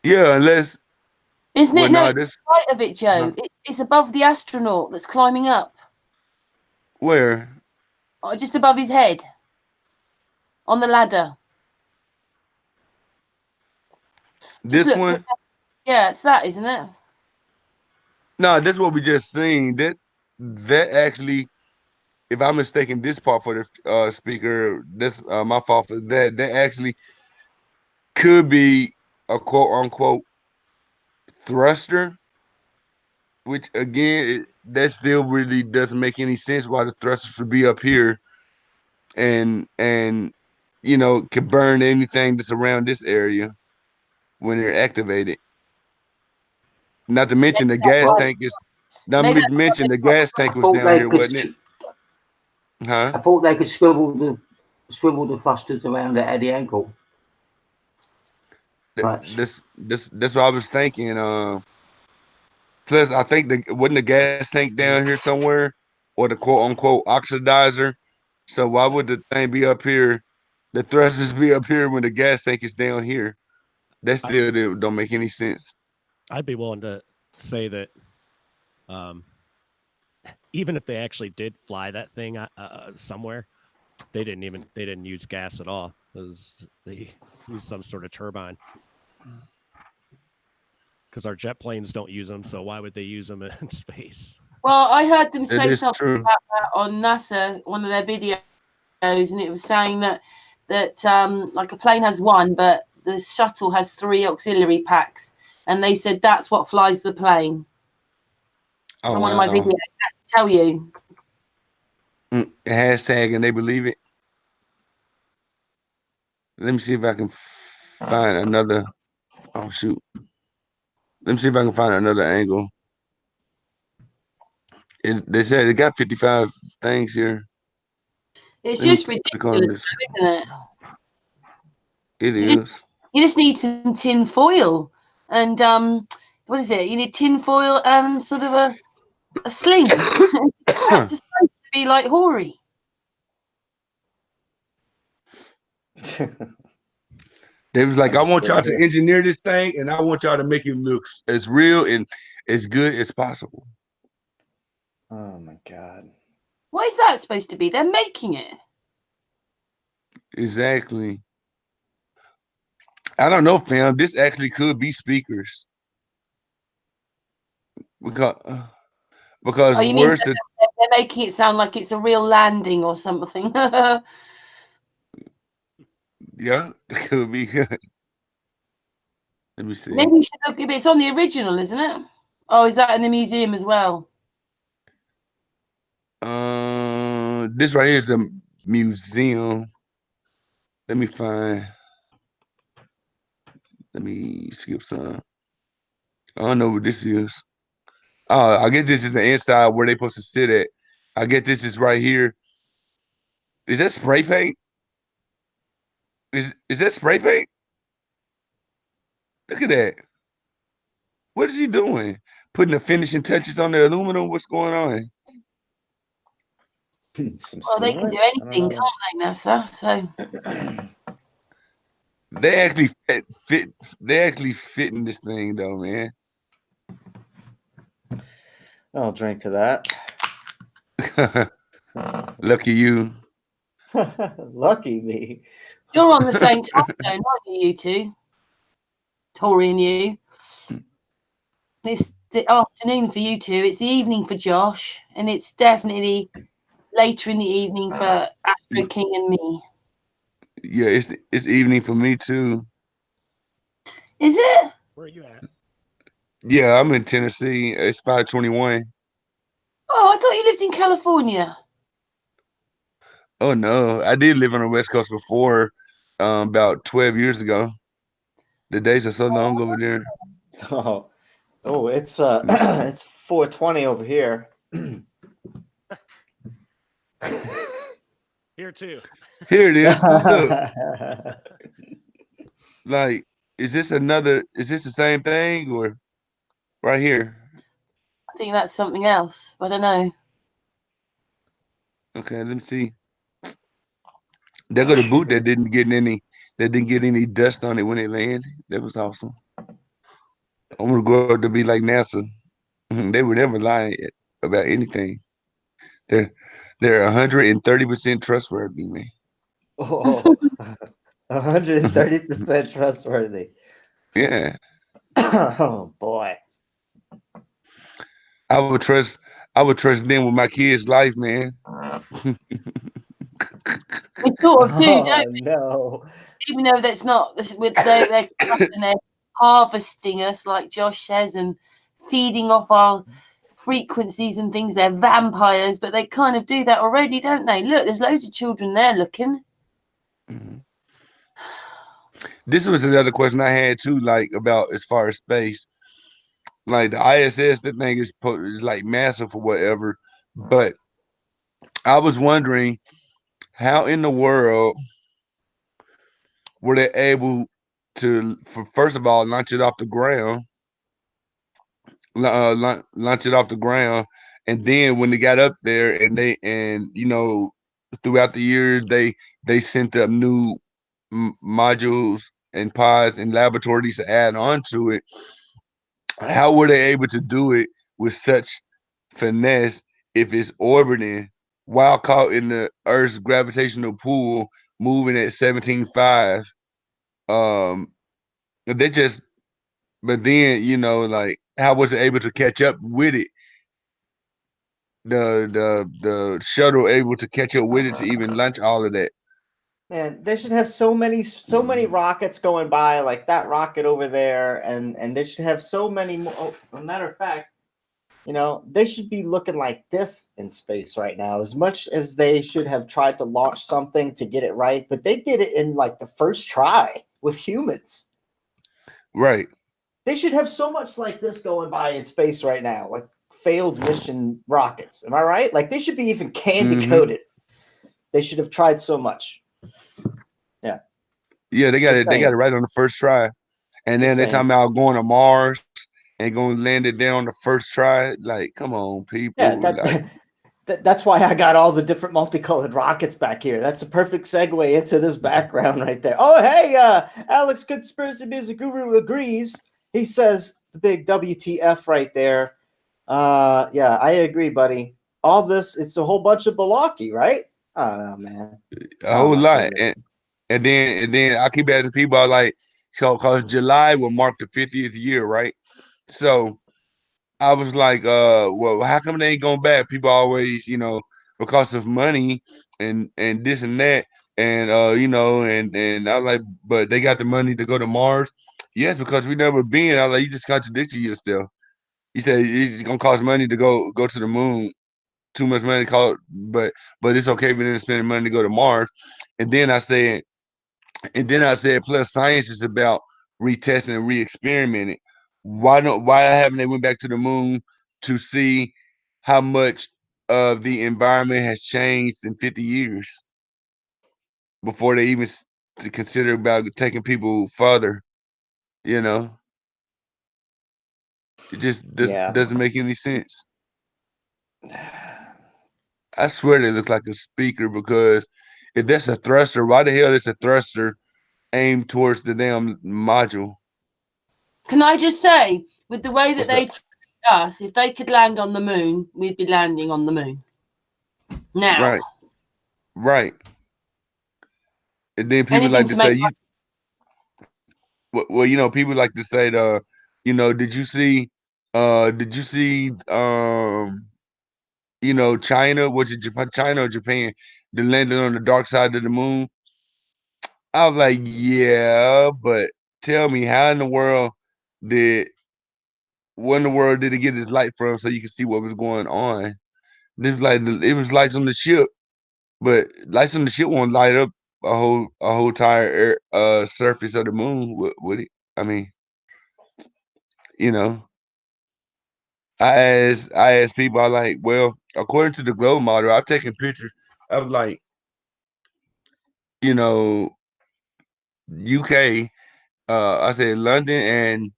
Yeah, unless isn't it? No, it's to the right of it, Joe. It's above the astronaut that's climbing up. Where? Oh, just above his head. On the ladder. This one? Yeah, it's that, isn't it? No, that's what we just seen. That actually if I'm mistaken this part for the speaker, this my fault for that. That actually could be a quote unquote thruster, which again, that still really doesn't make any sense why the thruster should be up here and you know can burn anything that's around this area when they're activated. Not to mention the gas tank is. Not Maybe to mention the gas tank I was thought down they here, could. wasn't it? Huh? I thought they could swivel the thrusters around at the ankle. Right. That's what I was thinking. Plus, I think wasn't the gas tank down here somewhere, or the quote unquote oxidizer. So why would the thing be up here? The thrusters be up here when the gas tank is down here. That still don't make any sense. I'd be willing to say that, even if they actually did fly that thing somewhere, they didn't use gas at all. They used some sort of turbine. Because our jet planes don't use them, so why would they use them in space? Well, I heard them say is something true. about that on NASA, one of their videos, and it was saying that like a plane has one, but the shuttle has 3 auxiliary packs, and they said that's what flies the plane. Oh, On one of my videos, I have to tell you. Hashtag and they believe it. Let me see if I can find another. Oh shoot. Let me see if I can find another angle. They said it got 55 things here. It's just ridiculous, isn't it? It is. You just need some tin foil, and what is it? You need tin foil and sort of a sling. That's supposed to be like Horry. They was like, I want y'all to engineer this thing, and I want y'all to make it look as real and as good as possible. Oh my God. What is that supposed to be? They're making it. Exactly. I don't know, fam. This actually could be speakers. Because Oh, you mean they're making it sound like it's a real landing or something? Yeah, it could be good. Let me see. Maybe you should look. It's on the original, isn't it? Oh, is that in the museum as well? This right here is the museum. Let me find. Let me skip some. I don't know what this is. Oh, I get this is the inside where they supposed to sit at. I get this is right here. Is that spray paint? Is that spray paint? Look at that. What is he doing? Putting the finishing touches on the aluminum? What's going on? Well, they can do anything, can't they, NASA? So they actually fit. They actually fit in this thing, though, man. I'll drink to that. Lucky you. Lucky me. you're on the same time zone, aren't you two? Tori and you. It's the afternoon for you two. It's the evening for Josh, and it's definitely later in the evening for AstroKing and me. Yeah, it's evening for me too. Is it? Where are you at? Yeah, I'm in Tennessee. It's 5:21. Oh, I thought you lived in California. Oh no, I did live on the West Coast before, about 12 years ago. The days are so long over there. Oh, it's it's 4:20 over here. Here too. Here it is. Look. Like, is this the same thing or right here? I think that's something else. I don't know. Okay, let me see. They got a boot that didn't get any dust on it when it landed. That was awesome. I'm gonna grow up to be like NASA. They would never lie about anything. They're 130% trustworthy, man. Oh, 130% trustworthy. Yeah. Oh boy. I would trust them with my kids' life, man. sort of do, Oh, don't we? no. Even though that's not with they're harvesting us, like Josh says, and feeding off our frequencies and things. They're vampires, but they kind of do that already, don't they? Look, there's loads of children there looking. Mm-hmm. This was another question I had too, like about as far as space. Like the ISS, that thing is like massive or whatever. But I was wondering, how in the world were they able to, first of all, launch it off the ground, launch it off the ground, and then when they got up there, and you know, throughout the years they sent up new modules and pods and laboratories to add on to it. How were they able to do it with such finesse if it's orbiting while caught in the Earth's gravitational pull, moving at 17.5? They just, but then, you know, like, how was it able to catch up with it? The shuttle able to catch up with it to even launch all of that. Man, they should have so many rockets going by, like that rocket over there, and they should have so many more. Oh, as a matter of fact, you know, they should be looking like this in space right now. As much as they should have tried to launch something to get it right, but they did it in like the first try with humans. Right. They should have so much like this going by in space right now, like failed mission rockets. Am I right? Like they should be even candy coated. They should have tried so much. Yeah. Yeah, they got it. They got it right on the first try, and then they're talking about going to Mars and going to land it there on the first try. Like, come on, people. Yeah, that's why I got all the different multicolored rockets back here. That's a perfect segue into this background right there. Oh, hey, Alex Conspiracy Music Guru agrees. He says the big WTF right there. Yeah, I agree, buddy. All this, it's a whole bunch of malarkey, right? I don't know, man. A whole lot. And then I keep asking people, like, because July will mark the 50th year, right? So I was like, well, how come they ain't going back? People always, you know, because of money and this and that. And you know, and I was like, but they got the money to go to Mars. Yes, because we never been. I was like, you just contradicted yourself. You said it's gonna cost money to go to the moon. Too much money but it's okay we didn't spend money to go to Mars. And then I said, plus science is about retesting and re-experimenting. Why haven't they went back to the moon to see how much of the environment has changed in 50 years before they even to consider about taking people further? You know, it just doesn't make any sense. I swear they look like a speaker, because if that's a thruster, why the hell is a thruster aimed towards the damn module? Can I just say, with the way that they treat us, if they could land on the moon, we'd be landing on the moon now. Right. And then people like to say, well, you know, people like to say, you know, did you see, you know, China, was it China or Japan, that landed on the dark side of the moon? I was like, yeah, but tell me, how in the world did it get its light from, so you could see what was going on? It was like it was lights on the ship, but lights on the ship won't light up a whole entire surface of the moon, would it? I mean, you know, I asked people, I like, well, according to the globe model, I've taken pictures. I was like, you know, UK, I said London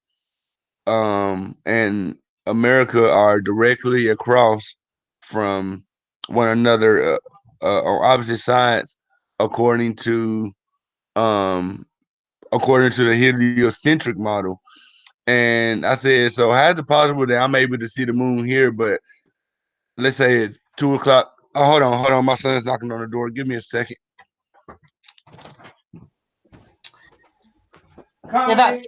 and America are directly across from one another, on opposite sides, according to the heliocentric model. And I said, so how is it possible that I'm able to see the moon here, but let's say it's 2:00? Oh, hold on. My son's knocking on the door. Give me a second. Yeah,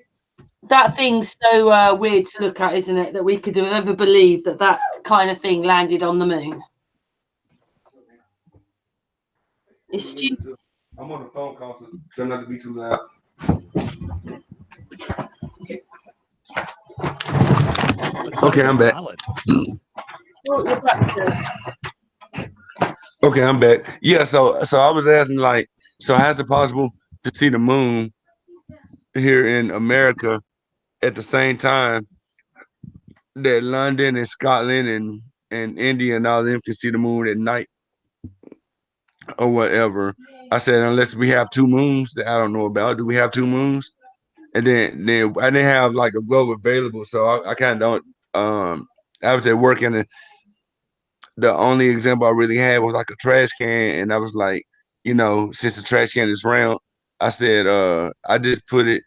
that thing's so weird to look at, isn't it? That we could ever believe that kind of thing landed on the moon. It's stupid. I'm on a phone call, so try not to be too loud. Okay, I'm back. Solid. Oh, you're back to Okay, I'm back. Yeah, so I was asking like, so how's it possible to see the moon here in America at the same time that London and Scotland and India and all them can see the moon at night or whatever? I said unless we have two moons that I don't know about. Do we have two moons? And then I didn't have like a globe available, so I kind of don't. I was at work and the only example I really had was like a trash can, and I was like, since the trash can is round, I said, I just put it.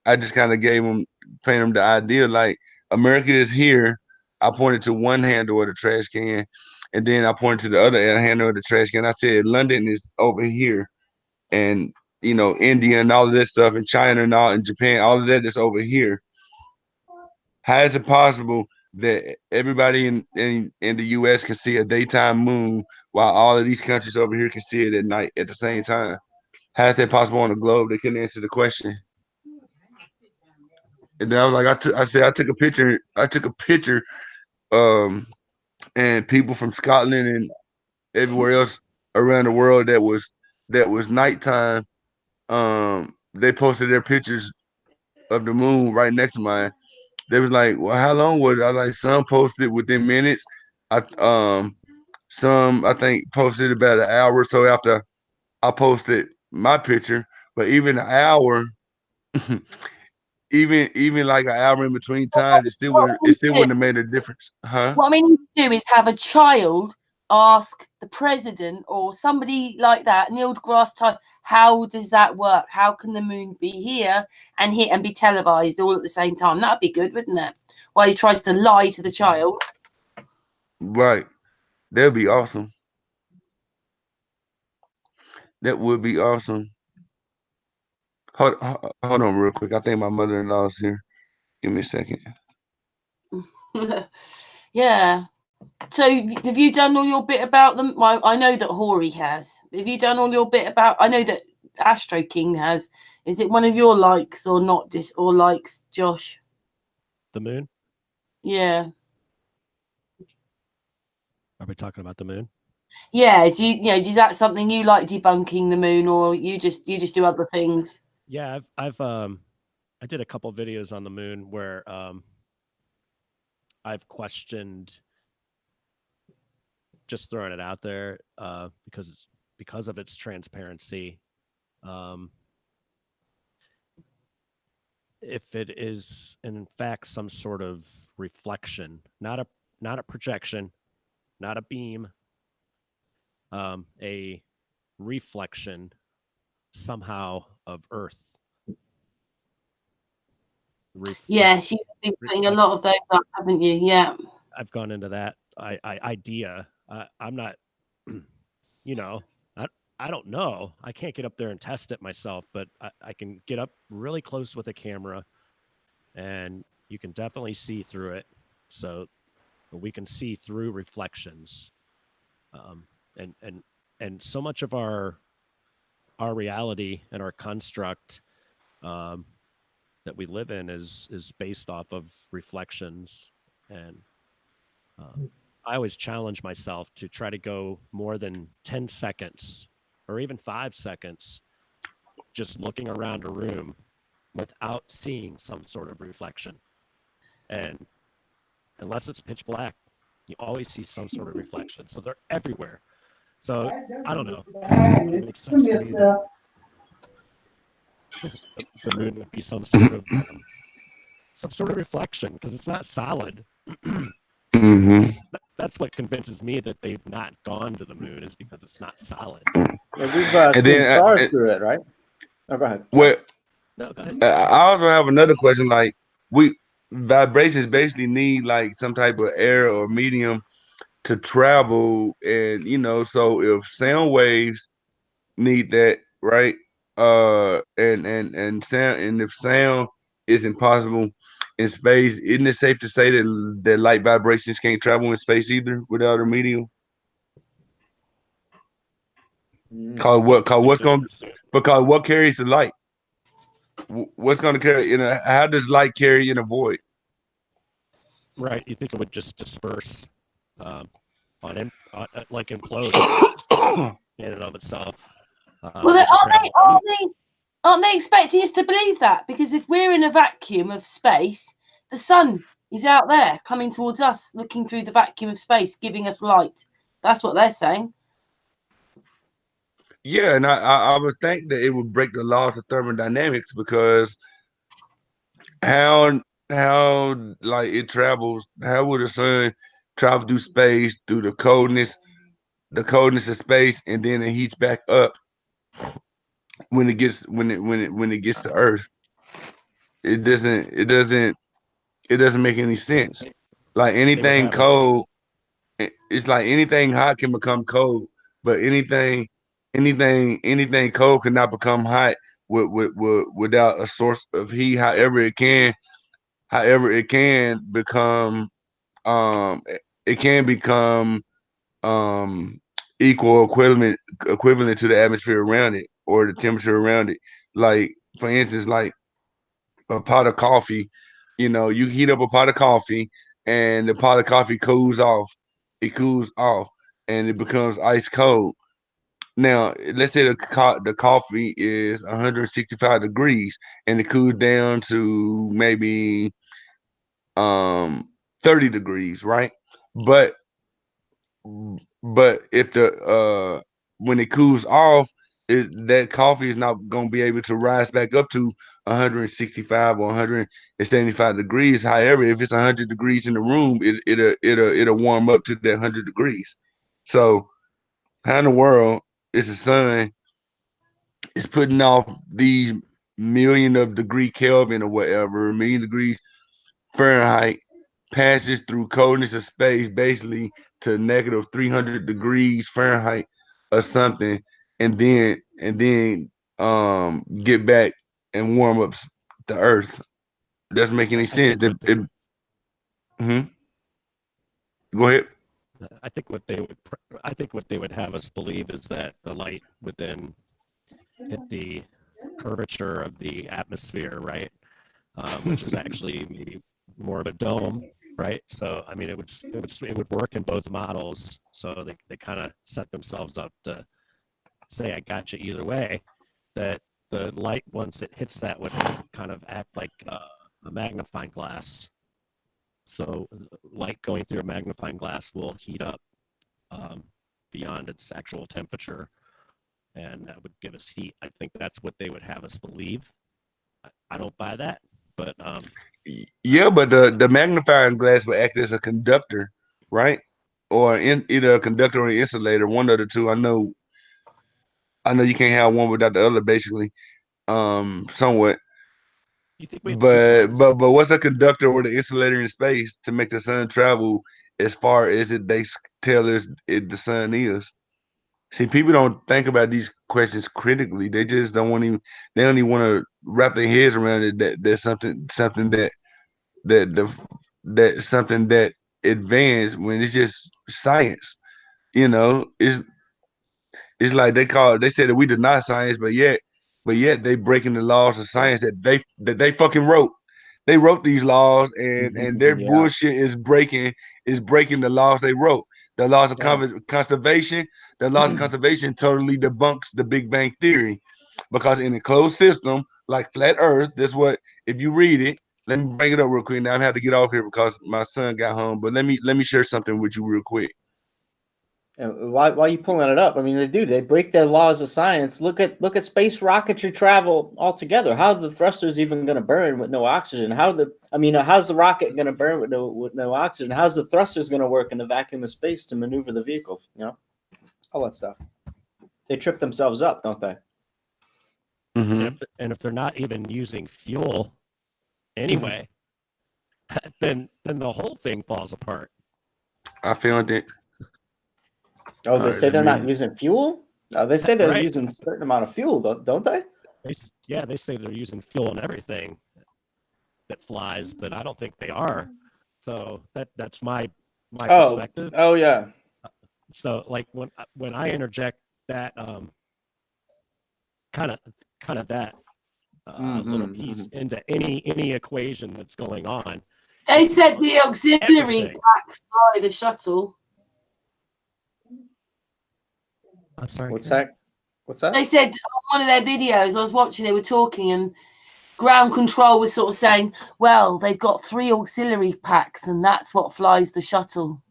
I just kind of painted them the idea like America is here. I pointed to one handle of the trash can, and then I pointed to the other handle of the trash can. I said London is over here, and India and all of this stuff, and China and all, and Japan, all of that is over here. How is it possible that everybody in the U.S. can see a daytime moon while all of these countries over here can see it at night at the same time? How is that possible on the globe? They couldn't answer the question. And then I was like, I took a picture. I took a picture, and people from Scotland and everywhere else around the world that was nighttime. They posted their pictures of the moon right next to mine. They was like, "Well, how long was it?" I was like, "Some posted within minutes. I some I think posted about an hour or so after I posted my picture. But even an hour, even like an hour in between times, it still wouldn't have made a difference, huh?" what I mean to do is have a child ask the president or somebody like that, Neil deGrasse Tyson, how does that work? How can the moon be here and be televised all at the same time? That'd be good, wouldn't it? While he tries to lie to the child. Right. That'd be awesome. That would be awesome. Hold on real quick. I think my mother-in-law is here. Give me a second. Yeah. So have you done all your bit about them? Well, I know that Horry has. Have you done all your bit about? I know that AstroKing has. Is it one of your likes or not? Or likes, Josh? The moon? Yeah. Are we talking about the moon? Yeah. Is that something you like, debunking the moon, or you just do other things? Yeah, I did a couple videos on the moon where I've questioned, just throwing it out there, because of its transparency. If it is in fact some sort of reflection, not a projection, not a beam, a reflection somehow of Earth. Yes, you've been putting a lot of those up, haven't you? Yeah. I've gone into that idea. I'm not, I don't know. I can't get up there and test it myself, but I can get up really close with a camera, and you can definitely see through it. So we can see through reflections, and so much of our reality and our construct that we live in is based off of reflections. And I always challenge myself to try to go more than 10 seconds or even 5 seconds just looking around a room without seeing some sort of reflection. And unless it's pitch black, you always see some sort of reflection. So they're everywhere. So I don't know. It makes sense to me that the moon would be some sort of reflection, because it's not solid. That's what convinces me that they've not gone to the moon, is because it's not solid. Yeah, we've seen stars through it, right? Oh, go ahead. Well, no, go ahead. I also have another question. Like, vibrations basically need like some type of air or medium to travel, and so if sound waves need that, right? And sound, and if sound is impossible in space, isn't it safe to say that light vibrations can't travel in space either without a medium? Cause what carries the light? What's going to carry? How does light carry in a void? Right. You think it would just disperse, like implode in and of itself. Well, aren't they expecting us to believe that? Because if we're in a vacuum of space, the sun is out there coming towards us, looking through the vacuum of space, giving us light. That's what they're saying. Yeah, and I would think that it would break the laws of thermodynamics, because how like it travels? How would the sun travel through space, through the coldness of space, and then it heats back up when it gets to Earth? It doesn't make any sense. Like anything cold, it's like anything hot can become cold, but anything cold cannot become hot without a source of heat. However, it can become it can become equal equivalent to the atmosphere around it, or the temperature around it. Like, for instance, like a pot of coffee, you heat up a pot of coffee and the pot of coffee cools off. It cools off and it becomes ice cold. Now, let's say the coffee is 165 degrees and it cools down to maybe 30 degrees, right? But if the when it cools off, that coffee is not going to be able to rise back up to 165 or 175 degrees. However, if it's 100 degrees in the room, it'll warm up to that 100 degrees. So how in the world is the sun is putting off these million of degree Kelvin or whatever, million degrees Fahrenheit, passes through coldness of space basically to negative 300 degrees Fahrenheit or something, and then get back and warm up the Earth? Doesn't make any sense. Go ahead. I think what they would have us believe is that the light would then hit the curvature of the atmosphere, right? Which is actually maybe more of a dome, right? So I mean, it would work in both models. So they kind of set themselves up to say, I got you either way. That the light, once it hits that, would kind of act like a magnifying glass. So light going through a magnifying glass will heat up beyond its actual temperature, and that would give us heat. I think that's what they would have us believe. I don't buy that, but yeah, but the magnifying glass will act as a conductor, right? Or either a conductor or an insulator, one of the two. I know you can't have one without the other, basically. Somewhat. You think we have two suns? But what's a conductor or the insulator in space to make the sun travel as far as they tell us the sun is? See, people don't think about these questions critically. They just don't want to. They don't even want to wrap their heads around it. That there's something that advanced when it's just science. It's like they said that we deny science, but yet they breaking the laws of science that they fucking wrote. They wrote these laws, and their bullshit is breaking the laws they wrote. The laws of conservation. The laws of conservation totally debunks the Big Bang Theory, because in a closed system like flat Earth, this what, if you read it. Let me bring it up real quick. Now I have to get off here because my son got home. But let me share something with you real quick. Why are you pulling it up? I mean, they break their laws of science. Look at space rocketry travel altogether. How are the thrusters even going to burn with no oxygen? How's the rocket going to burn with no oxygen? How's the thrusters going to work in the vacuum of space to maneuver the vehicle? All that stuff. They trip themselves up, don't they? Mm-hmm. And if they're not even using fuel anyway, then the whole thing falls apart. I found it. Oh, they say they're not using fuel? They say they're right. using a certain amount of fuel, don't they? They say they're using fuel and everything that flies, but I don't think they are. So that's my perspective. Oh yeah. So like when I interject that kind of that little piece into any equation that's going on. They said the auxiliary Everything. packs fly the shuttle. I'm sorry. What's that? What's that? They said on one of their videos I was watching, they were talking, and ground control was sort of saying, well, they've got 3 auxiliary packs and that's what flies the shuttle.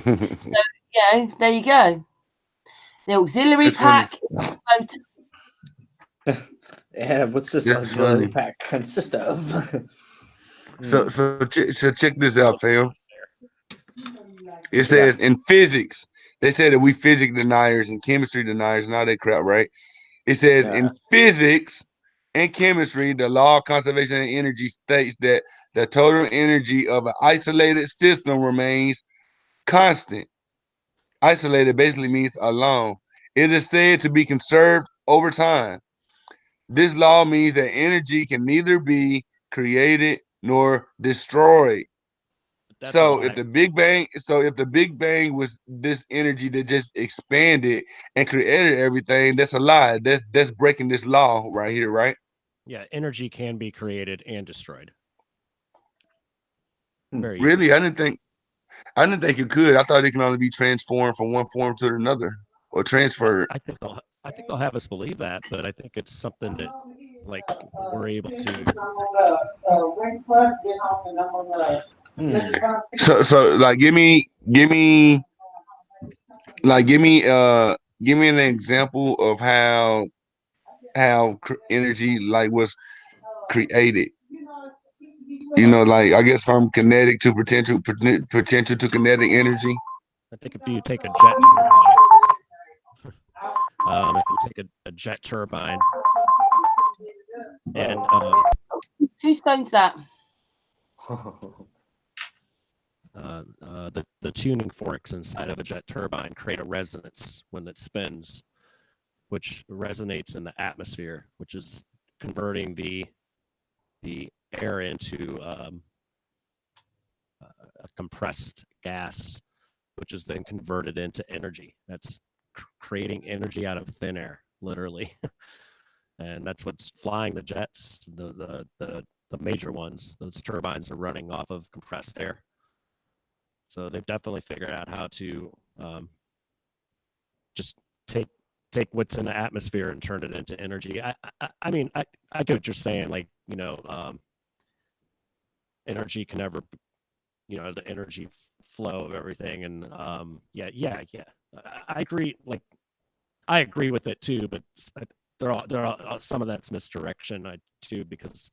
So, there you go. The auxiliary pack. Yeah, what's this That's auxiliary funny. pack consist of? So check this out, fam. It says in physics, they said that we physics deniers and chemistry deniers and all that crap, right? It says in physics and chemistry, the law of conservation of energy states that the total energy of an isolated system remains constant. Isolated basically means alone. It is said to be conserved over time. This law means that energy can neither be created nor destroyed. So if the Big Bang was this energy that just expanded and created everything, that's a lie. That's breaking this law right here, right? Yeah, energy can be created and destroyed. Very really? easy. I didn't think it could. I thought it can only be transformed from one form to another or transferred. I think they'll have us believe that, but I think it's something that like we're able to. So like give me an example of how energy like was created. Like I guess from kinetic to potential to kinetic energy. I think if you take a jet turbine, if you take a jet turbine and whose phone's that? The tuning forks inside of a jet turbine create a resonance when it spins, which resonates in the atmosphere, which is converting the air into a compressed gas, which is then converted into energy. That's creating energy out of thin air, literally. And that's what's flying the jets, the major ones. Those turbines are running off of compressed air. So they've definitely figured out how to just take what's in the atmosphere and turn it into energy. I mean, I get what you're saying. Like, energy can never, the energy flow of everything. And yeah. I agree. Like, I agree with it too, but there are some of that's misdirection too, because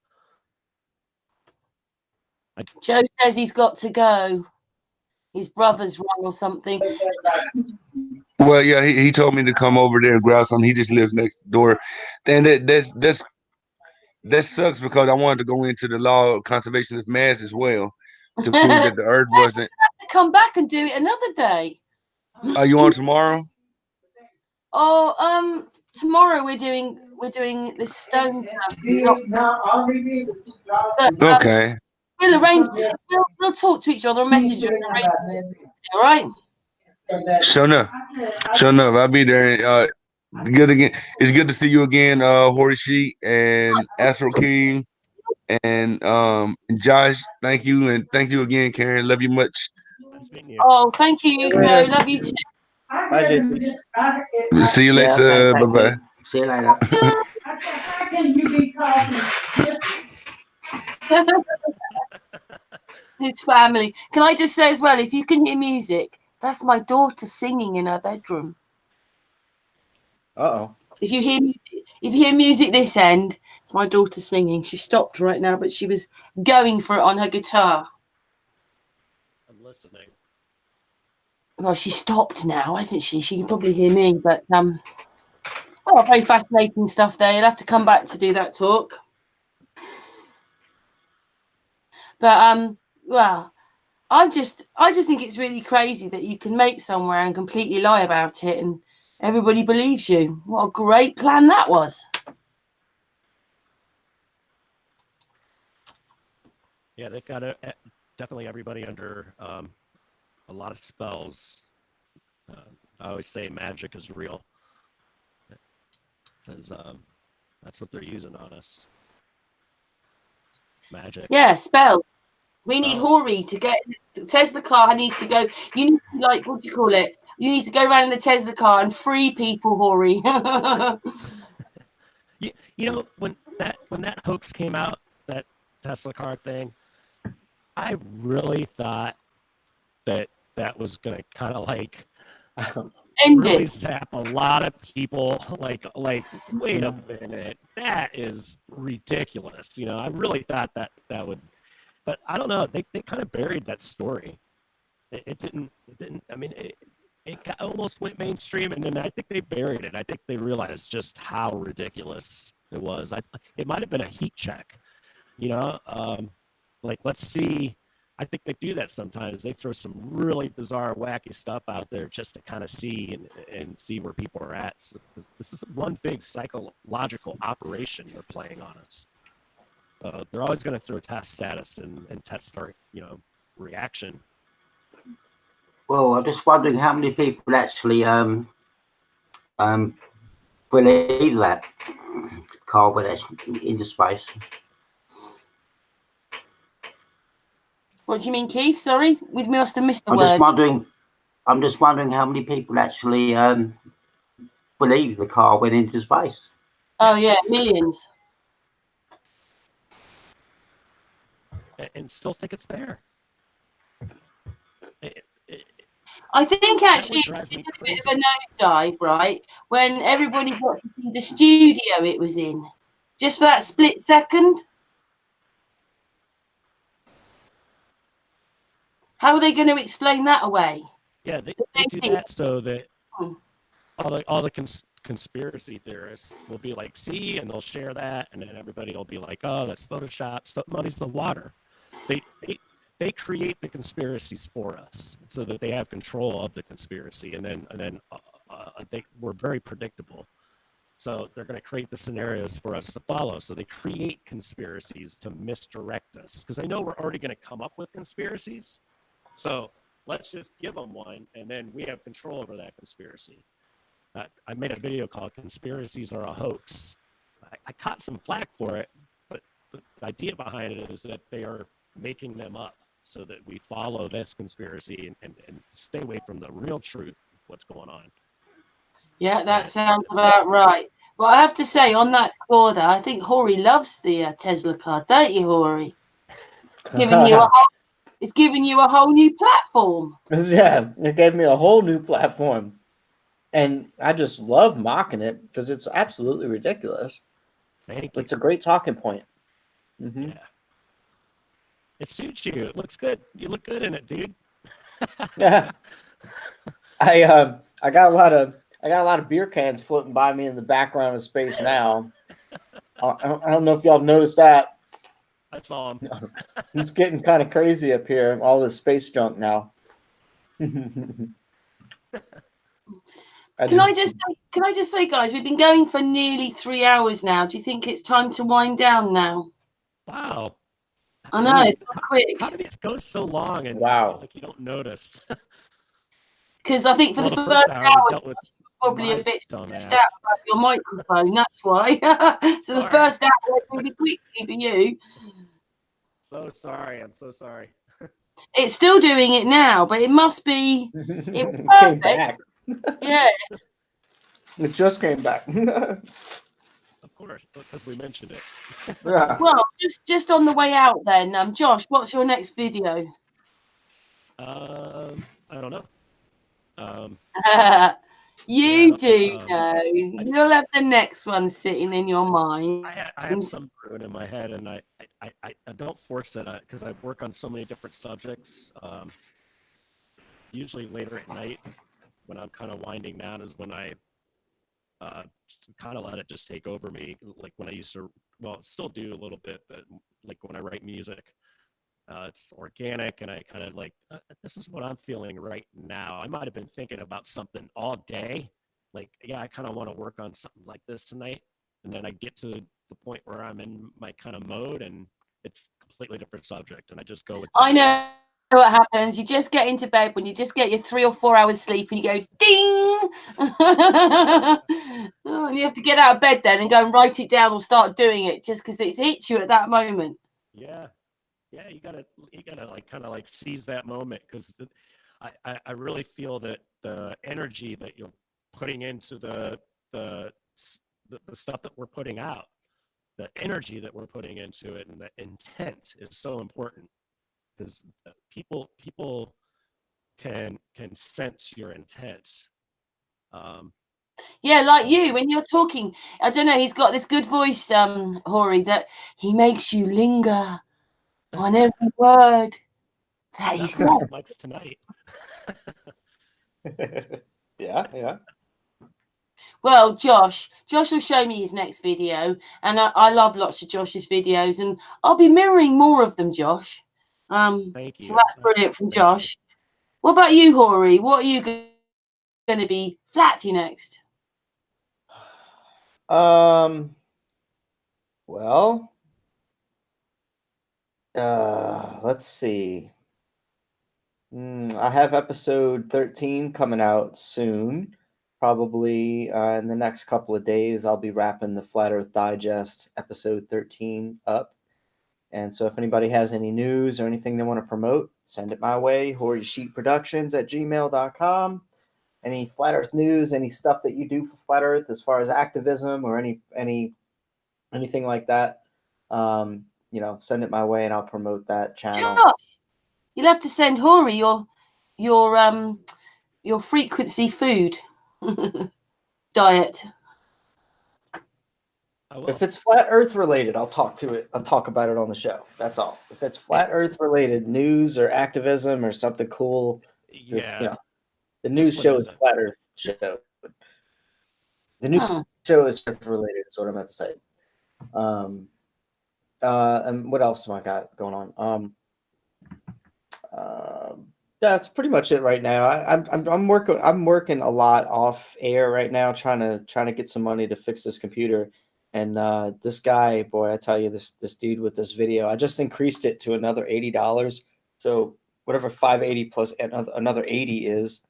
Joe says he's got to go. His brother's wrong or something. Well, yeah, he told me to come over there and grab something. He just lives next door, and that sucks because I wanted to go into the law of conservation of mass as well to prove that the Earth wasn't. Have to come back and do it another day. Are you on tomorrow? Oh, tomorrow we're doing this stone stuff. Okay. We'll arrange it. We'll talk to each other and message you. All right. Sure enough. I'll be there. Good again. It's good to see you again, Horry and AstroKing and Josh. Thank you, and thank you again, Karen. Love you much. Nice meeting you. Oh, thank you, Joe. Love you too. Bye, JP. See you later. Yeah, Bye bye. See you later. It's family. Can I just say as well, if you can hear music, that's my daughter singing in her bedroom. Uh-oh. If you hear music this end, it's my daughter singing. She stopped right now, but she was going for it on her guitar. I'm listening. Well, she stopped now, hasn't she? She can probably hear me, but well, very fascinating stuff there. You'll have to come back to do that talk. But well, I just think it's really crazy that you can make somewhere and completely lie about it and everybody believes you. What a great plan that was. Yeah, they've got definitely everybody under a lot of spells I always say magic is real, because that's what they're using on us. Magic. Yeah, spell. We need Spells. Horry to get the Tesla car. Needs to go. You need to, like, what do you call it? You need to go around in the Tesla car and free people, Horry. You know, when that hoax came out, that Tesla car thing, I really thought that was going to kind of like End really it. zap a lot of people. Like, wait a minute, that is ridiculous. You know, I really thought that would, but I don't know. They kind of buried that story. It didn't. I mean, it almost went mainstream, and then I think they buried it. I think they realized just how ridiculous it was. It might have been a heat check, you know. Like, let's see. I think they do that sometimes. They throw some really bizarre, wacky stuff out there just to kind of see and see where people are at. So this is one big psychological operation they're playing on us. They're always going to throw test status and test our, reaction. Well, I'm just wondering how many people actually believe that car went into space. What do you mean, Keith? Sorry, we must have missed the I'm word. just wondering how many people actually believe the car went into space. Oh yeah, millions. And still think it's there. I think actually it's a bit of a nosedive, right? When everybody got to see the studio it was in, just for that split second. How are they going to explain that away? Yeah, they do that so that all the conspiracy theorists will be like, see, and they'll share that, and then everybody will be like, oh, that's Photoshop. So muddies the water. They create the conspiracies for us so that they have control of the conspiracy, and then we're very predictable. So they're going to create the scenarios for us to follow. So they create conspiracies to misdirect us because they know we're already going to come up with conspiracies. So let's just give them one, and then we have control over that conspiracy. I made a video called "Conspiracies Are a Hoax." I caught some flack for it, but the idea behind it is that they are making them up so that we follow this conspiracy and stay away from the real truth of what's going on. Yeah, that sounds about right. But I have to say, on that score, though, I think Horry loves the Tesla car, don't you, Horry? It's giving you a whole new platform. Yeah, it gave me a whole new platform. And I just love mocking it because it's absolutely ridiculous. Thank you. It's a great talking point. Mm-hmm. Yeah. It suits you. It looks good. You look good in it, dude. Yeah. I got a lot of beer cans floating by me in the background of space now. I don't know if y'all noticed that. I saw them. It's getting kind of crazy up here. All this space junk now. Can I just say, guys, we've been going for nearly 3 hours now. Do you think it's time to wind down now? Wow. I know, it's not quick. How did these go so long and like you don't notice? Because I think for the first hour you're probably a bit stressed out about your microphone. That's why. So the first hour went really quickly for you. So sorry. I'm so sorry. It's still doing it now, but it must be. It was perfect. Yeah. It just came back. Of course, because we mentioned it. Yeah. Well, just on the way out then. Josh, what's your next video? I don't know. You do know. You'll have the next one sitting in your mind. I have some brewing in my head, and I don't force it because I work on so many different subjects. Usually later at night, when I'm kind of winding down, is when I kind of let it just take over me. Like when I used to, well, still do a little bit, but like when I write music, it's organic, and I kind of like, this is what I'm feeling right now. I might have been thinking about something all day. Like, yeah, I kind of want to work on something like this tonight. And then I get to the point where I'm in my kind of mode, and it's a completely different subject. And I just go with I know So what happens? You just get into bed when you just get your 3 or 4 hours sleep, and you go ding, oh, and you have to get out of bed then and go and write it down or start doing it just because it's hit you at that moment. Yeah, you gotta like kind of like seize that moment, because I really feel that the energy that you're putting into the stuff that we're putting out, the energy that we're putting into it, and the intent is so important, because people can sense your intent. Yeah, like you when you're talking. I don't know. He's got this good voice, Horry, that he makes you linger on every word that he says. Like tonight. Yeah. Well, Josh will show me his next video, and I love lots of Josh's videos, and I'll be mirroring more of them, Josh. Thank you. So that's brilliant from Josh. What about you, Horry? What are you going to be flat to next? Well, let's see. I have episode 13 coming out soon. Probably in the next couple of days, I'll be wrapping the Flat Earth Digest episode 13 up. And so if anybody has any news or anything they want to promote, send it my way, horrysheetproductions@gmail.com. Any Flat Earth news, any stuff that you do for Flat Earth as far as activism or anything like that, send it my way and I'll promote that channel. Josh, you'll have to send Horry your frequency food diet. If it's Flat Earth related, I'll talk about it on the show. That's all. If it's Flat Earth related news or activism or something cool, the news show is Flat Earth show. The news show is Earth related, is what I'm about to say. And what else am I got going on? That's pretty much it right now. I'm working a lot off air right now, trying to get some money to fix this computer. And this guy, boy, I tell you, this dude with this video, I just increased it to another $80. So whatever 580 plus another 80 is,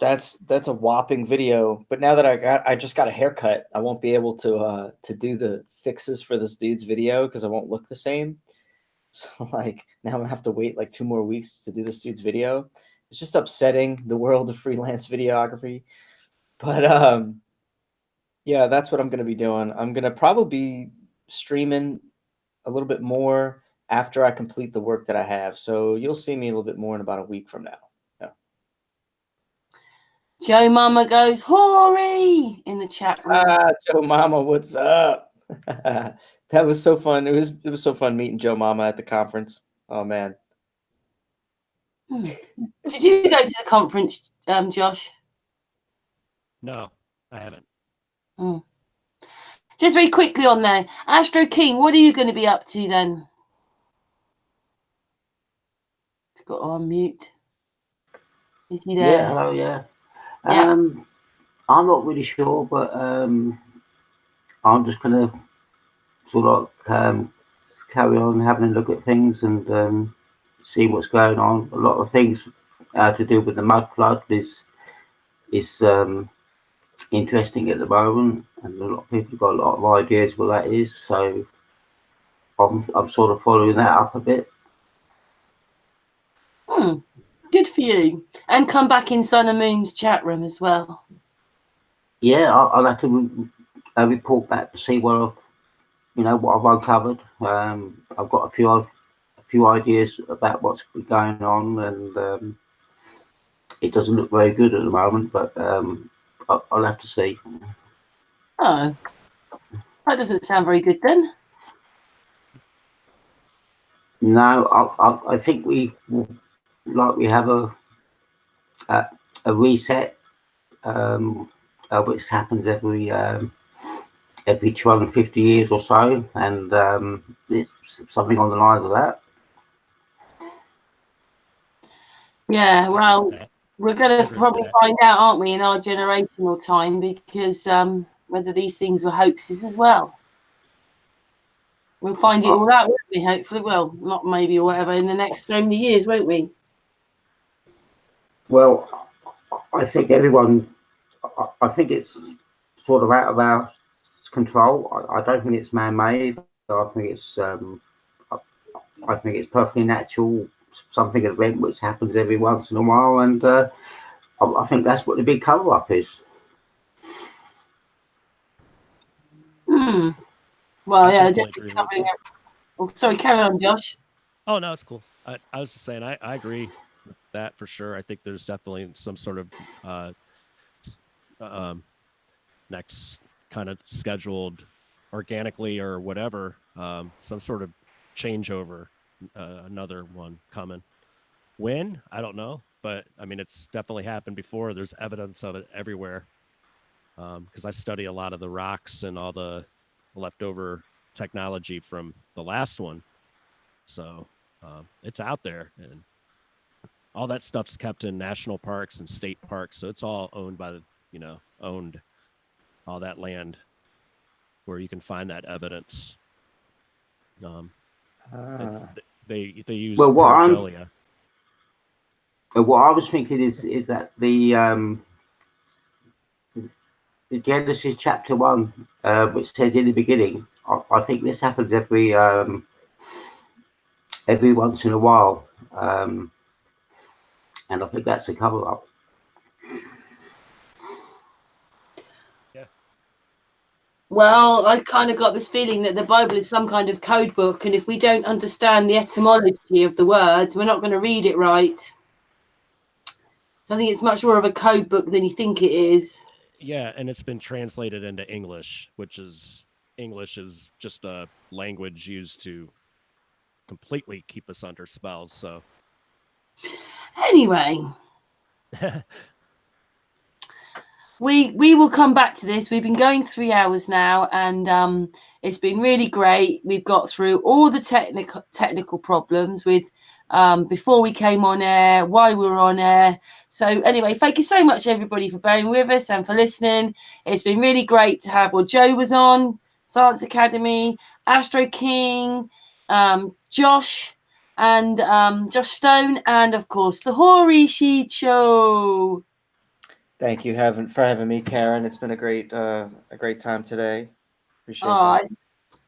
that's a whopping video. But now that I just got a haircut, I won't be able to do the fixes for this dude's video because I won't look the same. So like now I'm gonna have to wait like 2 more weeks to do this dude's video. It's just upsetting the world of freelance videography. But yeah, that's what I'm going to be doing. I'm going to probably be streaming a little bit more after I complete the work that I have. So you'll see me a little bit more in about a week from now. Yeah. Joe Mama goes, Horry, in the chat room. Joe Mama, what's up? That was so fun. It was so fun meeting Joe Mama at the conference. Oh, man. Did you go to the conference, Josh? No, I haven't. Just very quickly on there, AstroKing, what are you going to be up to then? It's got on mute. Is he there? Yeah, hello, yeah. I'm not really sure, but I'm just going to sort of carry on having a look at things and see what's going on. A lot of things to do with the mud flood is interesting at the moment, and a lot of people have got a lot of ideas what that is, so I'm sort of following that up a bit. Good for you. And come back in Sun and Moon's chat room as well. Yeah, I'll have to report back to see what I've uncovered. I've got a few ideas about what's going on, and it doesn't look very good at the moment, but I'll have to see. Oh, that doesn't sound very good then. No, I think we have a reset, which happens every 250 years or so, and it's something on the lines of that. Yeah, well, we're going to probably find out, aren't we, in our generational time, because whether these things were hoaxes as well. We'll find it all out, won't we? Hopefully, well, not maybe or whatever in the next so many years, won't we? Well, I think everyone. I think it's sort of out of our control. I don't think it's man-made. I think it's. I think it's perfectly natural. Something an event which happens every once in a while, and I think that's what the big cover-up is. Well, yeah, definitely covering it. Oh, sorry, carry on, Josh. Oh no, it's cool. I was just saying I agree with that for sure. I think there's definitely some sort of next kind of scheduled organically or whatever, some sort of changeover, another one coming. When? I don't know, but I mean, it's definitely happened before. There's evidence of it everywhere. Because I study a lot of the rocks and all the leftover technology from the last one. So it's out there, and all that stuff's kept in national parks and state parks. So it's all owned by the, owned all that land where you can find that evidence. They use pareidolia. What I was thinking is that the Genesis chapter 1, which says in the beginning, I think this happens every once in a while, and I think that's a cover-up. Yeah. Well, I kind of got this feeling that the Bible is some kind of code book, and if we don't understand the etymology of the words, we're not going to read it right. So I think it's much more of a code book than you think it is. Yeah, and it's been translated into English, English is just a language used to completely keep us under spells. So anyway, we will come back to this. We've been going 3 hours now, and it's been really great. We've got through all the technical problems with before we came on air, why we were on air. So anyway, thank you so much, everybody, for bearing with us and for listening. It's been really great to have, Joe was on, Science Academy, AstroKing, Josh, and Josh Stone, and of course the Horry Sheet Show. Thank you for having me, Karen. It's been a great time today. Appreciate it.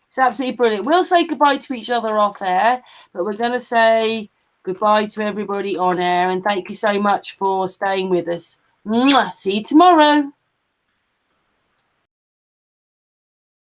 It's absolutely brilliant. We'll say goodbye to each other off air, but we're going to say goodbye to everybody on air, and thank you so much for staying with us. Mwah. See you tomorrow.